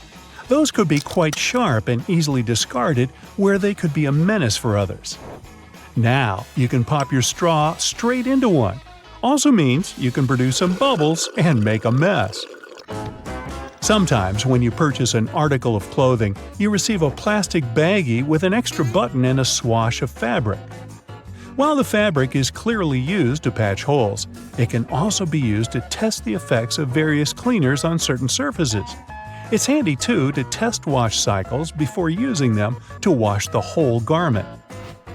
Speaker 1: Those could be quite sharp and easily discarded where they could be a menace for others. Now you can pop your straw straight into one. Also means you can produce some bubbles and make a mess. Sometimes when you purchase an article of clothing, you receive a plastic baggie with an extra button and a swash of fabric. While the fabric is clearly used to patch holes, it can also be used to test the effects of various cleaners on certain surfaces. It's handy too to test wash cycles before using them to wash the whole garment.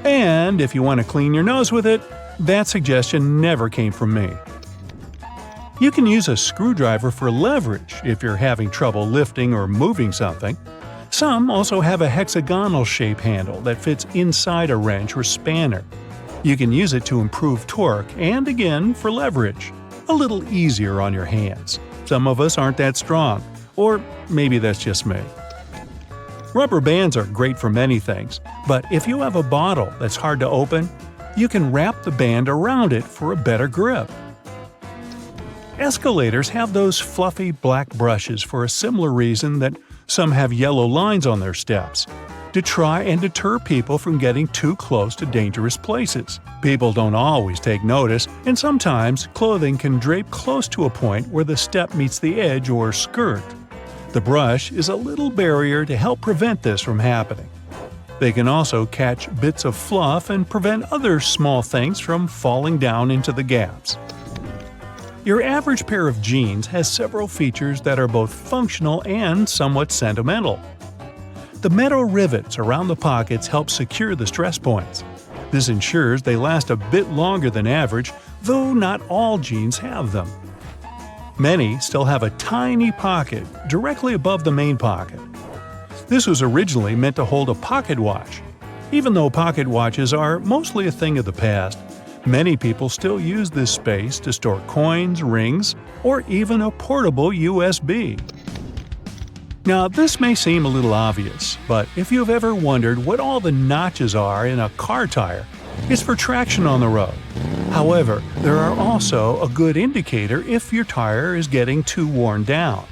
Speaker 1: And if you want to clean your nose with it, that suggestion never came from me. You can use a screwdriver for leverage if you're having trouble lifting or moving something. Some also have a hexagonal shape handle that fits inside a wrench or spanner. You can use it to improve torque and, again, for leverage. A little easier on your hands. Some of us aren't that strong, or maybe that's just me. Rubber bands are great for many things, but if you have a bottle that's hard to open, you can wrap the band around it for a better grip. Escalators have those fluffy black brushes for a similar reason that some have yellow lines on their steps, to try and deter people from getting too close to dangerous places. People don't always take notice, and sometimes clothing can drape close to a point where the step meets the edge or skirt. The brush is a little barrier to help prevent this from happening. They can also catch bits of fluff and prevent other small things from falling down into the gaps. Your average pair of jeans has several features that are both functional and somewhat sentimental. The metal rivets around the pockets help secure the stress points. This ensures they last a bit longer than average, though not all jeans have them. Many still have a tiny pocket directly above the main pocket. This was originally meant to hold a pocket watch. Even though pocket watches are mostly a thing of the past, many people still use this space to store coins, rings, or even a portable USB. Now, this may seem a little obvious, but if you've ever wondered what all the notches are in a car tire, it's for traction on the road. However, there are also a good indicator if your tire is getting too worn down.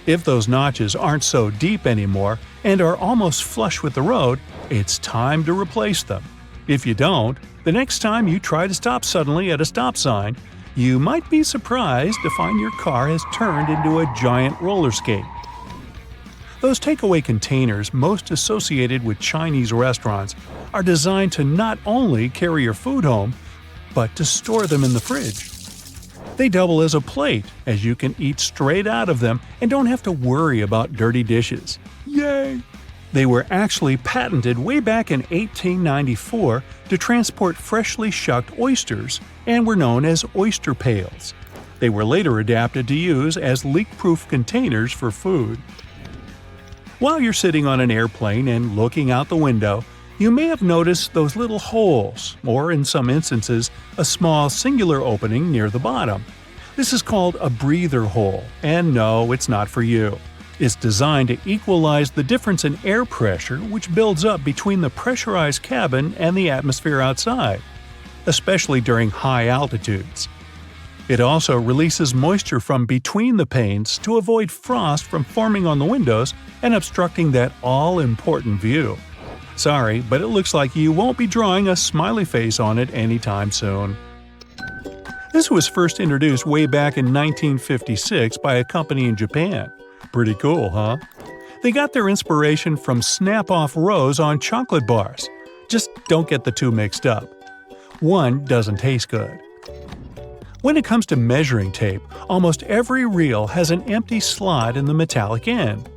Speaker 1: If those notches aren't so deep anymore and are almost flush with the road, it's time to replace them. If you don't, the next time you try to stop suddenly at a stop sign, you might be surprised to find your car has turned into a giant roller skate. Those takeaway containers most associated with Chinese restaurants are designed to not only carry your food home, but to store them in the fridge. They double as a plate, as you can eat straight out of them and don't have to worry about dirty dishes. Yay! They were actually patented way back in 1894 to transport freshly shucked oysters and were known as oyster pails. They were later adapted to use as leak-proof containers for food. While you're sitting on an airplane and looking out the window, you may have noticed those little holes, or in some instances, a small singular opening near the bottom. This is called a breather hole, and no, it's not for you. It's designed to equalize the difference in air pressure which builds up between the pressurized cabin and the atmosphere outside, especially during high altitudes. It also releases moisture from between the panes to avoid frost from forming on the windows and obstructing that all-important view. Sorry, but it looks like you won't be drawing a smiley face on it anytime soon. This was first introduced way back in 1956 by a company in Japan. Pretty cool, huh? They got their inspiration from snap-off rows on chocolate bars. Just don't get the two mixed up. One doesn't taste good. When it comes to measuring tape, almost every reel has an empty slot in the metallic end.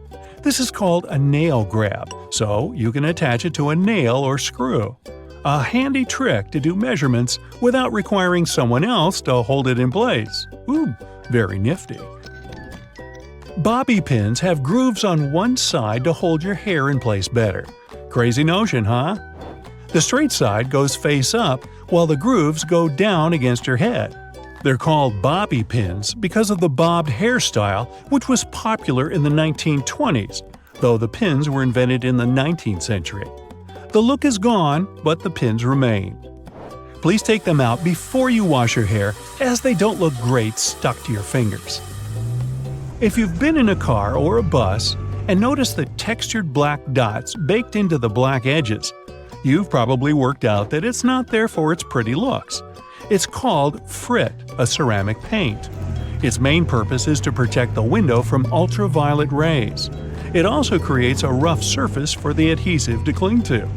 Speaker 1: This is called a nail grab, so you can attach it to a nail or screw. A handy trick to do measurements without requiring someone else to hold it in place. Ooh, Very nifty. Bobby pins have grooves on one side to hold your hair in place better. Crazy notion, huh? The straight side goes face up, while the grooves go down against your head. They're called bobby pins because of the bobbed hairstyle, which was popular in the 1920s, though the pins were invented in the 19th century. The look is gone, but the pins remain. Please take them out before you wash your hair, as they don't look great stuck to your fingers. If you've been in a car or a bus and noticed the textured black dots baked into the black edges, you've probably worked out that it's not there for its pretty looks. It's called frit, a ceramic paint. Its main purpose is to protect the window from ultraviolet rays. It also creates a rough surface for the adhesive to cling to.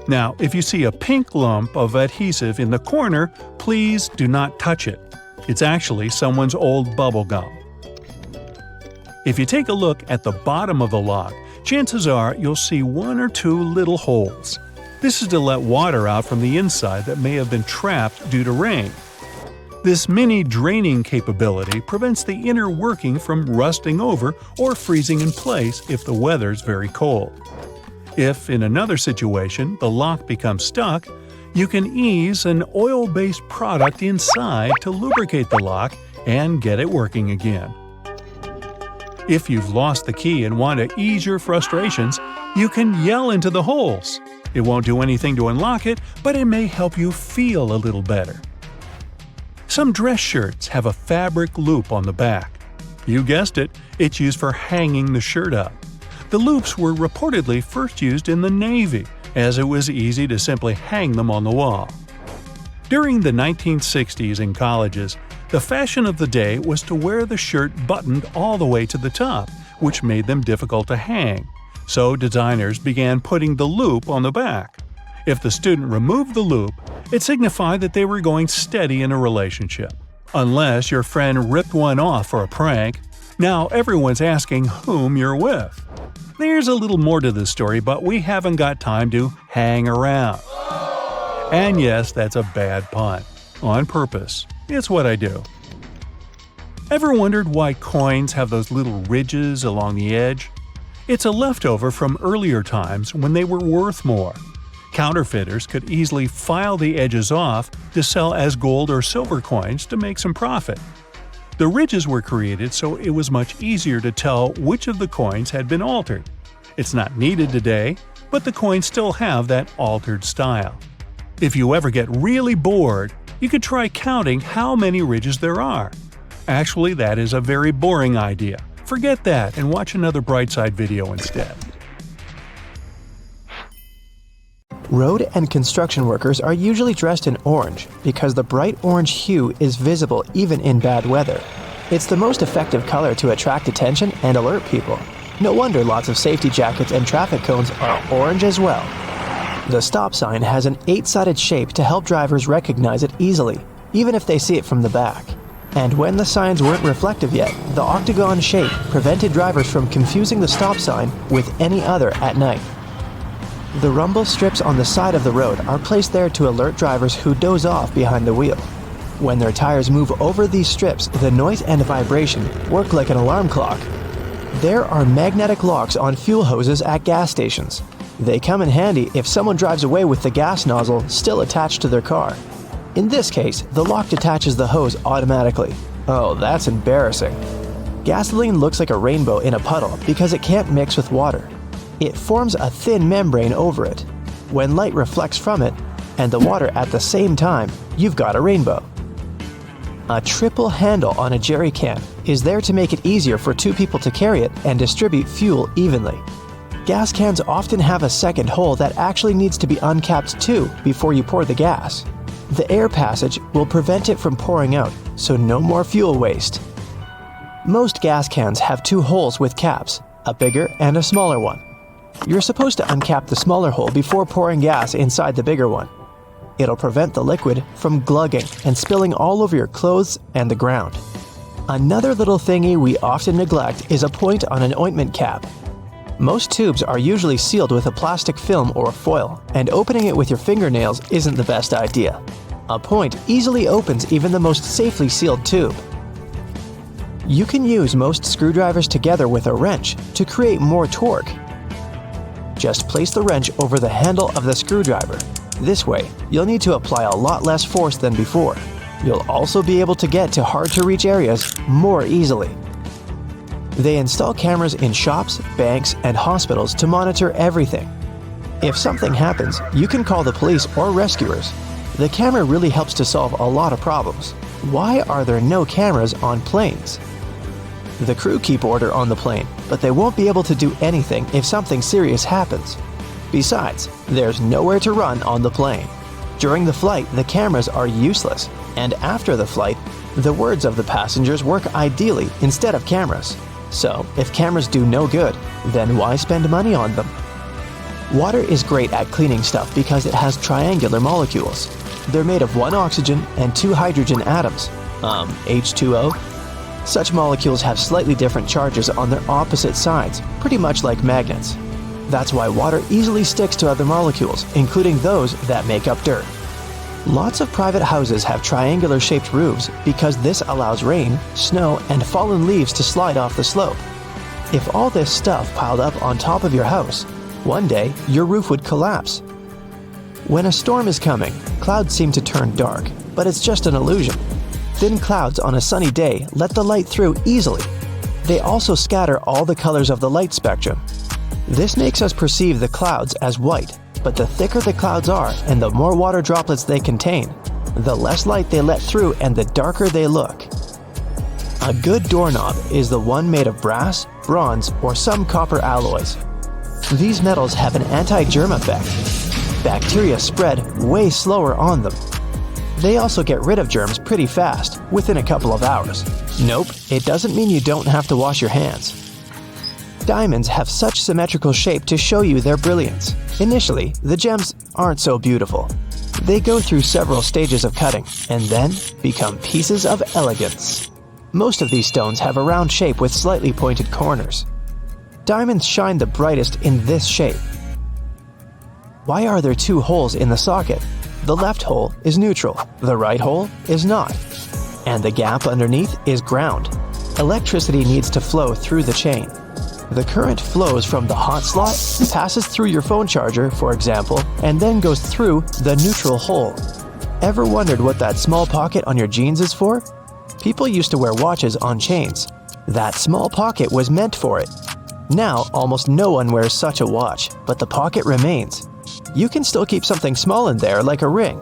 Speaker 1: Now, if you see a pink lump of adhesive in the corner, please do not touch it. It's actually someone's old bubble gum. If you take a look at the bottom of the lock, chances are you'll see one or two little holes. This is to let water out from the inside that may have been trapped due to rain. This mini draining capability prevents the inner working from rusting over or freezing in place if the weather's very cold. If, in another situation, the lock becomes stuck, you can ease an oil-based product inside to lubricate the lock and get it working again. If you've lost the key and want to ease your frustrations, you can yell into the holes. It won't do anything to unlock it, but it may help you feel a little better. Some dress shirts have a fabric loop on the back. You guessed it, it's used for hanging the shirt up. The loops were reportedly first used in the Navy, as it was easy to simply hang them on the wall. During the 1960s in colleges, the fashion of the day was to wear the shirt buttoned all the way to the top, which made them difficult to hang. So designers began putting the loop on the back. If the student removed the loop, it signified that they were going steady in a relationship. Unless your friend ripped one off for a prank, now everyone's asking whom you're with. There's a little more to this story, but we haven't got time to hang around. And yes, that's a bad pun. On purpose. It's what I do. Ever wondered why coins have those little ridges along the edge? It's a leftover from earlier times when they were worth more. Counterfeiters could easily file the edges off to sell as gold or silver coins to make some profit. The ridges were created so it was much easier to tell which of the coins had been altered. It's not needed today, but the coins still have that altered style. If you ever get really bored, you could try counting how many ridges there are. Actually, that is a very boring idea. Forget that and watch another Brightside video instead.
Speaker 2: Road and construction workers are usually dressed in orange because the bright orange hue is visible even in bad weather. It's the most effective color to attract attention and alert people. No wonder lots of safety jackets and traffic cones are orange as well. The stop sign has an 8-sided shape to help drivers recognize it easily, even if they see it from the back. And when the signs weren't reflective yet, the octagon shape prevented drivers from confusing the stop sign with any other at night. The rumble strips on the side of the road are placed there to alert drivers who doze off behind the wheel. When their tires move over these strips, the noise and vibration work like an alarm clock. There are magnetic locks on fuel hoses at gas stations. They come in handy if someone drives away with the gas nozzle still attached to their car. In this case, the lock detaches the hose automatically. Oh, that's embarrassing. Gasoline looks like a rainbow in a puddle because it can't mix with water. It forms a thin membrane over it. When light reflects from it, and the water at the same time, you've got a rainbow. A triple handle on a jerry can is there to make it easier for two people to carry it and distribute fuel evenly. Gas cans often have a second hole that actually needs to be uncapped too before you pour the gas. The air passage will prevent it from pouring out, so no more fuel waste. Most gas cans have two holes with caps, a bigger and a smaller one. You're supposed to uncap the smaller hole before pouring gas inside the bigger one. It'll prevent the liquid from glugging and spilling all over your clothes and the ground. Another little thingy we often neglect is a point on an ointment cap. Most tubes are usually sealed with a plastic film or foil, and opening it with your fingernails isn't the best idea. A point easily opens even the most safely sealed tube. You can use most screwdrivers together with a wrench to create more torque. Just place the wrench over the handle of the screwdriver. This way, you'll need to apply a lot less force than before. You'll also be able to get to hard-to-reach areas more easily. They install cameras in shops, banks, and hospitals to monitor everything. If something happens, you can call the police or rescuers. The camera really helps to solve a lot of problems. Why are there no cameras on planes? The crew keep order on the plane, but they won't be able to do anything if something serious happens. Besides, there's nowhere to run on the plane. During the flight, the cameras are useless, and after the flight, the words of the passengers work ideally instead of cameras. So, if cameras do no good, then why spend money on them? Water is great at cleaning stuff because it has triangular molecules. They're made of 1 oxygen and 2 hydrogen atoms, H2O. Such molecules have slightly different charges on their opposite sides, pretty much like magnets. That's why water easily sticks to other molecules, including those that make up dirt. Lots of private houses have triangular-shaped roofs because this allows rain, snow, and fallen leaves to slide off the slope. If all this stuff piled up on top of your house, one day your roof would collapse. When a storm is coming, clouds seem to turn dark, but it's just an illusion. Thin clouds on a sunny day let the light through easily. They also scatter all the colors of the light spectrum. This makes us perceive the clouds as white, but the thicker the clouds are and the more water droplets they contain, the less light they let through and the darker they look. A good doorknob is the one made of brass, bronze, or some copper alloys. These metals have an anti-germ effect. Bacteria spread way slower on them. They also get rid of germs pretty fast, within a couple of hours. Nope, it doesn't mean you don't have to wash your hands. Diamonds have such symmetrical shape to show you their brilliance. Initially, the gems aren't so beautiful. They go through several stages of cutting and then become pieces of elegance. Most of these stones have a round shape with slightly pointed corners. Diamonds shine the brightest in this shape. Why are there 2 holes in the socket? The left hole is neutral, the right hole is not. And the gap underneath is ground. Electricity needs to flow through the chain. The current flows from the hot slot, passes through your phone charger, for example, and then goes through the neutral hole. Ever wondered what that small pocket on your jeans is for? People used to wear watches on chains. That small pocket was meant for it. Now, almost no one wears such a watch, but the pocket remains. You can still keep something small in there, like a ring.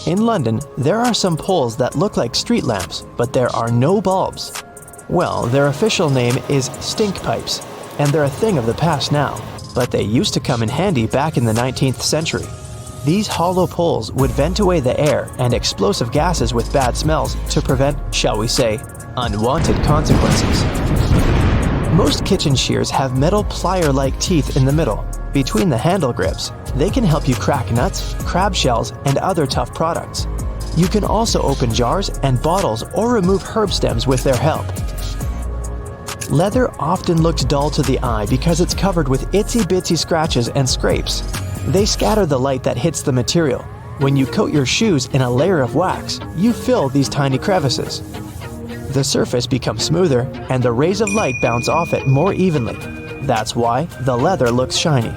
Speaker 2: In London, there are some poles that look like street lamps, but there are no bulbs. Well, their official name is stink pipes, and they're a thing of the past now, but they used to come in handy back in the 19th century. These hollow poles would vent away the air and explosive gases with bad smells to prevent, shall we say, unwanted consequences. Most kitchen shears have metal plier-like teeth in the middle, between the handle grips. They can help you crack nuts, crab shells, and other tough products. You can also open jars and bottles or remove herb stems with their help. Leather often looks dull to the eye because it's covered with itsy-bitsy scratches and scrapes. They scatter the light that hits the material. When you coat your shoes in a layer of wax, you fill these tiny crevices. The surface becomes smoother and the rays of light bounce off it more evenly. That's why the leather looks shiny.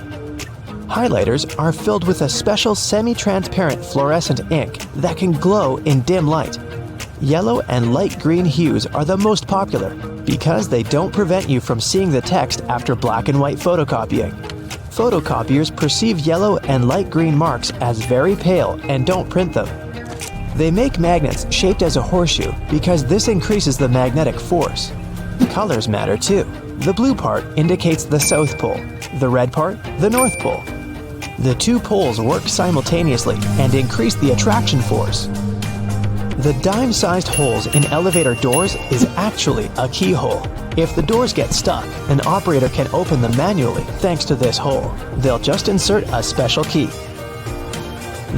Speaker 2: Highlighters are filled with a special semi-transparent fluorescent ink that can glow in dim light. Yellow and light green hues are the most popular because they don't prevent you from seeing the text after black and white photocopying. Photocopiers perceive yellow and light green marks as very pale and don't print them. They make magnets shaped as a horseshoe because this increases the magnetic force. Colors matter too. The blue part indicates the South Pole, the red part, the North Pole. The 2 poles work simultaneously and increase the attraction force. The dime-sized holes in elevator doors is actually a keyhole. If the doors get stuck, an operator can open them manually thanks to this hole. They'll just insert a special key.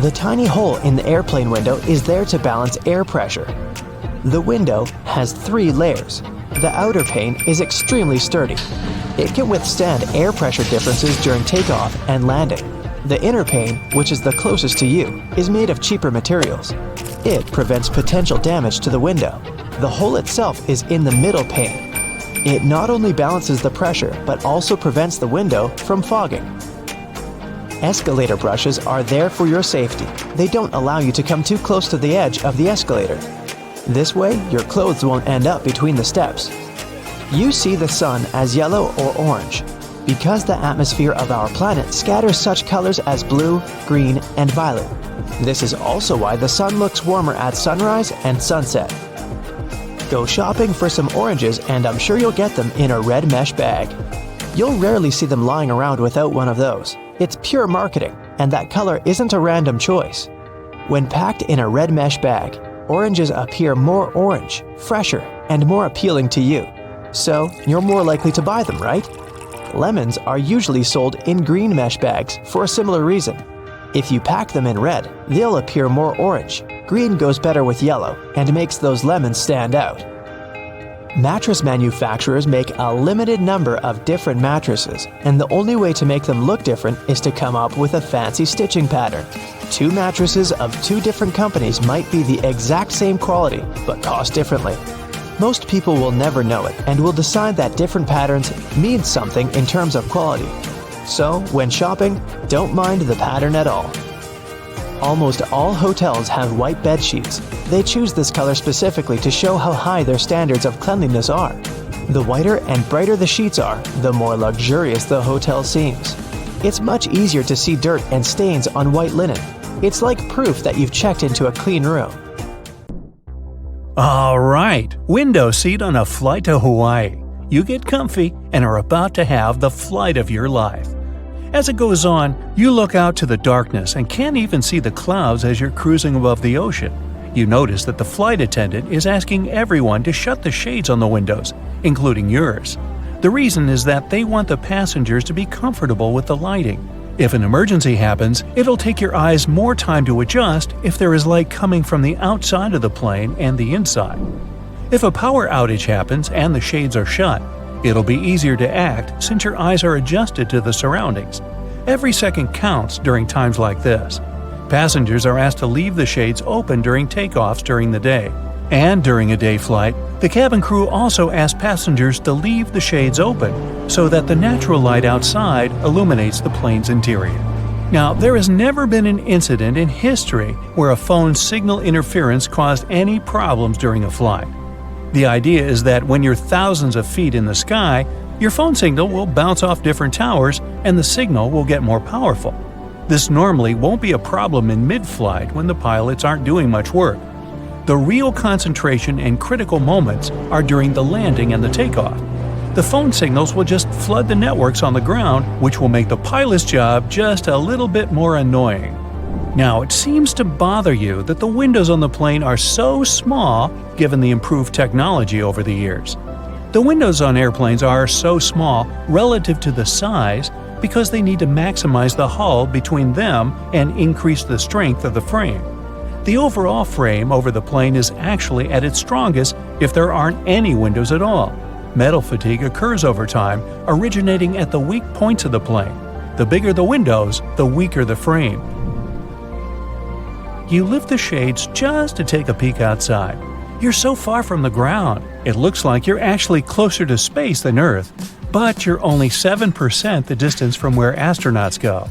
Speaker 2: The tiny hole in the airplane window is there to balance air pressure. The window has 3 layers. The outer pane is extremely sturdy. It can withstand air pressure differences during takeoff and landing. The inner pane, which is the closest to you, is made of cheaper materials. It prevents potential damage to the window. The hole itself is in the middle pane. It not only balances the pressure, but also prevents the window from fogging. Escalator brushes are there for your safety. They don't allow you to come too close to the edge of the escalator. This way, your clothes won't end up between the steps. You see the sun as yellow or orange, because the atmosphere of our planet scatters such colors as blue, green, and violet. This is also why the sun looks warmer at sunrise and sunset. Go shopping for some oranges and I'm sure you'll get them in a red mesh bag. You'll rarely see them lying around without one of those. It's pure marketing, and that color isn't a random choice. When packed in a red mesh bag, oranges appear more orange, fresher, and more appealing to you. So, you're more likely to buy them, right? Lemons are usually sold in green mesh bags for a similar reason. If you pack them in red, they'll appear more orange. Green goes better with yellow and makes those lemons stand out. Mattress manufacturers make a limited number of different mattresses, and the only way to make them look different is to come up with a fancy stitching pattern. Two mattresses of two different companies might be the exact same quality, but cost differently. Most people will never know it and will decide that different patterns mean something in terms of quality. So, when shopping, don't mind the pattern at all. Almost all hotels have white bed sheets. They choose this color specifically to show how high their standards of cleanliness are. The whiter and brighter the sheets are, the more luxurious the hotel seems. It's much easier to see dirt and stains on white linen. It's like proof that you've checked into a clean room.
Speaker 1: All right, window seat on a flight to Hawaii. You get comfy and are about to have the flight of your life. As it goes on, you look out to the darkness and can't even see the clouds as you're cruising above the ocean. You notice that the flight attendant is asking everyone to shut the shades on the windows, including yours. The reason is that they want the passengers to be comfortable with the lighting. If an emergency happens, it'll take your eyes more time to adjust if there is light coming from the outside of the plane and the inside. If a power outage happens and the shades are shut, it'll be easier to act since your eyes are adjusted to the surroundings. Every second counts during times like this. Passengers are asked to leave the shades open during takeoffs during the day. And during a day flight, the cabin crew also asks passengers to leave the shades open so that the natural light outside illuminates the plane's interior. Now, there has never been an incident in history where a phone signal interference caused any problems during a flight. The idea is that when you're thousands of feet in the sky, your phone signal will bounce off different towers and the signal will get more powerful. This normally won't be a problem in mid-flight when the pilots aren't doing much work. The real concentration and critical moments are during the landing and the takeoff. The phone signals will just flood the networks on the ground, which will make the pilot's job just a little bit more annoying. Now, it seems to bother you that the windows on the plane are so small given the improved technology over the years. The windows on airplanes are so small relative to the size because they need to maximize the hull between them and increase the strength of the frame. The overall frame over the plane is actually at its strongest if there aren't any windows at all. Metal fatigue occurs over time, originating at the weak points of the plane. The bigger the windows, the weaker the frame. You lift the shades just to take a peek outside. You're so far from the ground, it looks like you're actually closer to space than Earth, but you're only 7% the distance from where astronauts go.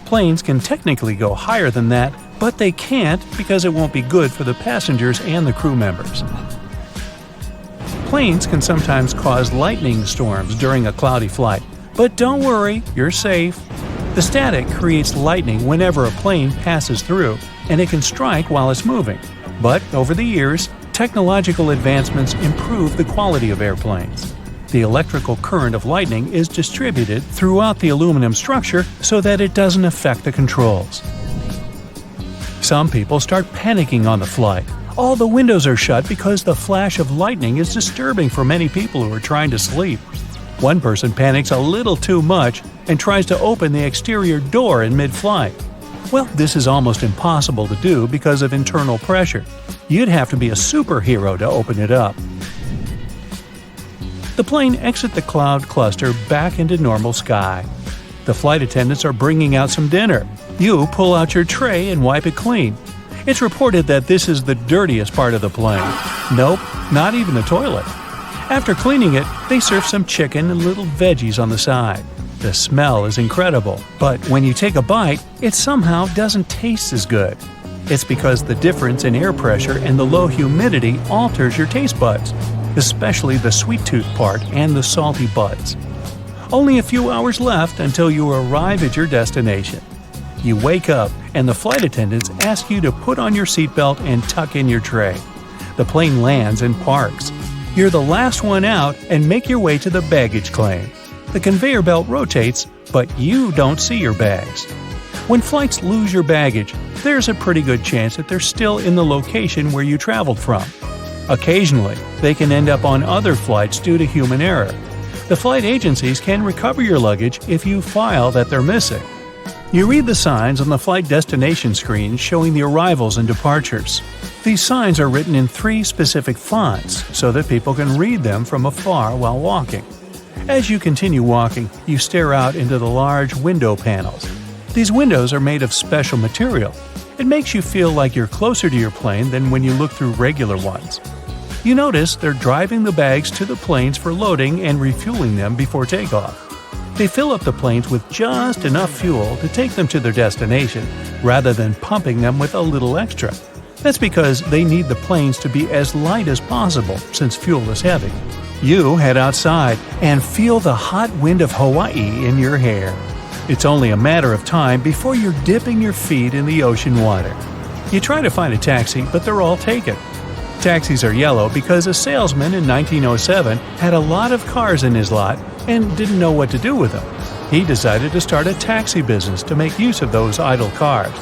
Speaker 1: Planes can technically go higher than that, but they can't because it won't be good for the passengers and the crew members. Planes can sometimes cause lightning storms during a cloudy flight, but don't worry, you're safe. The static creates lightning whenever a plane passes through, and it can strike while it's moving. But over the years, technological advancements improve the quality of airplanes. The electrical current of lightning is distributed throughout the aluminum structure so that it doesn't affect the controls. Some people start panicking on the flight. All the windows are shut because the flash of lightning is disturbing for many people who are trying to sleep. One person panics a little too much and tries to open the exterior door in mid-flight. Well, this is almost impossible to do because of internal pressure. You'd have to be a superhero to open it up. The plane exits the cloud cluster back into normal sky. The flight attendants are bringing out some dinner. You pull out your tray and wipe it clean. It's reported that this is the dirtiest part of the plane. Nope, not even the toilet. After cleaning it, they serve some chicken and little veggies on the side. The smell is incredible, but when you take a bite, it somehow doesn't taste as good. It's because the difference in air pressure and the low humidity alters your taste buds, especially the sweet tooth part and the salty buds. Only a few hours left until you arrive at your destination. You wake up, and the flight attendants ask you to put on your seatbelt and tuck in your tray. The plane lands and parks. You're the last one out and make your way to the baggage claim. The conveyor belt rotates, but you don't see your bags. When flights lose your baggage, there's a pretty good chance that they're still in the location where you traveled from. Occasionally, they can end up on other flights due to human error. The flight agencies can recover your luggage if you file that they're missing. You read the signs on the flight destination screen showing the arrivals and departures. These signs are written in 3 specific fonts so that people can read them from afar while walking. As you continue walking, you stare out into the large window panels. These windows are made of special material. It makes you feel like you're closer to your plane than when you look through regular ones. You notice they're driving the bags to the planes for loading and refueling them before takeoff. They fill up the planes with just enough fuel to take them to their destination, rather than pumping them with a little extra. That's because they need the planes to be as light as possible since fuel is heavy. You head outside and feel the hot wind of Hawaii in your hair. It's only a matter of time before you're dipping your feet in the ocean water. You try to find a taxi, but they're all taken. Taxis are yellow because a salesman in 1907 had a lot of cars in his lot and didn't know what to do with them. He decided to start a taxi business to make use of those idle cars.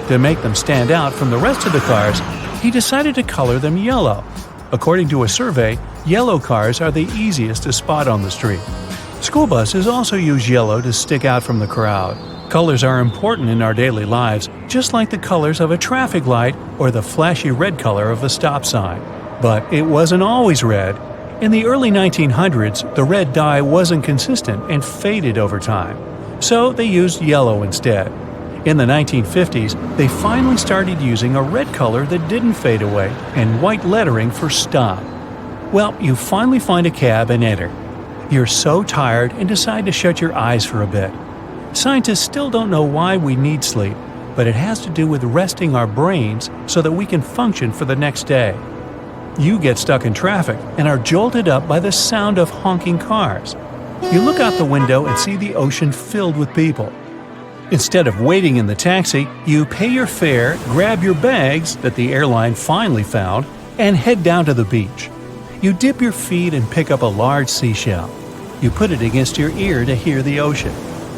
Speaker 1: To make them stand out from the rest of the cars, he decided to color them yellow. According to a survey, yellow cars are the easiest to spot on the street. School buses also use yellow to stick out from the crowd. Colors are important in our daily lives, just like the colors of a traffic light or the flashy red color of a stop sign. But it wasn't always red. In the early 1900s, the red dye wasn't consistent and faded over time, so they used yellow instead. In the 1950s, they finally started using a red color that didn't fade away and white lettering for stop. Well, you finally find a cab and enter. You're so tired and decide to shut your eyes for a bit. Scientists still don't know why we need sleep, but it has to do with resting our brains so that we can function for the next day. You get stuck in traffic and are jolted up by the sound of honking cars. You look out the window and see the ocean filled with people. Instead of waiting in the taxi, you pay your fare, grab your bags that the airline finally found, and head down to the beach. You dip your feet and pick up a large seashell. You put it against your ear to hear the ocean.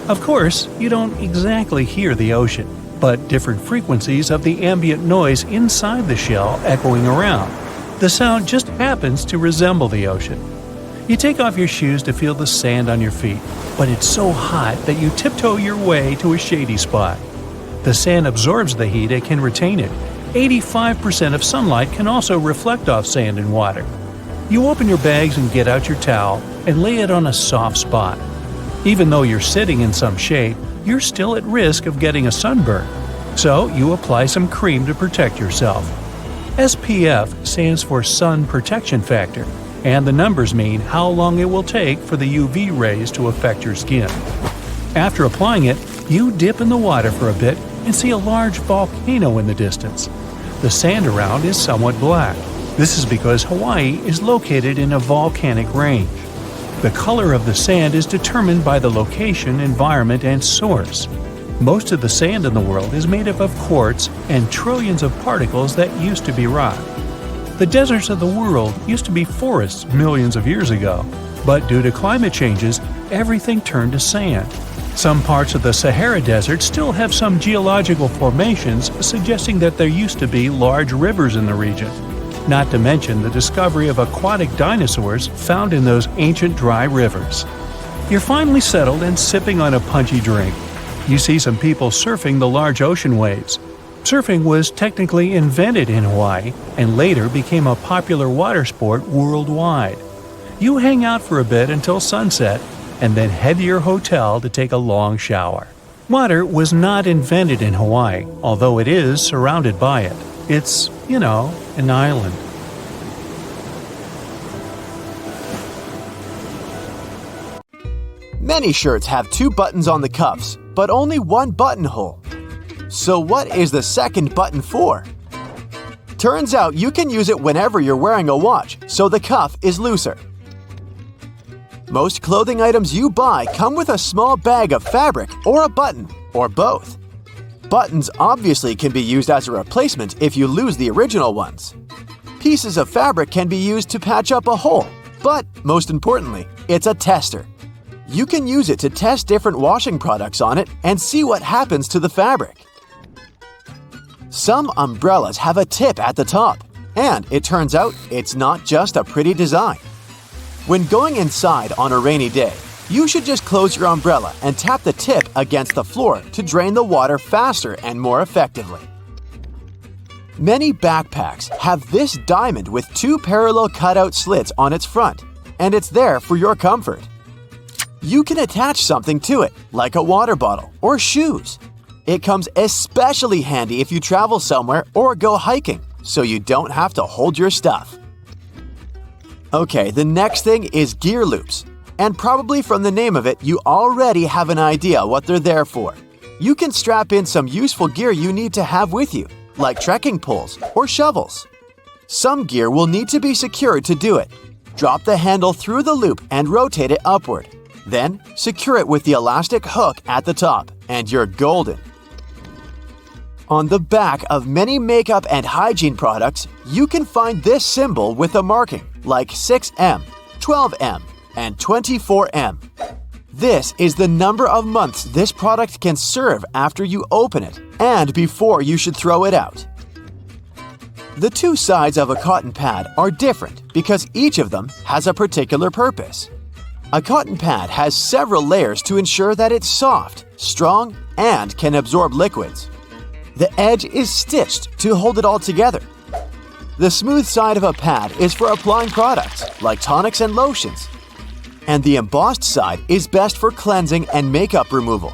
Speaker 1: Of course, you don't exactly hear the ocean, but different frequencies of the ambient noise inside the shell echoing around. The sound just happens to resemble the ocean. You take off your shoes to feel the sand on your feet, but it's so hot that you tiptoe your way to a shady spot. The sand absorbs the heat and can retain it. 85% of sunlight can also reflect off sand and water. You open your bags and get out your towel and lay it on a soft spot. Even though you're sitting in some shade, you're still at risk of getting a sunburn. So you apply some cream to protect yourself. SPF stands for Sun Protection Factor, and the numbers mean how long it will take for the UV rays to affect your skin. After applying it, you dip in the water for a bit and see a large volcano in the distance. The sand around is somewhat black. This is because Hawaii is located in a volcanic range. The color of the sand is determined by the location, environment, and source. Most of the sand in the world is made up of quartz and trillions of particles that used to be rock. The deserts of the world used to be forests millions of years ago, but due to climate changes, everything turned to sand. Some parts of the Sahara Desert still have some geological formations suggesting that there used to be large rivers in the region. Not to mention the discovery of aquatic dinosaurs found in those ancient dry rivers. You're finally settled and sipping on a punchy drink. You see some people surfing the large ocean waves. Surfing was technically invented in Hawaii and later became a popular water sport worldwide. You hang out for a bit until sunset and then head to your hotel to take a long shower. Water was not invented in Hawaii, although it is surrounded by it. It's, an island.
Speaker 2: Many shirts have 2 buttons on the cuffs, but only 1 buttonhole. So what is the second button for? Turns out you can use it whenever you're wearing a watch, so the cuff is looser. Most clothing items you buy come with a small bag of fabric or a button, or both. Buttons obviously can be used as a replacement if you lose the original ones. Pieces of fabric can be used to patch up a hole, but most importantly, it's a tester. You can use it to test different washing products on it and see what happens to the fabric. Some umbrellas have a tip at the top, and it turns out it's not just a pretty design. When going inside on a rainy day, you should just close your umbrella and tap the tip against the floor to drain the water faster and more effectively. Many backpacks have this diamond with 2 parallel cutout slits on its front, and it's there for your comfort. You can attach something to it, like a water bottle or shoes. It comes especially handy if you travel somewhere or go hiking, so you don't have to hold your stuff. Okay, the next thing is gear loops. And probably from the name of it, you already have an idea what they're there for. You can strap in some useful gear you need to have with you, like trekking poles or shovels. Some gear will need to be secured to do it. Drop the handle through the loop and rotate it upward. Then, secure it with the elastic hook at the top, and you're golden. On the back of many makeup and hygiene products, you can find this symbol with a marking, like 6M, 12M, and 24M. This is the number of months this product can serve after you open it, and before you should throw it out. The 2 sides of a cotton pad are different because each of them has a particular purpose. A cotton pad has several layers to ensure that it's soft, strong, and can absorb liquids. The edge is stitched to hold it all together. The smooth side of a pad is for applying products, like tonics and lotions. And the embossed side is best for cleansing and makeup removal.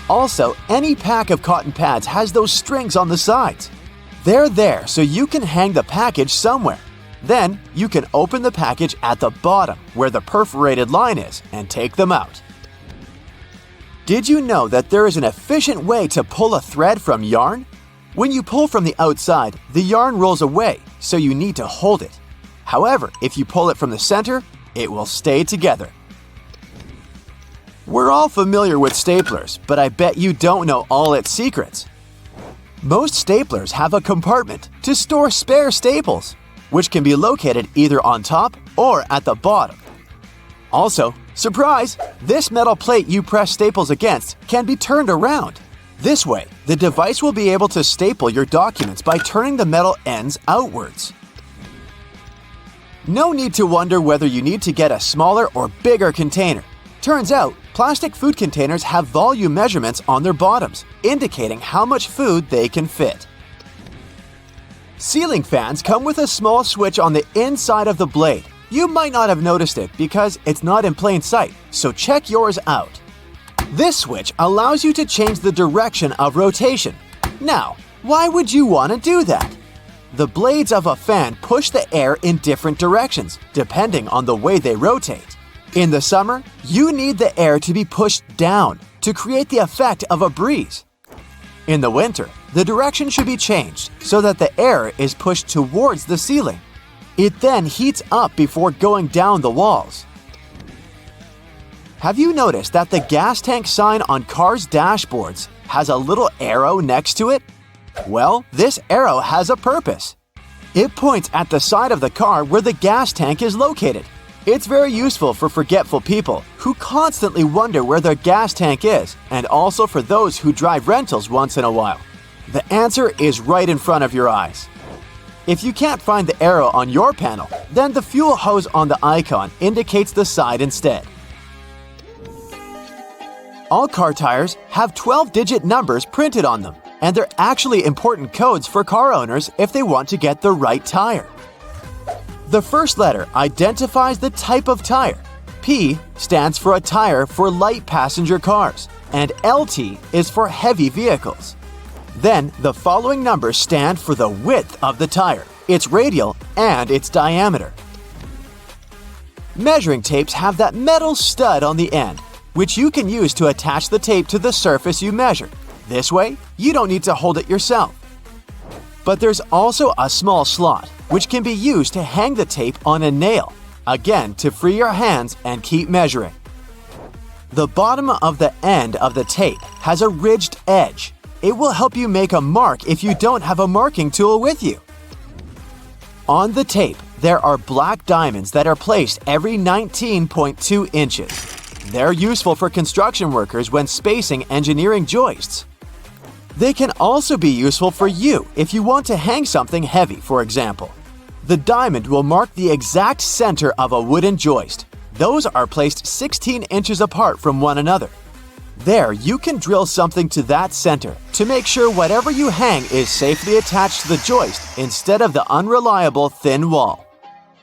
Speaker 2: Also, any pack of cotton pads has those strings on the sides. They're there so you can hang the package somewhere. Then, you can open the package at the bottom where the perforated line is and take them out. Did you know that there is an efficient way to pull a thread from yarn? When you pull from the outside, the yarn rolls away, so you need to hold it. However, if you pull it from the center, it will stay together. We're all familiar with staplers, but I bet you don't know all its secrets. Most staplers have a compartment to store spare staples, which can be located either on top or at the bottom. Also, surprise! This metal plate you press staples against can be turned around. This way, the device will be able to staple your documents by turning the metal ends outwards. No need to wonder whether you need to get a smaller or bigger container. Turns out, plastic food containers have volume measurements on their bottoms, indicating how much food they can fit. Ceiling fans come with a small switch on the inside of the blade. You might not have noticed it because it's not in plain sight, so check yours out. This switch allows you to change the direction of rotation. Now, why would you want to do that? The blades of a fan push the air in different directions, depending on the way they rotate. In the summer, you need the air to be pushed down to create the effect of a breeze. In the winter, the direction should be changed so that the air is pushed towards the ceiling. It then heats up before going down the walls. Have you noticed that the gas tank sign on cars' dashboards has a little arrow next to it? Well, this arrow has a purpose. It points at the side of the car where the gas tank is located. It's very useful for forgetful people who constantly wonder where their gas tank is, and also for those who drive rentals once in a while. The answer is right in front of your eyes. If you can't find the arrow on your panel, then the fuel hose on the icon indicates the side instead. All car tires have 12-digit numbers printed on them, and they're actually important codes for car owners if they want to get the right tire. The first letter identifies the type of tire. P stands for a tire for light passenger cars. and LT is for heavy vehicles. Then, the following numbers stand for the width of the tire, its radial, and its diameter. Measuring tapes have that metal stud on the end, which you can use to attach the tape to the surface you measure. This way, you don't need to hold it yourself. But there's also a small slot, which can be used to hang the tape on a nail, again to free your hands and keep measuring. The bottom of the end of the tape has a ridged edge. It will help you make a mark if you don't have a marking tool with you. On the tape, there are black diamonds that are placed every 19.2 inches. They're useful for construction workers when spacing engineering joists. They can also be useful for you if you want to hang something heavy, for example. The diamond will mark the exact center of a wooden joist. Those are placed 16 inches apart from one another. There, you can drill something to that center to make sure whatever you hang is safely attached to the joist instead of the unreliable thin wall.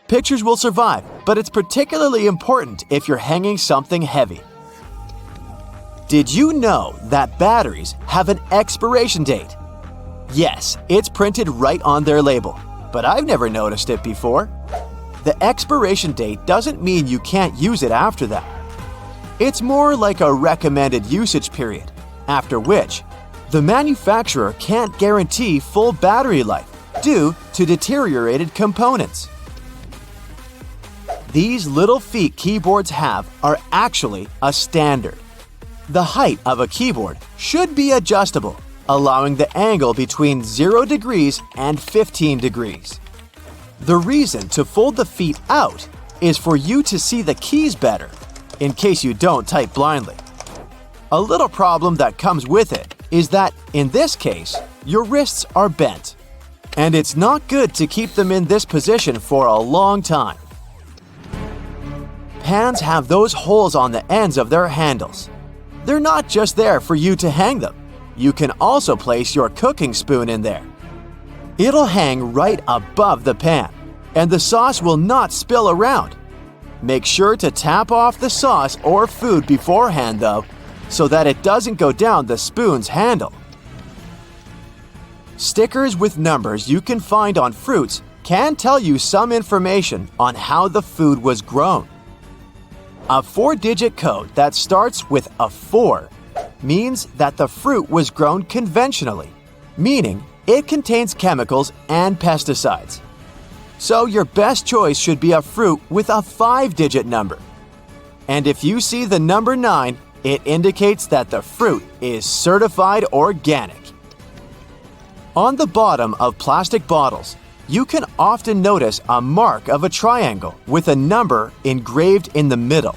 Speaker 2: Pictures will survive, but it's particularly important if you're hanging something heavy. Did you know that batteries have an expiration date? Yes, it's printed right on their label, but I've never noticed it before. The expiration date doesn't mean you can't use it after that. It's more like a recommended usage period, after which the manufacturer can't guarantee full battery life due to deteriorated components. These little feet keyboards have are actually a standard. The height of a keyboard should be adjustable, allowing the angle between 0 degrees and 15 degrees. The reason to fold the feet out is for you to see the keys better, in case you don't type blindly. A little problem that comes with it is that, in this case, your wrists are bent, and it's not good to keep them in this position for a long time. Pans have those holes on the ends of their handles. They're not just there for you to hang them. You can also place your cooking spoon in there. It'll hang right above the pan, and the sauce will not spill around. Make sure to tap off the sauce or food beforehand, though, so that it doesn't go down the spoon's handle. Stickers with numbers you can find on fruits can tell you some information on how the food was grown. A 4-digit code that starts with a 4 means that the fruit was grown conventionally, meaning it contains chemicals and pesticides. So your best choice should be a fruit with a 5-digit number. And if you see the number 9, it indicates that the fruit is certified organic. On the bottom of plastic bottles, you can often notice a mark of a triangle with a number engraved in the middle.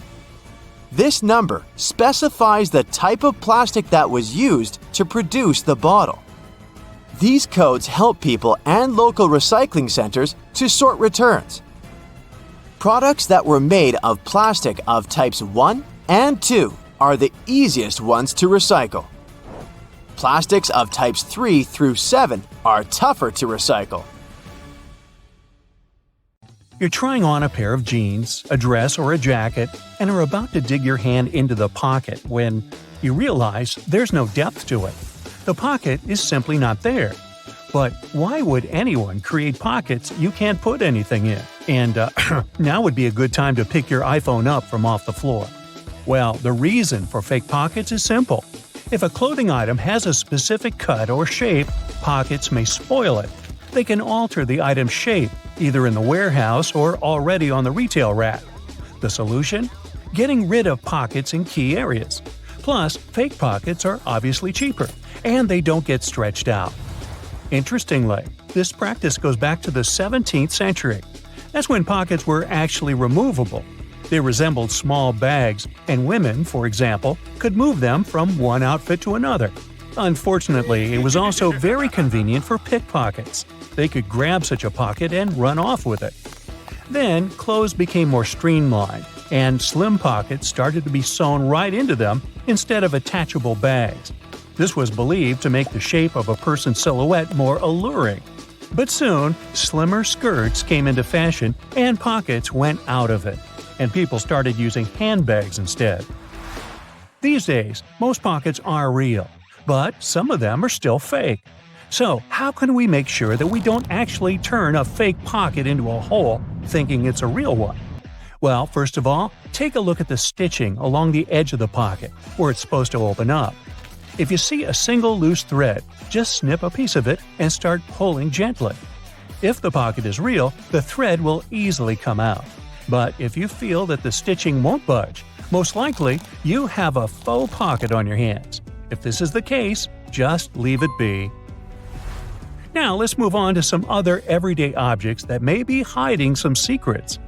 Speaker 2: This number specifies the type of plastic that was used to produce the bottle. These codes help people and local recycling centers to sort returns. Products that were made of plastic of types 1 and 2 are the easiest ones to recycle. Plastics of types 3 through 7 are tougher to recycle.
Speaker 1: You're trying on a pair of jeans, a dress, or a jacket, and are about to dig your hand into the pocket when you realize there's no depth to it. The pocket is simply not there. But why would anyone create pockets you can't put anything in? And now would be a good time to pick your iPhone up from off the floor. Well, the reason for fake pockets is simple. If a clothing item has a specific cut or shape, pockets may spoil it. They can alter the item's shape, either in the warehouse or already on the retail rack. The solution? Getting rid of pockets in key areas. Plus, fake pockets are obviously cheaper, and they don't get stretched out. Interestingly, this practice goes back to the 17th century. That's when pockets were actually removable. They resembled small bags, and women, for example, could move them from one outfit to another. Unfortunately, it was also very convenient for pickpockets. They could grab such a pocket and run off with it. Then, clothes became more streamlined, and slim pockets started to be sewn right into them instead of attachable bags. This was believed to make the shape of a person's silhouette more alluring. But soon, slimmer skirts came into fashion and pockets went out of it, and people started using handbags instead. These days, most pockets are real, but some of them are still fake. So, how can we make sure that we don't actually turn a fake pocket into a hole thinking it's a real one? Well, first of all, take a look at the stitching along the edge of the pocket, where it's supposed to open up. If you see a single loose thread, just snip a piece of it and start pulling gently. If the pocket is real, the thread will easily come out. But if you feel that the stitching won't budge, most likely you have a faux pocket on your hands. If this is the case, just leave it be. Now let's move on to some other everyday objects that may be hiding some secrets.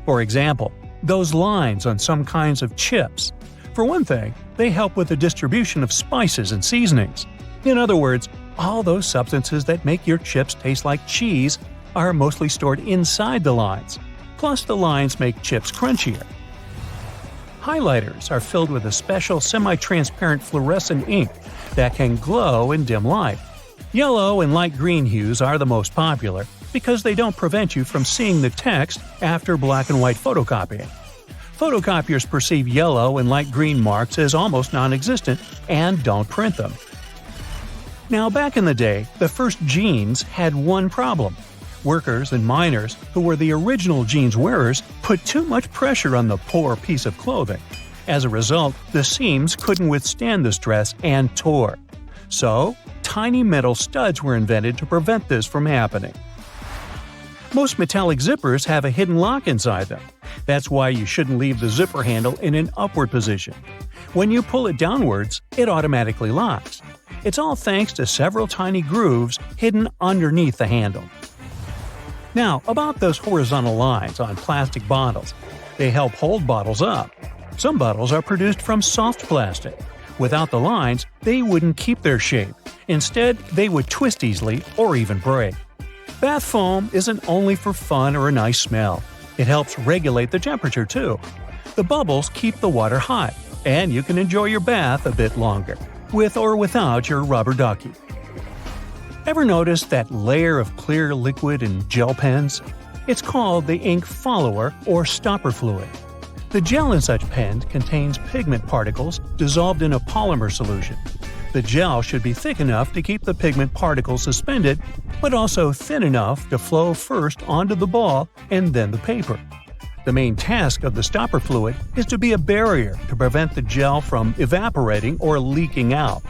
Speaker 1: For example, those lines on some kinds of chips. For one thing, they help with the distribution of spices and seasonings. In other words, all those substances that make your chips taste like cheese are mostly stored inside the lines. Plus, the lines make chips crunchier. Highlighters are filled with a special semi-transparent fluorescent ink that can glow in dim light. Yellow and light green hues are the most popular because they don't prevent you from seeing the text after black and white photocopying. Photocopiers perceive yellow and light green marks as almost non-existent and don't print them. Now, back in the day, the first jeans had one problem. Workers and miners, who were the original jeans wearers, put too much pressure on the poor piece of clothing. As a result, the seams couldn't withstand the stress and tore. So, tiny metal studs were invented to prevent this from happening. Most metallic zippers have a hidden lock inside them. That's why you shouldn't leave the zipper handle in an upward position. When you pull it downwards, it automatically locks. It's all thanks to several tiny grooves hidden underneath the handle. Now, about those horizontal lines on plastic bottles. They help hold bottles up. Some bottles are produced from soft plastic. Without the lines, they wouldn't keep their shape. Instead, they would twist easily or even break. Bath foam isn't only for fun or a nice smell. It helps regulate the temperature too. The bubbles keep the water hot, and you can enjoy your bath a bit longer, with or without your rubber ducky. Ever notice that layer of clear liquid in gel pens? It's called the ink follower or stopper fluid. The gel in such pens contains pigment particles dissolved in a polymer solution. The gel should be thick enough to keep the pigment particles suspended, but also thin enough to flow first onto the ball and then the paper. The main task of the stopper fluid is to be a barrier to prevent the gel from evaporating or leaking out.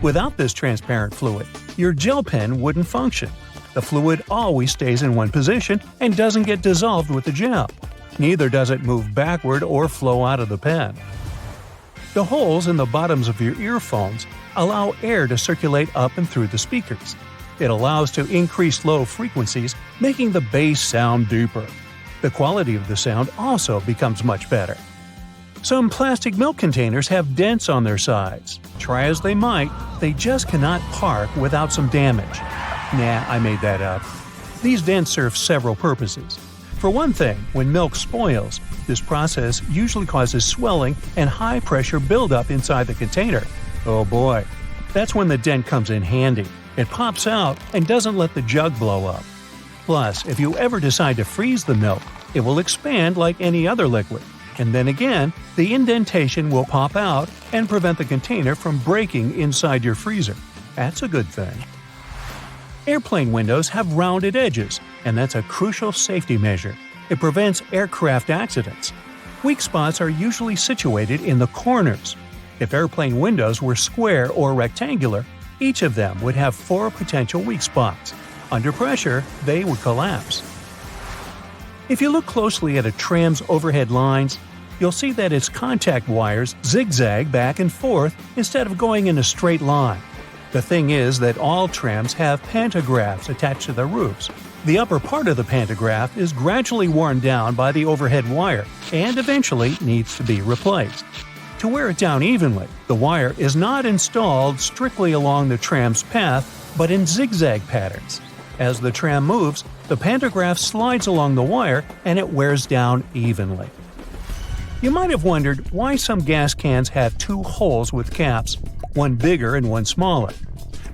Speaker 1: Without this transparent fluid, your gel pen wouldn't function. The fluid always stays in one position and doesn't get dissolved with the gel. Neither does it move backward or flow out of the pen. The holes in the bottoms of your earphones allow air to circulate up and through the speakers. It allows to increase low frequencies, making the bass sound deeper. The quality of the sound also becomes much better. Some plastic milk containers have dents on their sides. Try as they might, they just cannot park without some damage. Nah, I made that up. These dents serve several purposes. For one thing, when milk spoils, this process usually causes swelling and high-pressure buildup inside the container. Oh boy, that's when the dent comes in handy. It pops out and doesn't let the jug blow up. Plus, if you ever decide to freeze the milk, it will expand like any other liquid. And then again, the indentation will pop out and prevent the container from breaking inside your freezer. That's a good thing. Airplane windows have rounded edges, and that's a crucial safety measure. It prevents aircraft accidents. Weak spots are usually situated in the corners. If airplane windows were square or rectangular, each of them would have 4 potential weak spots. Under pressure, they would collapse. If you look closely at a tram's overhead lines, you'll see that its contact wires zigzag back and forth instead of going in a straight line. The thing is that all trams have pantographs attached to their roofs. The upper part of the pantograph is gradually worn down by the overhead wire and eventually needs to be replaced. To wear it down evenly, the wire is not installed strictly along the tram's path, but in zigzag patterns. As the tram moves, the pantograph slides along the wire and it wears down evenly. You might have wondered why some gas cans have 2 holes with caps, one bigger and one smaller.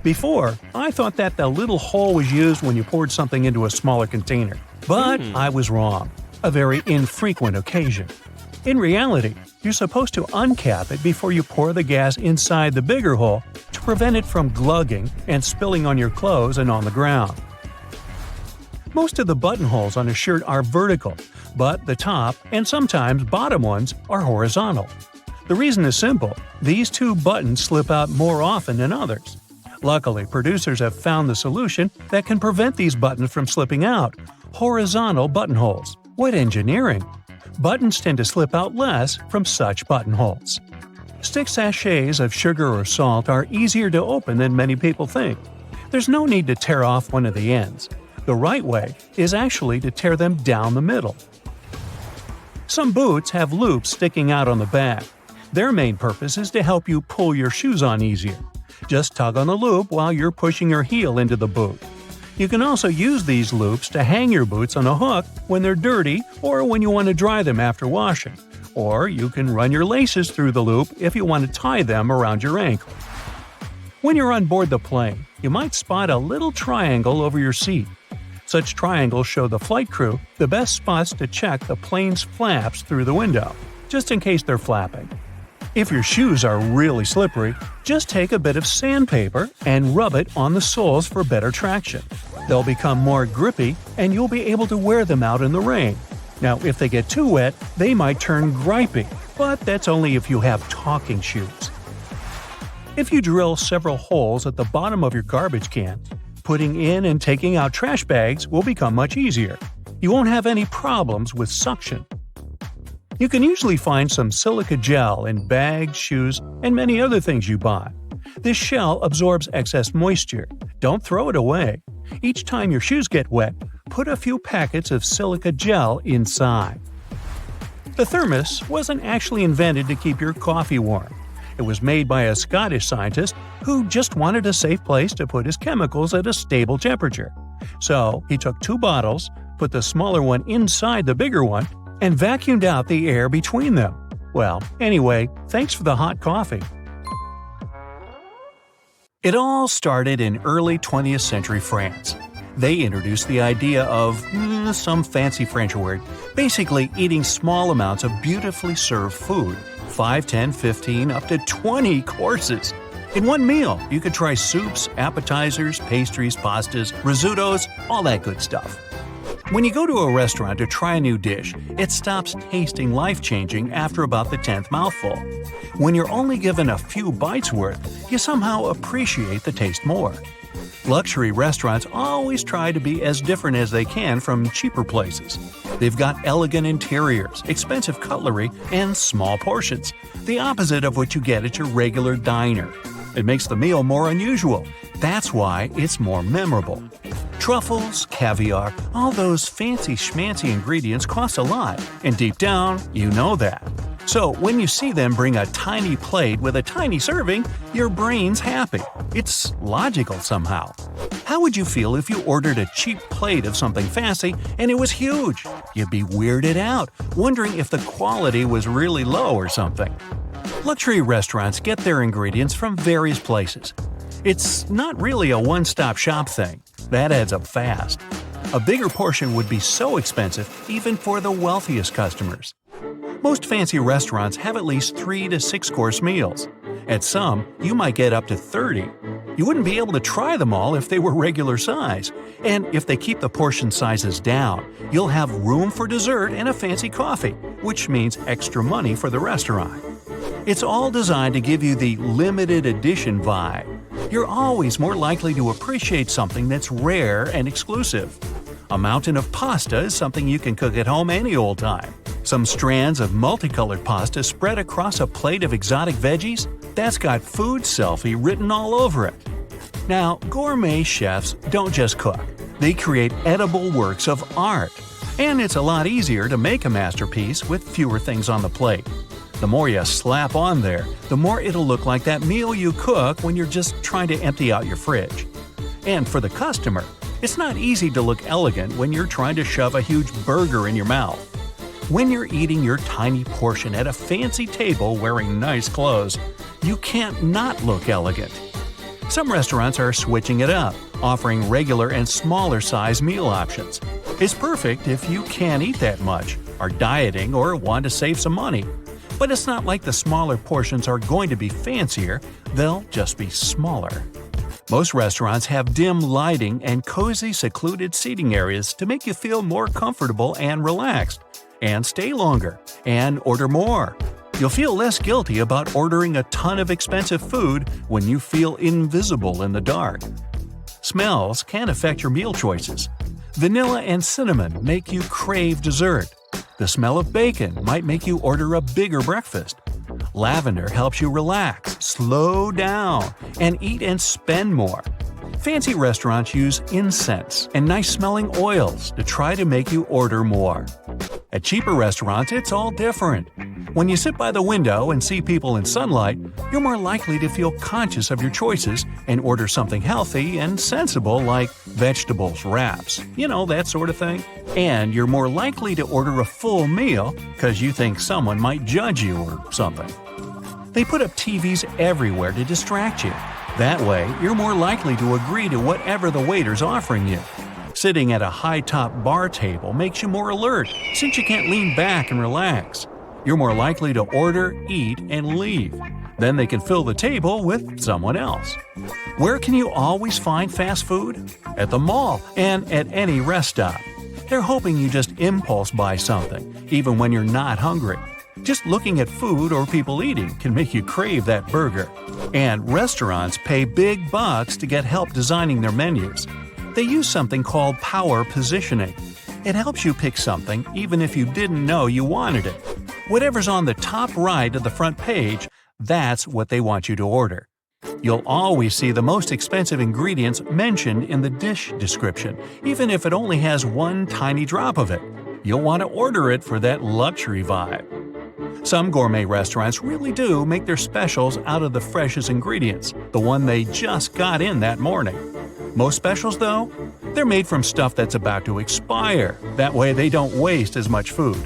Speaker 1: Before, I thought that the little hole was used when you poured something into a smaller container. But I was wrong. A very infrequent occasion. In reality, You're supposed to uncap it before you pour the gas inside the bigger hole to prevent it from glugging and spilling on your clothes and on the ground. Most of the buttonholes on a shirt are vertical, but the top and sometimes bottom ones are horizontal. The reason is simple: these two buttons slip out more often than others. Luckily, producers have found the solution that can prevent these buttons from slipping out: horizontal buttonholes. What engineering! Buttons tend to slip out less from such buttonholes. Stick sachets of sugar or salt are easier to open than many people think. There's no need to tear off one of the ends. The right way is actually to tear them down the middle. Some boots have loops sticking out on the back. Their main purpose is to help you pull your shoes on easier. Just tug on the loop while you're pushing your heel into the boot. You can also use these loops to hang your boots on a hook when they're dirty or when you want to dry them after washing. Or you can run your laces through the loop if you want to tie them around your ankle. When you're on board the plane, you might spot a little triangle over your seat. Such triangles show the flight crew the best spots to check the plane's flaps through the window, just in case they're flapping. If your shoes are really slippery, just take a bit of sandpaper and rub it on the soles for better traction. They'll become more grippy and you'll be able to wear them out in the rain. Now, if they get too wet, they might turn gripey, but that's only if you have talking shoes. If you drill several holes at the bottom of your garbage can, putting in and taking out trash bags will become much easier. You won't have any problems with suction. You can usually find some silica gel in bags, shoes, and many other things you buy. This shell absorbs excess moisture. Don't throw it away. Each time your shoes get wet, put a few packets of silica gel inside. The thermos wasn't actually invented to keep your coffee warm. It was made by a Scottish scientist who just wanted a safe place to put his chemicals at a stable temperature. So he took 2 bottles, put the smaller one inside the bigger one, and vacuumed out the air between them. Well, anyway, thanks for the hot coffee. It all started in early 20th century France. They introduced the idea of some fancy French word, basically eating small amounts of beautifully served food, 5, 10, 15, up to 20 courses. In one meal, you could try soups, appetizers, pastries, pastas, risottos, all that good stuff. When you go to a restaurant to try a new dish, it stops tasting life-changing after about the 10th mouthful. When you're only given a few bites worth, you somehow appreciate the taste more. Luxury restaurants always try to be as different as they can from cheaper places. They've got elegant interiors, expensive cutlery, and small portions, the opposite of what you get at your regular diner. It makes the meal more unusual. That's why it's more memorable. Truffles, caviar, all those fancy schmancy ingredients cost a lot, and deep down, you know that. So when you see them bring a tiny plate with a tiny serving, your brain's happy. It's logical somehow. How would you feel if you ordered a cheap plate of something fancy and it was huge? You'd be weirded out, wondering if the quality was really low or something. Luxury restaurants get their ingredients from various places. It's not really a one-stop shop thing. That adds up fast. A bigger portion would be so expensive even for the wealthiest customers. Most fancy restaurants have at least 3 to 6 course meals. At some, you might get up to 30. You wouldn't be able to try them all if they were regular size. And if they keep the portion sizes down, you'll have room for dessert and a fancy coffee, which means extra money for the restaurant. It's all designed to give you the limited edition vibe. You're always more likely to appreciate something that's rare and exclusive. A mountain of pasta is something you can cook at home any old time. Some strands of multicolored pasta spread across a plate of exotic veggies? That's got food selfie written all over it. Now, gourmet chefs don't just cook. They create edible works of art. And it's a lot easier to make a masterpiece with fewer things on the plate. The more you slap on there, the more it'll look like that meal you cook when you're just trying to empty out your fridge. And for the customer, it's not easy to look elegant when you're trying to shove a huge burger in your mouth. When you're eating your tiny portion at a fancy table wearing nice clothes, you can't not look elegant. Some restaurants are switching it up, offering regular and smaller size meal options. It's perfect if you can't eat that much, are dieting, or want to save some money. But it's not like the smaller portions are going to be fancier, they'll just be smaller. Most restaurants have dim lighting and cozy, secluded seating areas to make you feel more comfortable and relaxed, and stay longer, and order more. You'll feel less guilty about ordering a ton of expensive food when you feel invisible in the dark. Smells can affect your meal choices. Vanilla and cinnamon make you crave dessert. The smell of bacon might make you order a bigger breakfast. Lavender helps you relax, slow down, and eat and spend more. Fancy restaurants use incense and nice-smelling oils to try to make you order more. At cheaper restaurants, it's all different. When you sit by the window and see people in sunlight, you're more likely to feel conscious of your choices and order something healthy and sensible like vegetables, wraps, that sort of thing. And you're more likely to order a full meal because you think someone might judge you or something. They put up TVs everywhere to distract you. That way, you're more likely to agree to whatever the waiter's offering you. Sitting at a high-top bar table makes you more alert since you can't lean back and relax. You're more likely to order, eat, and leave. Then they can fill the table with someone else. Where can you always find fast food? At the mall and at any rest stop. They're hoping you just impulse buy something, even when you're not hungry. Just looking at food or people eating can make you crave that burger. And restaurants pay big bucks to get help designing their menus. They use something called power positioning. It helps you pick something even if you didn't know you wanted it. Whatever's on the top right of the front page, that's what they want you to order. You'll always see the most expensive ingredients mentioned in the dish description, even if it only has one tiny drop of it. You'll want to order it for that luxury vibe. Some gourmet restaurants really do make their specials out of the freshest ingredients, the one they just got in that morning. Most specials, though, they're made from stuff that's about to expire. That way they don't waste as much food.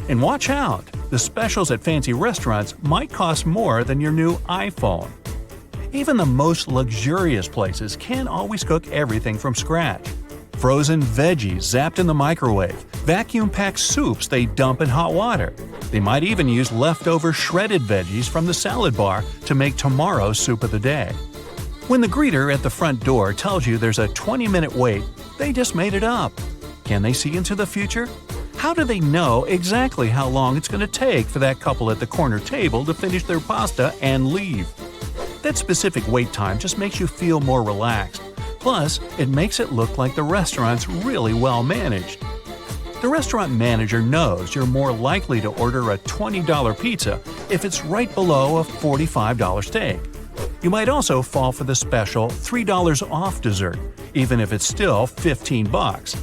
Speaker 1: And watch out, the specials at fancy restaurants might cost more than your new iPhone. Even the most luxurious places can't always cook everything from scratch. Frozen veggies zapped in the microwave, vacuum-packed soups they dump in hot water. They might even use leftover shredded veggies from the salad bar to make tomorrow's soup of the day. When the greeter at the front door tells you there's a 20-minute wait, they just made it up. Can they see into the future? How do they know exactly how long it's going to take for that couple at the corner table to finish their pasta and leave? That specific wait time just makes you feel more relaxed. Plus, it makes it look like the restaurant's really well managed. The restaurant manager knows you're more likely to order a $20 pizza if it's right below a $45 steak. You might also fall for the special $3 off dessert, even if it's still $15.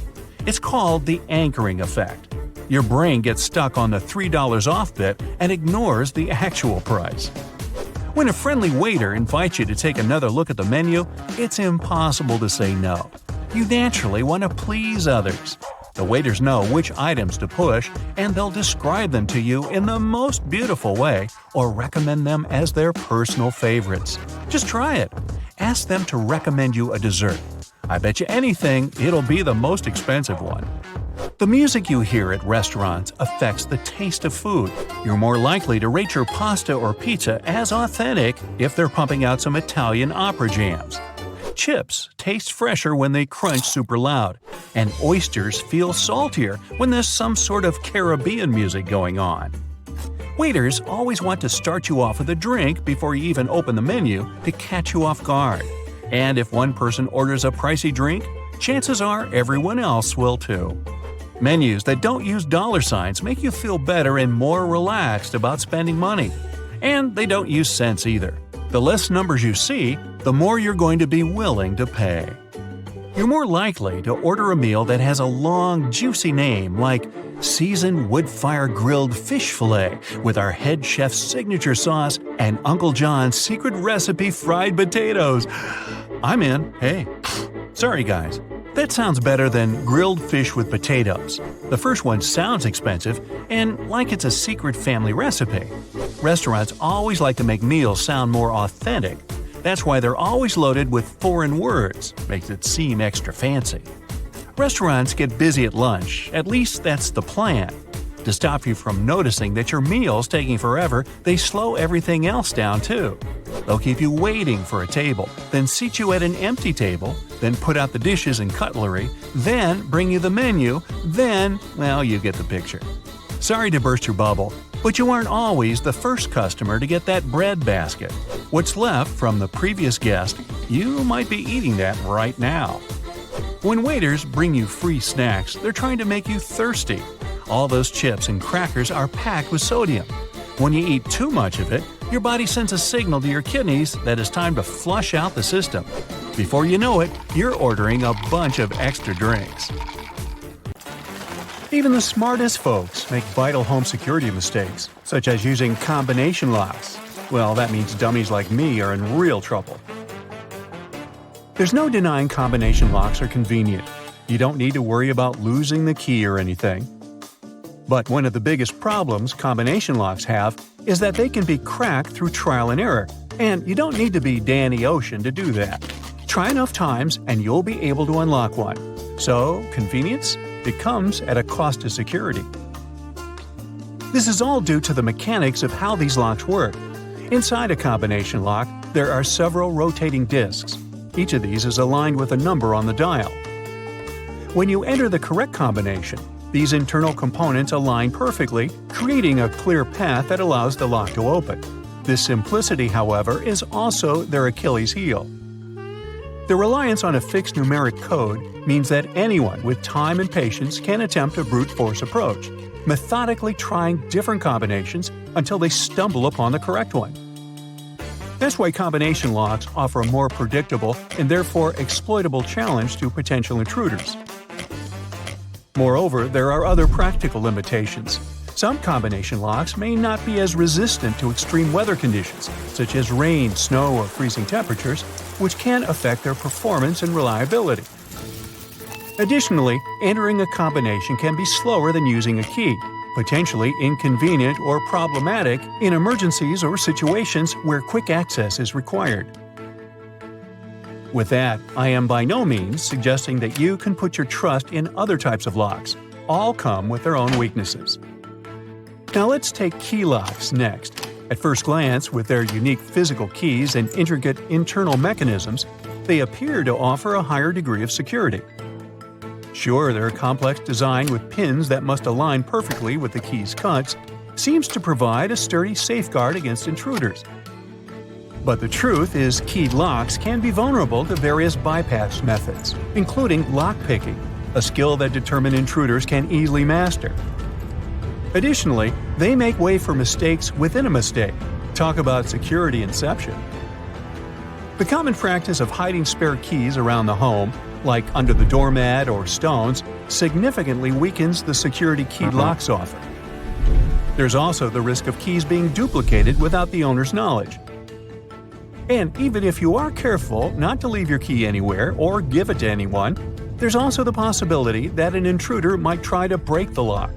Speaker 1: It's called the anchoring effect. Your brain gets stuck on the $3 off bit and ignores the actual price. When a friendly waiter invites you to take another look at the menu, it's impossible to say no. You naturally want to please others. The waiters know which items to push, and they'll describe them to you in the most beautiful way or recommend them as their personal favorites. Just try it. Ask them to recommend you a dessert. I bet you anything it'll be the most expensive one. The music you hear at restaurants affects the taste of food. You're more likely to rate your pasta or pizza as authentic if they're pumping out some Italian opera jams. Chips taste fresher when they crunch super loud, and oysters feel saltier when there's some sort of Caribbean music going on. Waiters always want to start you off with a drink before you even open the menu to catch you off guard. And if one person orders a pricey drink, chances are everyone else will too. Menus that don't use dollar signs make you feel better and more relaxed about spending money. And they don't use cents either. The less numbers you see, the more you're going to be willing to pay. You're more likely to order a meal that has a long, juicy name like Seasoned Wood-Fire Grilled Fish Fillet with our head chef's signature sauce and Uncle John's secret recipe fried potatoes. I'm in. Hey. Sorry, guys. That sounds better than grilled fish with potatoes. The first one sounds expensive and like it's a secret family recipe. Restaurants always like to make meals sound more authentic. That's why they're always loaded with foreign words, makes it seem extra fancy. Restaurants get busy at lunch, at least that's the plan. To stop you from noticing that your meal's taking forever, they slow everything else down too. They'll keep you waiting for a table, then seat you at an empty table, then put out the dishes and cutlery, then bring you the menu, then, well, you get the picture. Sorry to burst your bubble, but you aren't always the first customer to get that bread basket. What's left from the previous guest, you might be eating that right now. When waiters bring you free snacks, they're trying to make you thirsty. All those chips and crackers are packed with sodium. When you eat too much of it, your body sends a signal to your kidneys that it's time to flush out the system. Before you know it, you're ordering a bunch of extra drinks. Even the smartest folks make vital home security mistakes, such as using combination locks. Well, that means dummies like me are in real trouble. There's no denying combination locks are convenient. You don't need to worry about losing the key or anything. But one of the biggest problems combination locks have is that they can be cracked through trial and error, and you don't need to be Danny Ocean to do that. Try enough times and you'll be able to unlock one. So, convenience? It comes at a cost to security. This is all due to the mechanics of how these locks work. Inside a combination lock, there are several rotating discs. Each of these is aligned with a number on the dial. When you enter the correct combination, these internal components align perfectly, creating a clear path that allows the lock to open. This simplicity, however, is also their Achilles heel. The reliance on a fixed numeric code means that anyone with time and patience can attempt a brute force approach, methodically trying different combinations until they stumble upon the correct one. That's why combination locks offer a more predictable and therefore exploitable challenge to potential intruders. Moreover, there are other practical limitations. Some combination locks may not be as resistant to extreme weather conditions, such as rain, snow, or freezing temperatures, which can affect their performance and reliability. Additionally, entering a combination can be slower than using a key, potentially inconvenient or problematic in emergencies or situations where quick access is required. With that, I am by no means suggesting that you can put your trust in other types of locks. All come with their own weaknesses. Now let's take key locks next. At first glance, with their unique physical keys and intricate internal mechanisms, they appear to offer a higher degree of security. Sure, their complex design with pins that must align perfectly with the key's cuts seems to provide a sturdy safeguard against intruders. But the truth is, keyed locks can be vulnerable to various bypass methods, including lockpicking, a skill that determined intruders can easily master. Additionally, they make way for mistakes within a mistake. Talk about security inception. The common practice of hiding spare keys around the home, like under the doormat or stones, significantly weakens the security keyed locks offer. There's also the risk of keys being duplicated without the owner's knowledge. And even if you are careful not to leave your key anywhere or give it to anyone, there's also the possibility that an intruder might try to break the lock.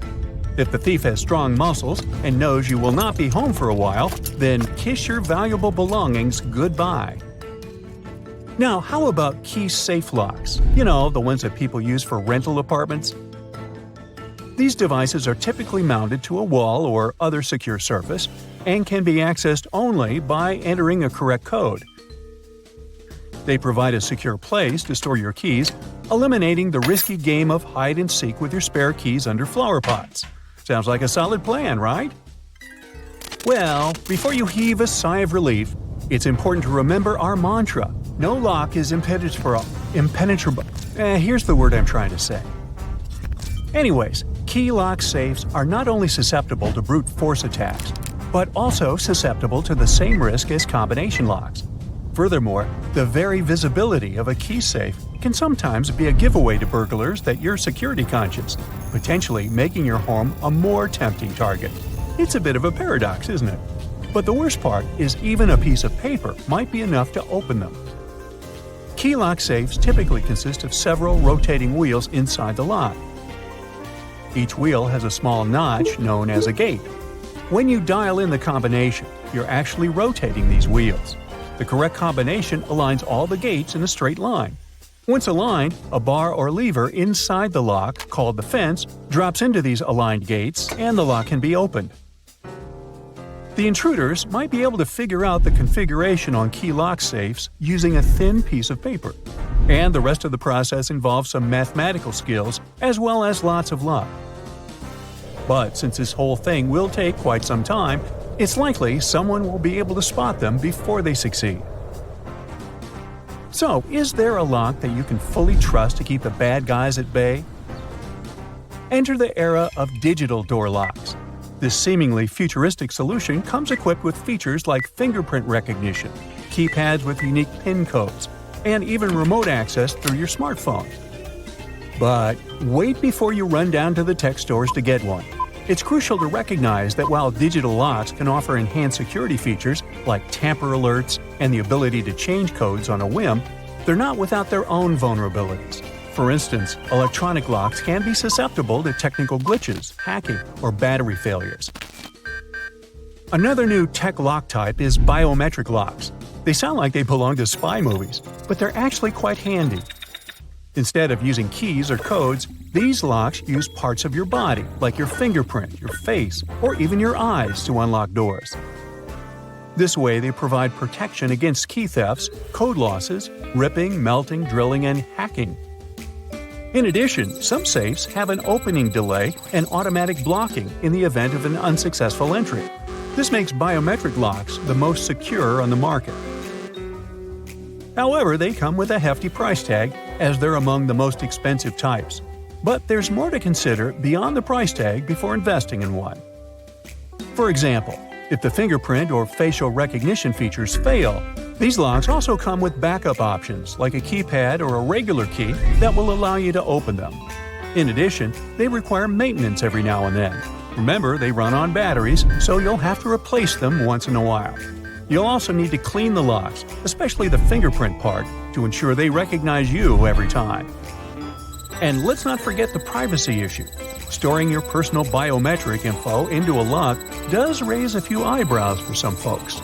Speaker 1: If the thief has strong muscles and knows you will not be home for a while, then kiss your valuable belongings goodbye. Now, how about key safe locks? You know, the ones that people use for rental apartments? These devices are typically mounted to a wall or other secure surface and can be accessed only by entering a correct code. They provide a secure place to store your keys, eliminating the risky game of hide-and-seek with your spare keys under flower pots. Sounds like a solid plan, right? Well, before you heave a sigh of relief, it's important to remember our mantra: no lock is impenetrable. Here's the word I'm trying to say. Anyways, key lock safes are not only susceptible to brute force attacks, but also susceptible to the same risk as combination locks. Furthermore, the very visibility of a key safe can sometimes be a giveaway to burglars that you're security conscious, potentially making your home a more tempting target. It's a bit of a paradox, isn't it? But the worst part is even a piece of paper might be enough to open them. Key lock safes typically consist of several rotating wheels inside the lock. Each wheel has a small notch known as a gate. When you dial in the combination, you're actually rotating these wheels. The correct combination aligns all the gates in a straight line. Once aligned, a bar or lever inside the lock, called the fence, drops into these aligned gates and the lock can be opened. The intruders might be able to figure out the configuration on key lock safes using a thin piece of paper. And the rest of the process involves some mathematical skills as well as lots of luck. But since this whole thing will take quite some time, it's likely someone will be able to spot them before they succeed. So, is there a lock that you can fully trust to keep the bad guys at bay? Enter the era of digital door locks. This seemingly futuristic solution comes equipped with features like fingerprint recognition, keypads with unique PIN codes, and even remote access through your smartphone. But wait before you run down to the tech stores to get one. It's crucial to recognize that while digital locks can offer enhanced security features like tamper alerts and the ability to change codes on a whim, they're not without their own vulnerabilities. For instance, electronic locks can be susceptible to technical glitches, hacking, or battery failures. Another new tech lock type is biometric locks. They sound like they belong to spy movies, but they're actually quite handy. Instead of using keys or codes, these locks use parts of your body, like your fingerprint, your face, or even your eyes to unlock doors. This way, they provide protection against key thefts, code losses, ripping, melting, drilling, and hacking. In addition, some safes have an opening delay and automatic blocking in the event of an unsuccessful entry. This makes biometric locks the most secure on the market. However, they come with a hefty price tag, as they're among the most expensive types. But there's more to consider beyond the price tag before investing in one. For example, if the fingerprint or facial recognition features fail, these locks also come with backup options like a keypad or a regular key that will allow you to open them. In addition, they require maintenance every now and then. Remember, they run on batteries, so you'll have to replace them once in a while. You'll also need to clean the locks, especially the fingerprint part, to ensure they recognize you every time. And let's not forget the privacy issue. Storing your personal biometric info into a lock does raise a few eyebrows for some folks.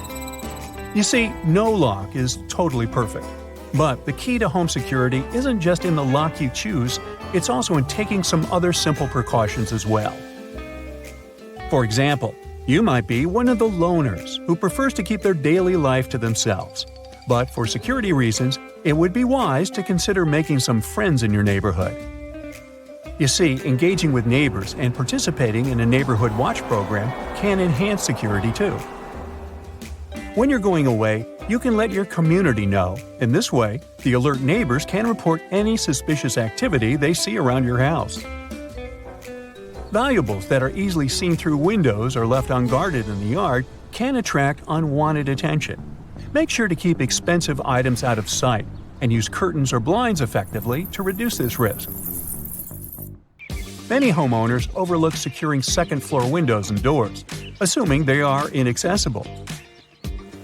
Speaker 1: You see, no lock is totally perfect. But the key to home security isn't just in the lock you choose, it's also in taking some other simple precautions as well. For example, you might be one of the loners who prefers to keep their daily life to themselves. But for security reasons, it would be wise to consider making some friends in your neighborhood. You see, engaging with neighbors and participating in a neighborhood watch program can enhance security too. When you're going away, you can let your community know. In this way, the alert neighbors can report any suspicious activity they see around your house. Valuables that are easily seen through windows or left unguarded in the yard can attract unwanted attention. Make sure to keep expensive items out of sight and use curtains or blinds effectively to reduce this risk. Many homeowners overlook securing second-floor windows and doors, assuming they are inaccessible.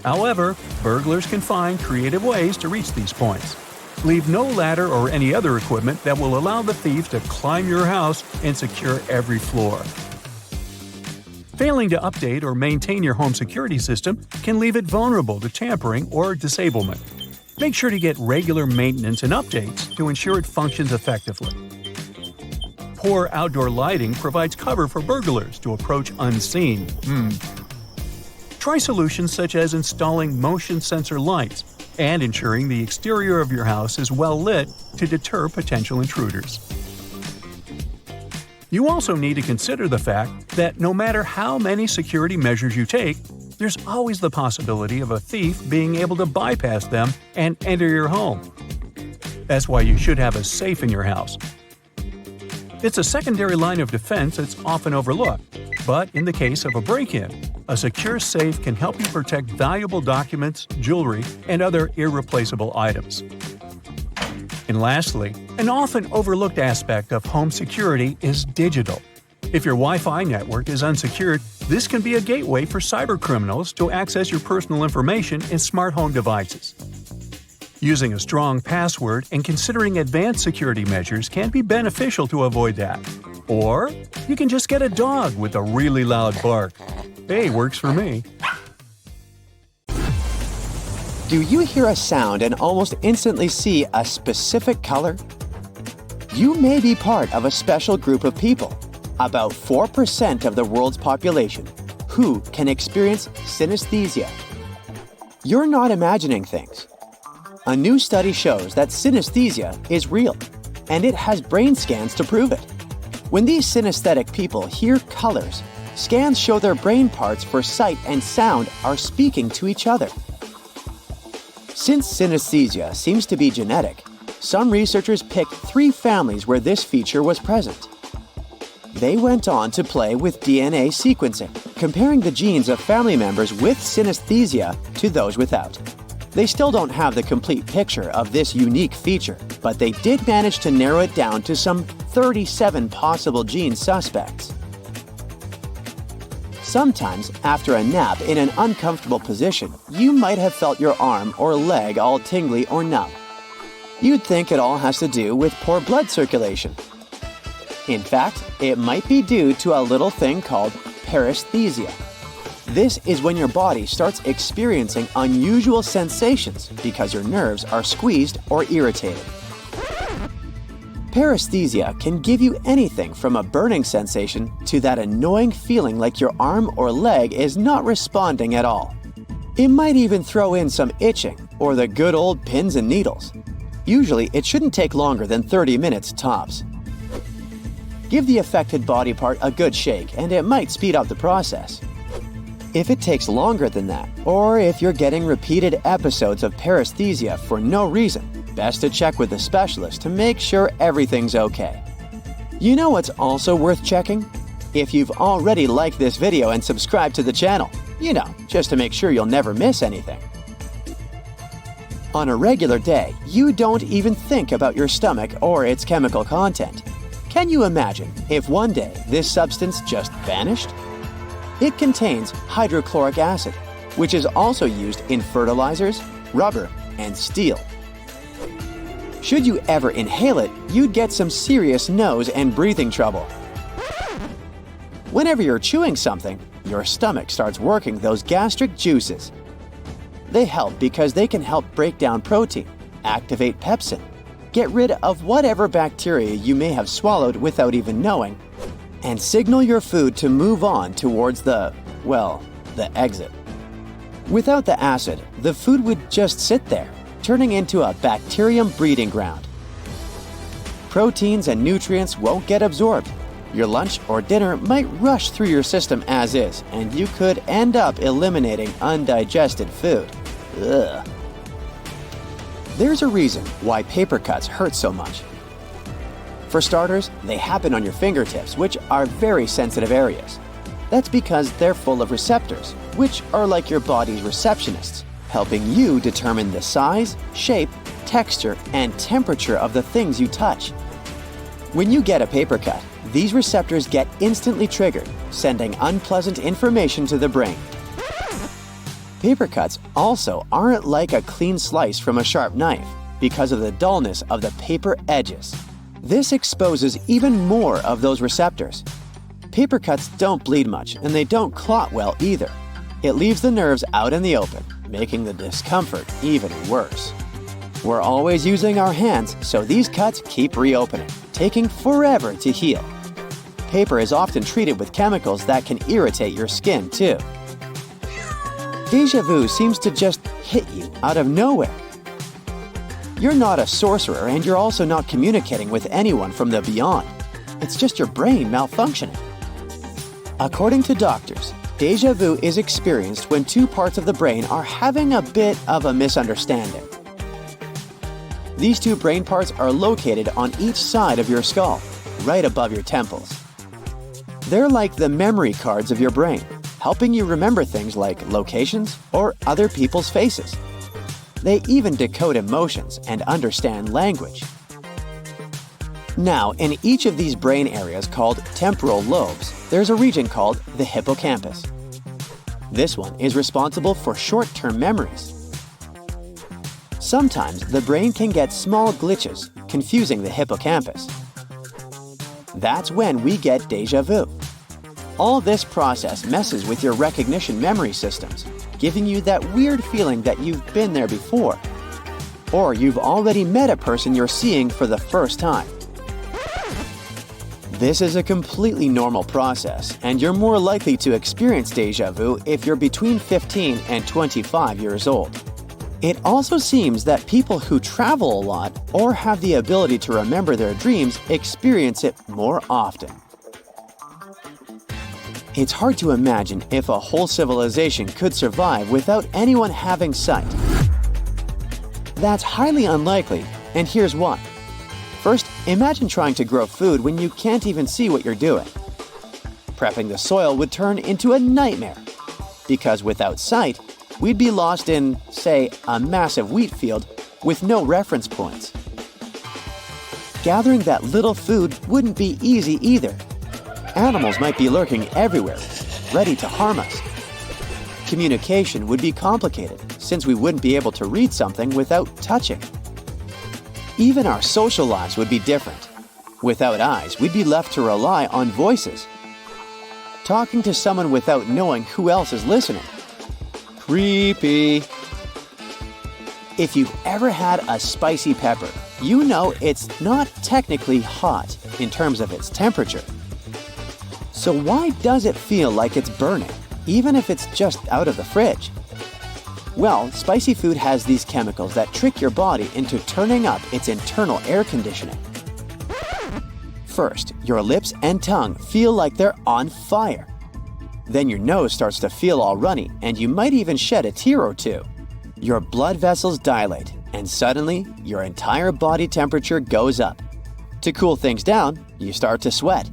Speaker 1: However, burglars can find creative ways to reach these points. Leave no ladder or any other equipment that will allow the thief to climb your house and secure every floor. Failing to update or maintain your home security system can leave it vulnerable to tampering or disablement. Make sure to get regular maintenance and updates to ensure it functions effectively. Poor outdoor lighting provides cover for burglars to approach unseen. Try solutions such as installing motion sensor lights and ensuring the exterior of your house is well lit to deter potential intruders. You also need to consider the fact that no matter how many security measures you take, there's always the possibility of a thief being able to bypass them and enter your home. That's why you should have a safe in your house. It's a secondary line of defense that's often overlooked, but in the case of a break-in, a secure safe can help you protect valuable documents, jewelry, and other irreplaceable items. And lastly, an often overlooked aspect of home security is digital. If your Wi-Fi network is unsecured, this can be a gateway for cybercriminals to access your personal information in smart home devices. Using a strong password and considering advanced security measures can be beneficial to avoid that. Or you can just get a dog with a really loud bark. Hey, works for me.
Speaker 2: Do you hear a sound and almost instantly see a specific color? You may be part of a special group of people, about 4% of the world's population, who can experience synesthesia. You're not imagining things. A new study shows that synesthesia is real, and it has brain scans to prove it. When these synesthetic people hear colors, scans show their brain parts for sight and sound are speaking to each other. Since synesthesia seems to be genetic, some researchers picked 3 families where this feature was present. They went on to play with DNA sequencing, comparing the genes of family members with synesthesia to those without. They still don't have the complete picture of this unique feature, but they did manage to narrow it down to some 37 possible gene suspects. Sometimes, after a nap in an uncomfortable position, you might have felt your arm or leg all tingly or numb. You'd think it all has to do with poor blood circulation. In fact, it might be due to a little thing called paresthesia. This is when your body starts experiencing unusual sensations because your nerves are squeezed or irritated. Paresthesia can give you anything from a burning sensation to that annoying feeling like your arm or leg is not responding at all. It might even throw in some itching or the good old pins and needles. Usually, it shouldn't take longer than 30 minutes tops. Give the affected body part a good shake and it might speed up the process. If it takes longer than that, or if you're getting repeated episodes of paresthesia for no reason, best to check with a specialist to make sure everything's okay. You know what's also worth checking? If you've already liked this video and subscribed to the channel, just to make sure you'll never miss anything. On a regular day, you don't even think about your stomach or its chemical content. Can you imagine if one day this substance just vanished? It contains hydrochloric acid, which is also used in fertilizers, rubber, and steel. Should you ever inhale it, you'd get some serious nose and breathing trouble. Whenever you're chewing something, your stomach starts working those gastric juices. They help because they can help break down protein, activate pepsin, get rid of whatever bacteria you may have swallowed without even knowing, and signal your food to move on towards the exit. Without the acid, the food would just sit there, turning into a bacterium breeding ground. Proteins and nutrients won't get absorbed. Your lunch or dinner might rush through your system as is, and you could end up eliminating undigested food. Ugh. There's a reason why paper cuts hurt so much. For starters, they happen on your fingertips, which are very sensitive areas. That's because they're full of receptors, which are like your body's receptionists, helping you determine the size, shape, texture, and temperature of the things you touch. When you get a paper cut, these receptors get instantly triggered, sending unpleasant information to the brain. Paper cuts also aren't like a clean slice from a sharp knife because of the dullness of the paper edges. This exposes even more of those receptors. Paper cuts don't bleed much and they don't clot well either. It leaves the nerves out in the open, making the discomfort even worse. We're always using our hands, so these cuts keep reopening, taking forever to heal. Paper is often treated with chemicals that can irritate your skin too. Déjà vu seems to just hit you out of nowhere. You're not a sorcerer and you're also not communicating with anyone from the beyond. It's just your brain malfunctioning. According to doctors, déjà vu is experienced when 2 parts of the brain are having a bit of a misunderstanding. These 2 brain parts are located on each side of your skull, right above your temples. They're like the memory cards of your brain, helping you remember things like locations or other people's faces. They even decode emotions and understand language. Now, in each of these brain areas called temporal lobes, there's a region called the hippocampus. This one is responsible for short-term memories. Sometimes the brain can get small glitches, confusing the hippocampus. That's when we get déjà vu. All this process messes with your recognition memory systems, giving you that weird feeling that you've been there before. Or you've already met a person you're seeing for the first time. This is a completely normal process, and you're more likely to experience déjà vu if you're between 15 and 25 years old. It also seems that people who travel a lot or have the ability to remember their dreams experience it more often. It's hard to imagine if a whole civilization could survive without anyone having sight. That's highly unlikely, and here's why. First, imagine trying to grow food when you can't even see what you're doing. Prepping the soil would turn into a nightmare, because without sight, we'd be lost in, say, a massive wheat field with no reference points. Gathering that little food wouldn't be easy either. Animals might be lurking everywhere, ready to harm us. Communication would be complicated, since we wouldn't be able to read something without touching. Even our social lives would be different. Without eyes, we'd be left to rely on voices. Talking to someone without knowing who else is listening. Creepy. If you've ever had a spicy pepper, you know it's not technically hot in terms of its temperature. So why does it feel like it's burning, even if it's just out of the fridge? Well, spicy food has these chemicals that trick your body into turning up its internal air conditioning. First, your lips and tongue feel like they're on fire. Then your nose starts to feel all runny, and you might even shed a tear or two. Your blood vessels dilate, and suddenly, your entire body temperature goes up. To cool things down, you start to sweat.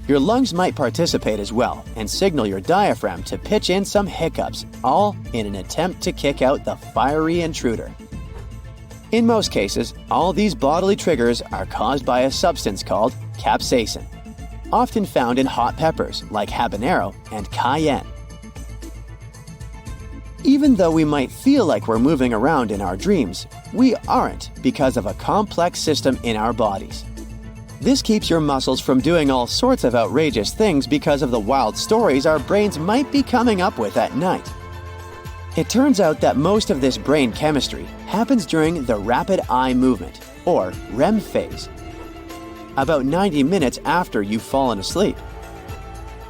Speaker 2: Your lungs might participate as well and signal your diaphragm to pitch in some hiccups, all in an attempt to kick out the fiery intruder. In most cases, all these bodily triggers are caused by a substance called capsaicin, often found in hot peppers like habanero and cayenne. Even though we might feel like we're moving around in our dreams, we aren't because of a complex system in our bodies. This keeps your muscles from doing all sorts of outrageous things because of the wild stories our brains might be coming up with at night. It turns out that most of this brain chemistry happens during the rapid eye movement, or REM phase, about 90 minutes after you've fallen asleep.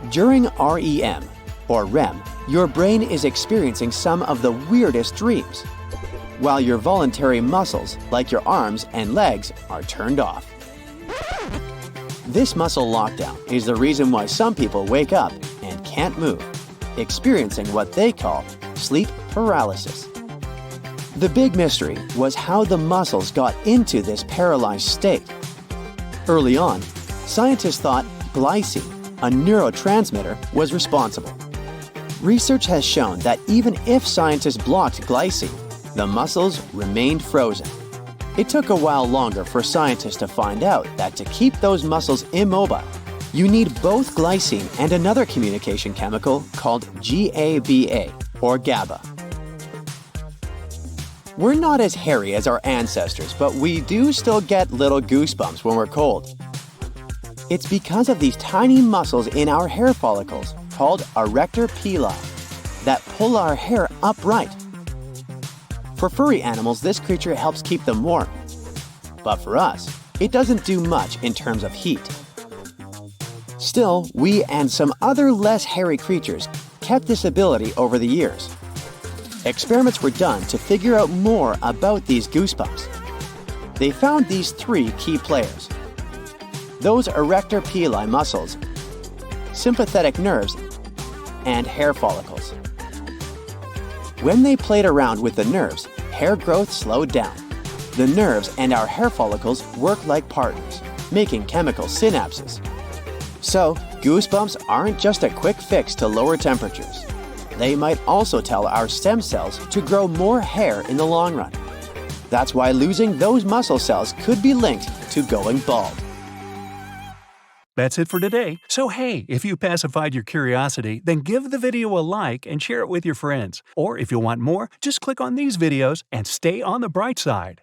Speaker 2: During REM, or REM, your brain is experiencing some of the weirdest dreams, while your voluntary muscles, like your arms and legs, are turned off. This muscle lockdown is the reason why some people wake up and can't move, experiencing what they call sleep paralysis. The big mystery was how the muscles got into this paralyzed state. Early on, scientists thought glycine, a neurotransmitter, was responsible. Research has shown that even if scientists blocked glycine, the muscles remained frozen. It took a while longer for scientists to find out that to keep those muscles immobile, you need both glycine and another communication chemical called GABA, or GABA. We're not as hairy as our ancestors, but we do still get little goosebumps when we're cold. It's because of these tiny muscles in our hair follicles, called erector pili, that pull our hair upright. For furry animals, this creature helps keep them warm. But for us, it doesn't do much in terms of heat. Still, we and some other less hairy creatures kept this ability over the years. Experiments were done to figure out more about these goosebumps. They found these three key players: those erector pili muscles, sympathetic nerves, and hair follicles. When they played around with the nerves, hair growth slowed down. The nerves and our hair follicles work like partners, making chemical synapses. So, goosebumps aren't just a quick fix to lower temperatures. They might also tell our stem cells to grow more hair in the long run. That's why losing those muscle cells could be linked to going bald.
Speaker 1: That's it for today. So hey, if you pacified your curiosity, then give the video a like and share it with your friends. Or if you want more, just click on these videos and stay on the bright side.